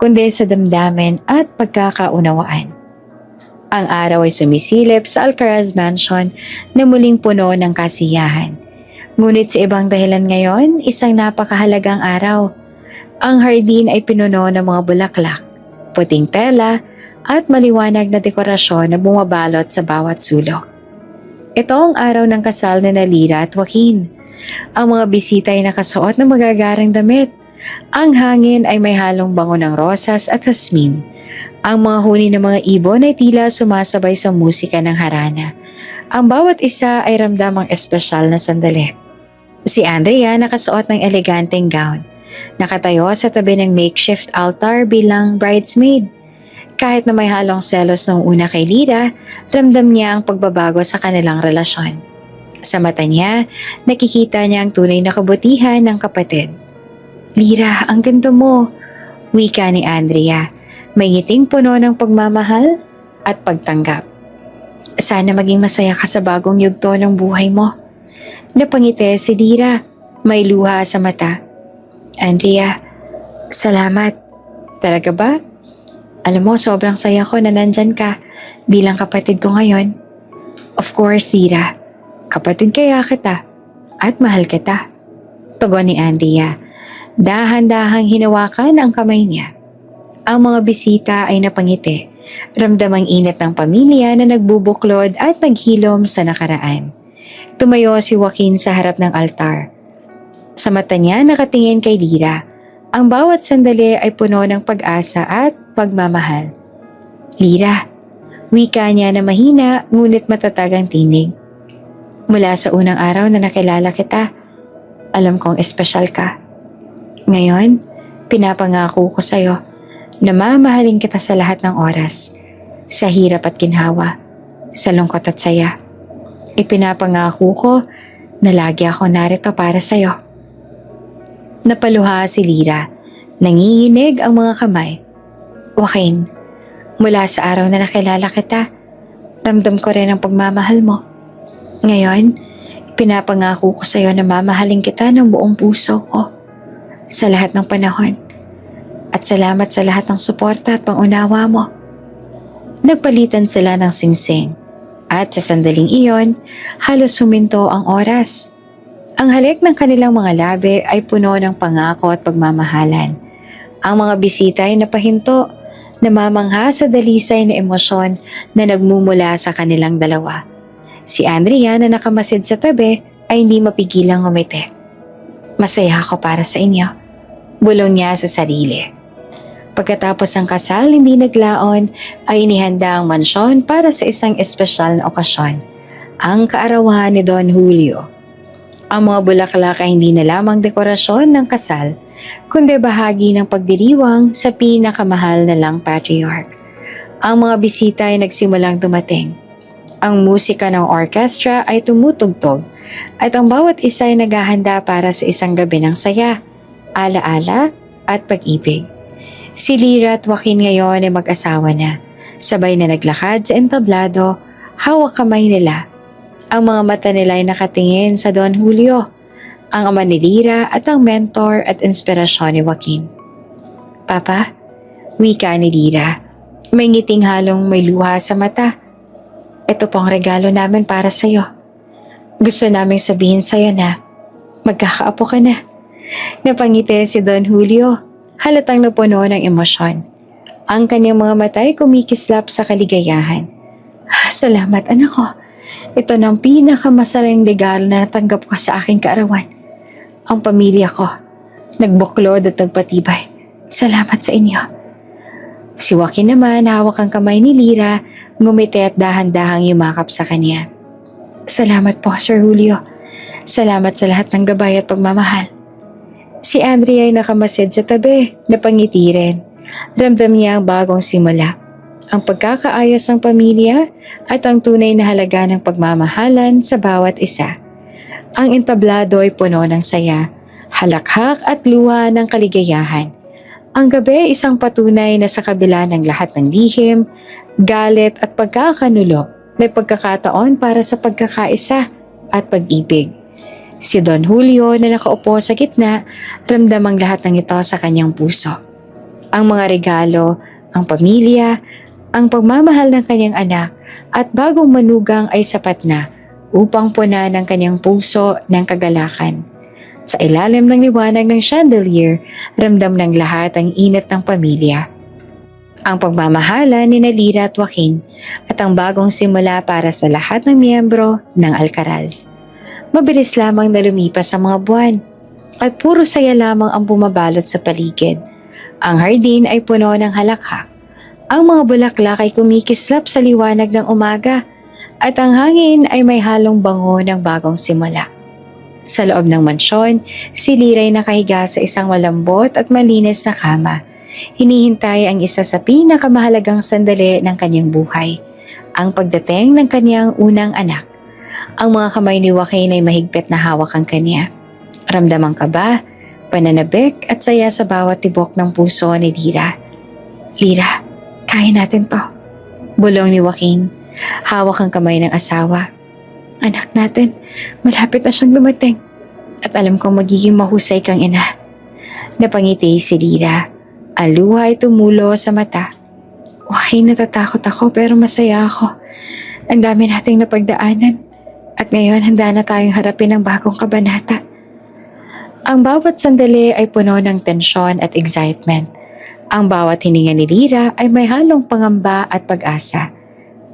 kundi sa damdamin at pagkakaunawaan. Ang araw ay sumisilip sa Alcaraz Mansion na muling puno ng kasiyahan. Ngunit sa ibang dahilan ngayon, isang napakahalagang araw. Ang hardin ay pinuno ng mga bulaklak, puting tela at maliwanag na dekorasyon na bumabalot sa bawat sulok. Ito ang araw ng kasal na Lyra at Joaquin. Ang mga bisita ay nakasuot ng magagarang damit. Ang hangin ay may halong bango ng rosas at hasmin. Ang mga huni ng mga ibon ay tila sumasabay sa musika ng harana. Ang bawat isa ay ramdamang espesyal na sandali. Si Andrea nakasuot ng eleganteng gown. Nakatayo sa tabi ng makeshift altar bilang bridesmaid. Kahit na may halong selos nung una kay Lyra, ramdam niya ang pagbabago sa kanilang relasyon. Sa mata niya, nakikita niya ang tunay na kabutihan ng kapatid. Lyra, ang ganda mo, wika ni Andrea, may ngiting puno ng pagmamahal at pagtanggap. Sana maging masaya ka sa bagong yugto ng buhay mo. Napangiti si Lyra, may luha sa mata. Andrea, salamat. Talaga ba? Alam mo, sobrang saya ko na nandyan ka bilang kapatid ko ngayon. Of course, Lyra. Kapatid kaya kita at mahal kita. Tugon ni Andrea. Dahan-dahang hinawakan ang kamay niya. Ang mga bisita ay napangiti. Ramdam ang init ng pamilya na nagbubuklod at naghilom sa nakaraan. Tumayo si Joaquin sa harap ng altar. Sa mata niya nakatingin kay Lyra. Ang bawat sandali ay puno ng pag-asa at pagmamahal. Lyra, wika niya na mahina ngunit matatag ang tinig. Mula sa unang araw na nakilala kita, alam kong espesyal ka. Ngayon, pinapangako ko sa'yo Namamahalin kita sa lahat ng oras, sa hirap at ginhawa, sa lungkot at saya. Ipinapangako ko na lagi ako narito para sa'yo. Napaluha si Lyra. Nanginginig ang mga kamay. Joaquin, mula sa araw na nakilala kita, ramdam ko rin ang pagmamahal mo. Ngayon, pinapangako ko sa'yo na mamahalin kita ng buong puso ko sa lahat ng panahon. At salamat sa lahat ng suporta at pangunawa mo. Nagpalitan sila ng singsing at sa sandaling iyon, halos huminto ang oras. Ang halik ng kanilang mga labi ay puno ng pangako at pagmamahalan. Ang mga bisita ay napahinto, namamangha sa dalisay na emosyon na nagmumula sa kanilang dalawa. Si Andrea na nakamasid sa tabi ay hindi mapigilang ngumiti. Masaya ako para sa inyo, bulong niya sa sarili. Pagkatapos ng kasal, hindi naglaon ay inihanda ang mansyon para sa isang espesyal na okasyon, ang kaarawan ni Don Julio. Ang mga bulaklak ay hindi na lamang dekorasyon ng kasal, kundi bahagi ng pagdiriwang sa pinakamahal na lang patriarch. Ang mga bisita ay nagsimulang dumating. Ang musika ng orkestra ay tumutugtog at ang bawat isa ay naghahanda para sa isang gabi ng saya, alaala at pag-ibig. Si Lyra at Joaquin ngayon ay mag-asawa na. Sabay na naglakad sa entablado, hawak kamay nila. Ang mga mata nila ay nakatingin sa Don Julio, ang ama ni Lyra at ang mentor at inspirasyon ni Joaquin. Papa, wika ni Lyra, may ngiting halong may luha sa mata. Ito pong regalo namin para sa'yo. Gusto naming sabihin sa'yo na magkakaapo ka na. Napangiti si Don Julio. Halatang napuno ng emosyon. Ang kanyang mga mata ay kumikislap sa kaligayahan. Salamat anak ko. Ito ng pinakamasarang regalo na natanggap ko sa aking kaarawan. Ang pamilya ko. Nagbuklod at nagpatibay. Salamat sa inyo. Si Joaquin naman hawak ang kamay ni Lyra, ngumiti at dahan-dahang yumakap sa kanya. Salamat po Sir Julio. Salamat sa lahat ng gabay at pagmamahal. Si Andrea ay nakamasid sa tabi, napangiti rin. Ramdam niya ang bagong simula, ang pagkakaayos ng pamilya at ang tunay na halaga ng pagmamahalan sa bawat isa. Ang entablado ay puno ng saya, halakhak at luha ng kaligayahan. Ang gabi isang patunay na sa kabila ng lahat ng lihim, galit at pagkakanulo, may pagkakataon para sa pagkakaisa at pag-ibig. Si Don Julio na nakaupo sa gitna, ramdam ang lahat ng ito sa kanyang puso. Ang mga regalo, ang pamilya, ang pagmamahal ng kanyang anak at bagong manugang ay sapat na upang punan ng kanyang puso ng kagalakan. Sa ilalim ng liwanag ng chandelier, ramdam ng lahat ang init ng pamilya. Ang pagmamahala ni Lyra at Joaquin at ang bagong simula para sa lahat ng miyembro ng Alcaraz. Mabilis lamang na lumipas ang mga buwan at puro saya lamang ang bumabalot sa paligid. Ang hardin ay puno ng halakhak. Ang mga bulaklak ay kumikislap sa liwanag ng umaga at ang hangin ay may halong bango ng bagong simula. Sa loob ng mansyon, si Lyra ay nakahiga sa isang malambot at malinis na kama. Hinihintay ang isa sa pinakamahalagang sandali ng kanyang buhay, ang pagdating ng kanyang unang anak. Ang mga kamay ni Joaquin ay mahigpit na hawak ang kanya. Ramdam ang kaba, pananabik at saya sa bawat tibok ng puso ni Lyra. Lyra, kaya natin to. Bulong ni Joaquin, hawak ang kamay ng asawa. Anak natin, malapit na siyang dumating. At alam kong magiging mahusay kang ina. Napangiti si Lyra. Ang luha ay tumulo sa mata. Joaquin, natatakot ako pero masaya ako. Ang dami nating napagdaanan. At ngayon handa na tayong harapin ang bagong kabanata. Ang bawat sandali ay puno ng tensyon at excitement. Ang bawat hininga ni Lyra ay may halong pangamba at pag-asa.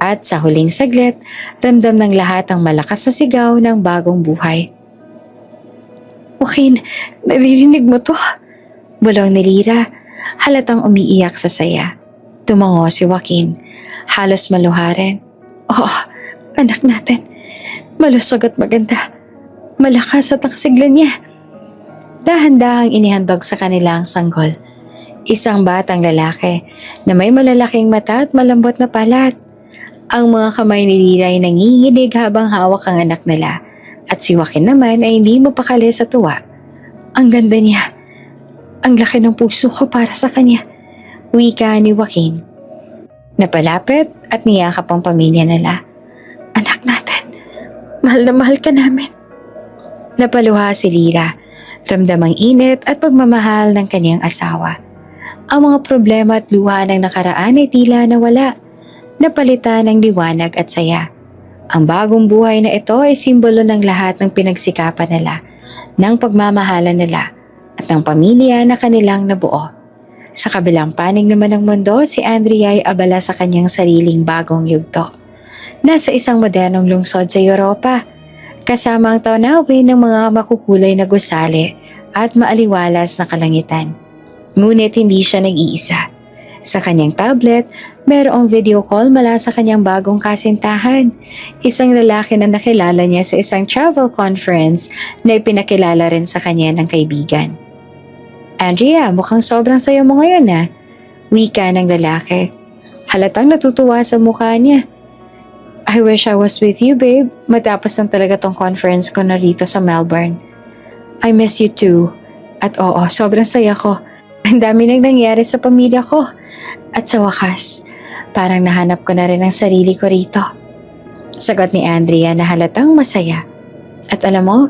At sa huling saglit, ramdam ng lahat ang malakas na sigaw ng bagong buhay. Joaquin, naririnig mo to? Bulong ni Lyra, halatang umiiyak sa saya. Tumango si Joaquin, halos maluharin. Oo, anak natin. Malusog at maganda. Malakas at ang sigla niya. Dahan-dahang inihandog sa kanilang sanggol. Isang batang lalaki na may malalaking mata at malambot na palat. Ang mga kamay ni Lira ay nanginginig habang hawak ang anak nila at si Joaquin naman ay hindi mapakali sa tuwa. Ang ganda niya. Ang laki ng puso ko para sa kanya. Wika ni Joaquin. Napalapit at niyakap ang pamilya nila. Anak natin, mahal na mahal ka namin. Napaluha si Lira, ramdam ang init at pagmamahal ng kaniyang asawa. Ang mga problema at luha ng nakaraan ay tila nawala, napalitan ng liwanag at saya. Ang bagong buhay na ito ay simbolo ng lahat ng pinagsikapan nila, ng pagmamahalan nila, at ng pamilya na kanilang nabuo. Sa kabilang panig naman ng mundo, si Andrea ay abala sa kanyang sariling bagong yugto. Nasa isang modernong lungsod sa Europa, kasama ang tanawin ng mga makukulay na gusali at maaliwalas na kalangitan. Ngunit hindi siya nag-iisa. Sa kanyang tablet, mayroong video call mula sa kanyang bagong kasintahan. Isang lalaki na nakilala niya sa isang travel conference na ipinakilala rin sa kanya ng kaibigan. Andrea, mukhang sobrang saya mo ngayon ah. Wika ng lalaki. Halatang natutuwa sa mukha niya. I wish I was with you, babe. Matapos lang talaga tong conference ko na rito sa Melbourne. I miss you too. At oo, sobrang saya ko. Ang dami nang nangyari sa pamilya ko. At sa wakas, parang nahanap ko na rin ang sarili ko rito. Sagot ni Andrea na halatang masaya. At alam mo,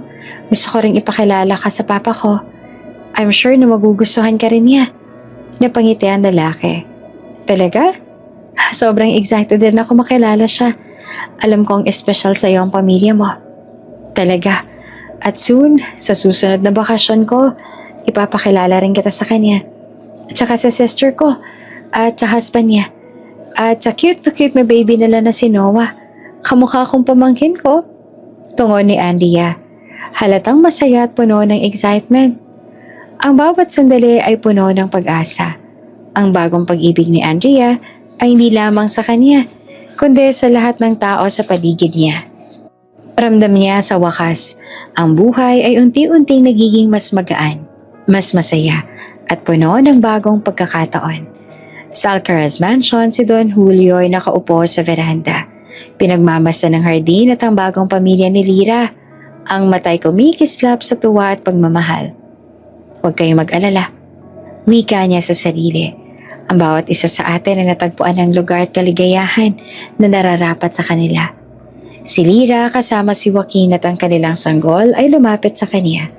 gusto ko ring ipakilala ka sa papa ko. I'm sure na magugustuhan ka rin niya. Napangiti ang lalaki. Talaga? Sobrang excited din ako makilala siya. Alam kong espesyal sa iyo ang pamilya mo. Talaga. At soon, sa susunod na bakasyon ko, ipapakilala rin kita sa kanya. At saka sa sister ko. At sa husband niya. At sa cute na baby nila na si Noah. Kamukha kong pamangkin ko. Tungo ni Andrea. Halatang masaya at puno ng excitement. Ang bawat sandali ay puno ng pag-asa. Ang bagong pag-ibig ni Andrea ay hindi lamang sa kanya, kundi sa lahat ng tao sa paligid niya. Ramdam niya sa wakas, ang buhay ay unti-unting nagiging mas magaan, mas masaya, at puno ng bagong pagkakataon. Sa Alcaraz Mansion, si Don Julio ay nakaupo sa veranda. Pinagmamasdan ng hardin at ang bagong pamilya ni Lira. Ang matay kumikislap sa tuwa at pagmamahal. Huwag kayong mag-alala. Wika niya sa sarili. Ang bawat isa sa atin ay natagpuan ng lugar at kaligayahan na nararapat sa kanila. Si Lira kasama si Joaquin at ang kanilang sanggol ay lumapit sa kanya.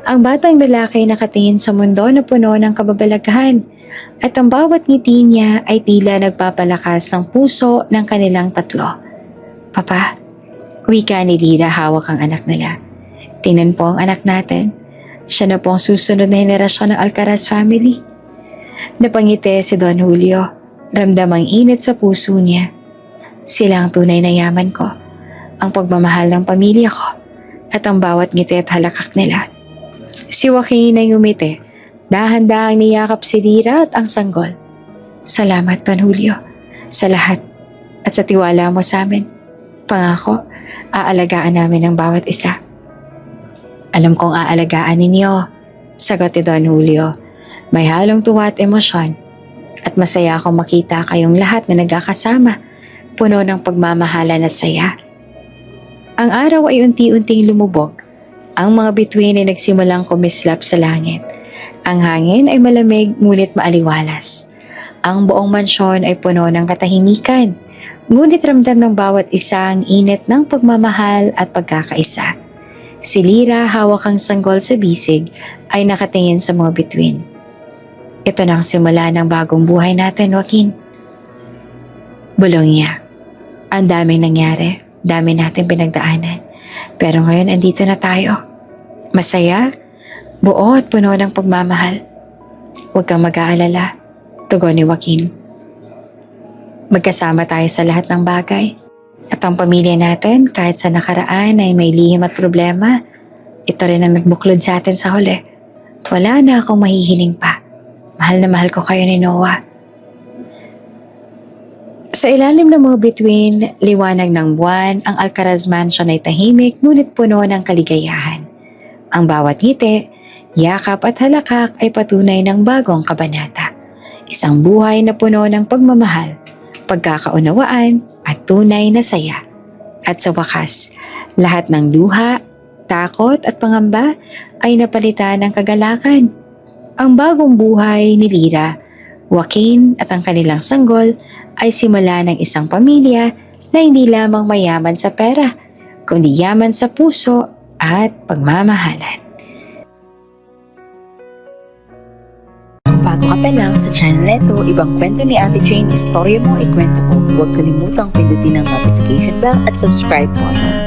Ang batang lalaki nakatingin sa mundo na puno ng kababalaghan at ang bawat ngiti niya ay tila nagpapalakas ng puso ng kanilang tatlo. Papa, wika ni Lira hawak ang anak nila. Tingnan po ang anak natin. Siya na po ang susunod na henerasyon ng Alcaraz family. Napangiti si Don Julio. Ramdam ang init sa puso niya. Sila ang tunay na yaman ko. Ang pagmamahal ng pamilya ko. At ang bawat ngiti at halakak nila. Si Joaquin ay umiti. Dahan-dahang niyakap si Lira at ang sanggol. Salamat, Don Julio. Sa lahat. At sa tiwala mo sa amin. Pangako, aalagaan namin ang bawat isa. Alam kong aalagaan ninyo, sagot ni Don Julio. May halong tuwa at emosyon. At masaya akong makita kayong lahat na nagkakasama, puno ng pagmamahalan at saya. Ang araw ay unti-unting lumubog. Ang mga bituin ay nagsimulang kumislap sa langit. Ang hangin ay malamig ngunit maaliwalas. Ang buong mansyon ay puno ng katahimikan, ngunit ramdam ng bawat isa ang init ng pagmamahal at pagkakaisa. Si Lira, hawak ang sanggol sa bisig, ay nakatingin sa mga bituin. Ito na ang simula ng bagong buhay natin, Joaquin. Bulong niya. Ang daming nangyari, dami natin pinagdaanan. Pero ngayon andito na tayo. Masaya, buo at puno ng pagmamahal. Huwag kang mag-aalala, tugon ni Joaquin. Magkasama tayo sa lahat ng bagay. At ang pamilya natin, kahit sa nakaraan ay may lihim at problema, ito rin ang nagbuklod sa atin sa huli. At wala na akong mahihiling pa. Mahal na mahal ko kayo ni Noah. Sa ilalim ng mga bituin, liwanag ng buwan, ang Alcaraz Mansion ay tahimik ngunit puno ng kaligayahan. Ang bawat ngiti, yakap at halakak ay patunay ng bagong kabanata. Isang buhay na puno ng pagmamahal, pagkakaunawaan at tunay na saya. At sa wakas, lahat ng luha, takot at pangamba ay napalitan ng kagalakan. Ang bagong buhay ni Lyra, Joaquin at ang kanilang sanggol ay simula ng isang pamilya na hindi lamang mayaman sa pera, kundi yaman sa puso at pagmamahalan. Bago ka pa lang sa channel neto, ibang kwento ni Ate Jane, istorya mo, ikwento ko. Huwag kalimutang pindutin ang notification bell at subscribe button.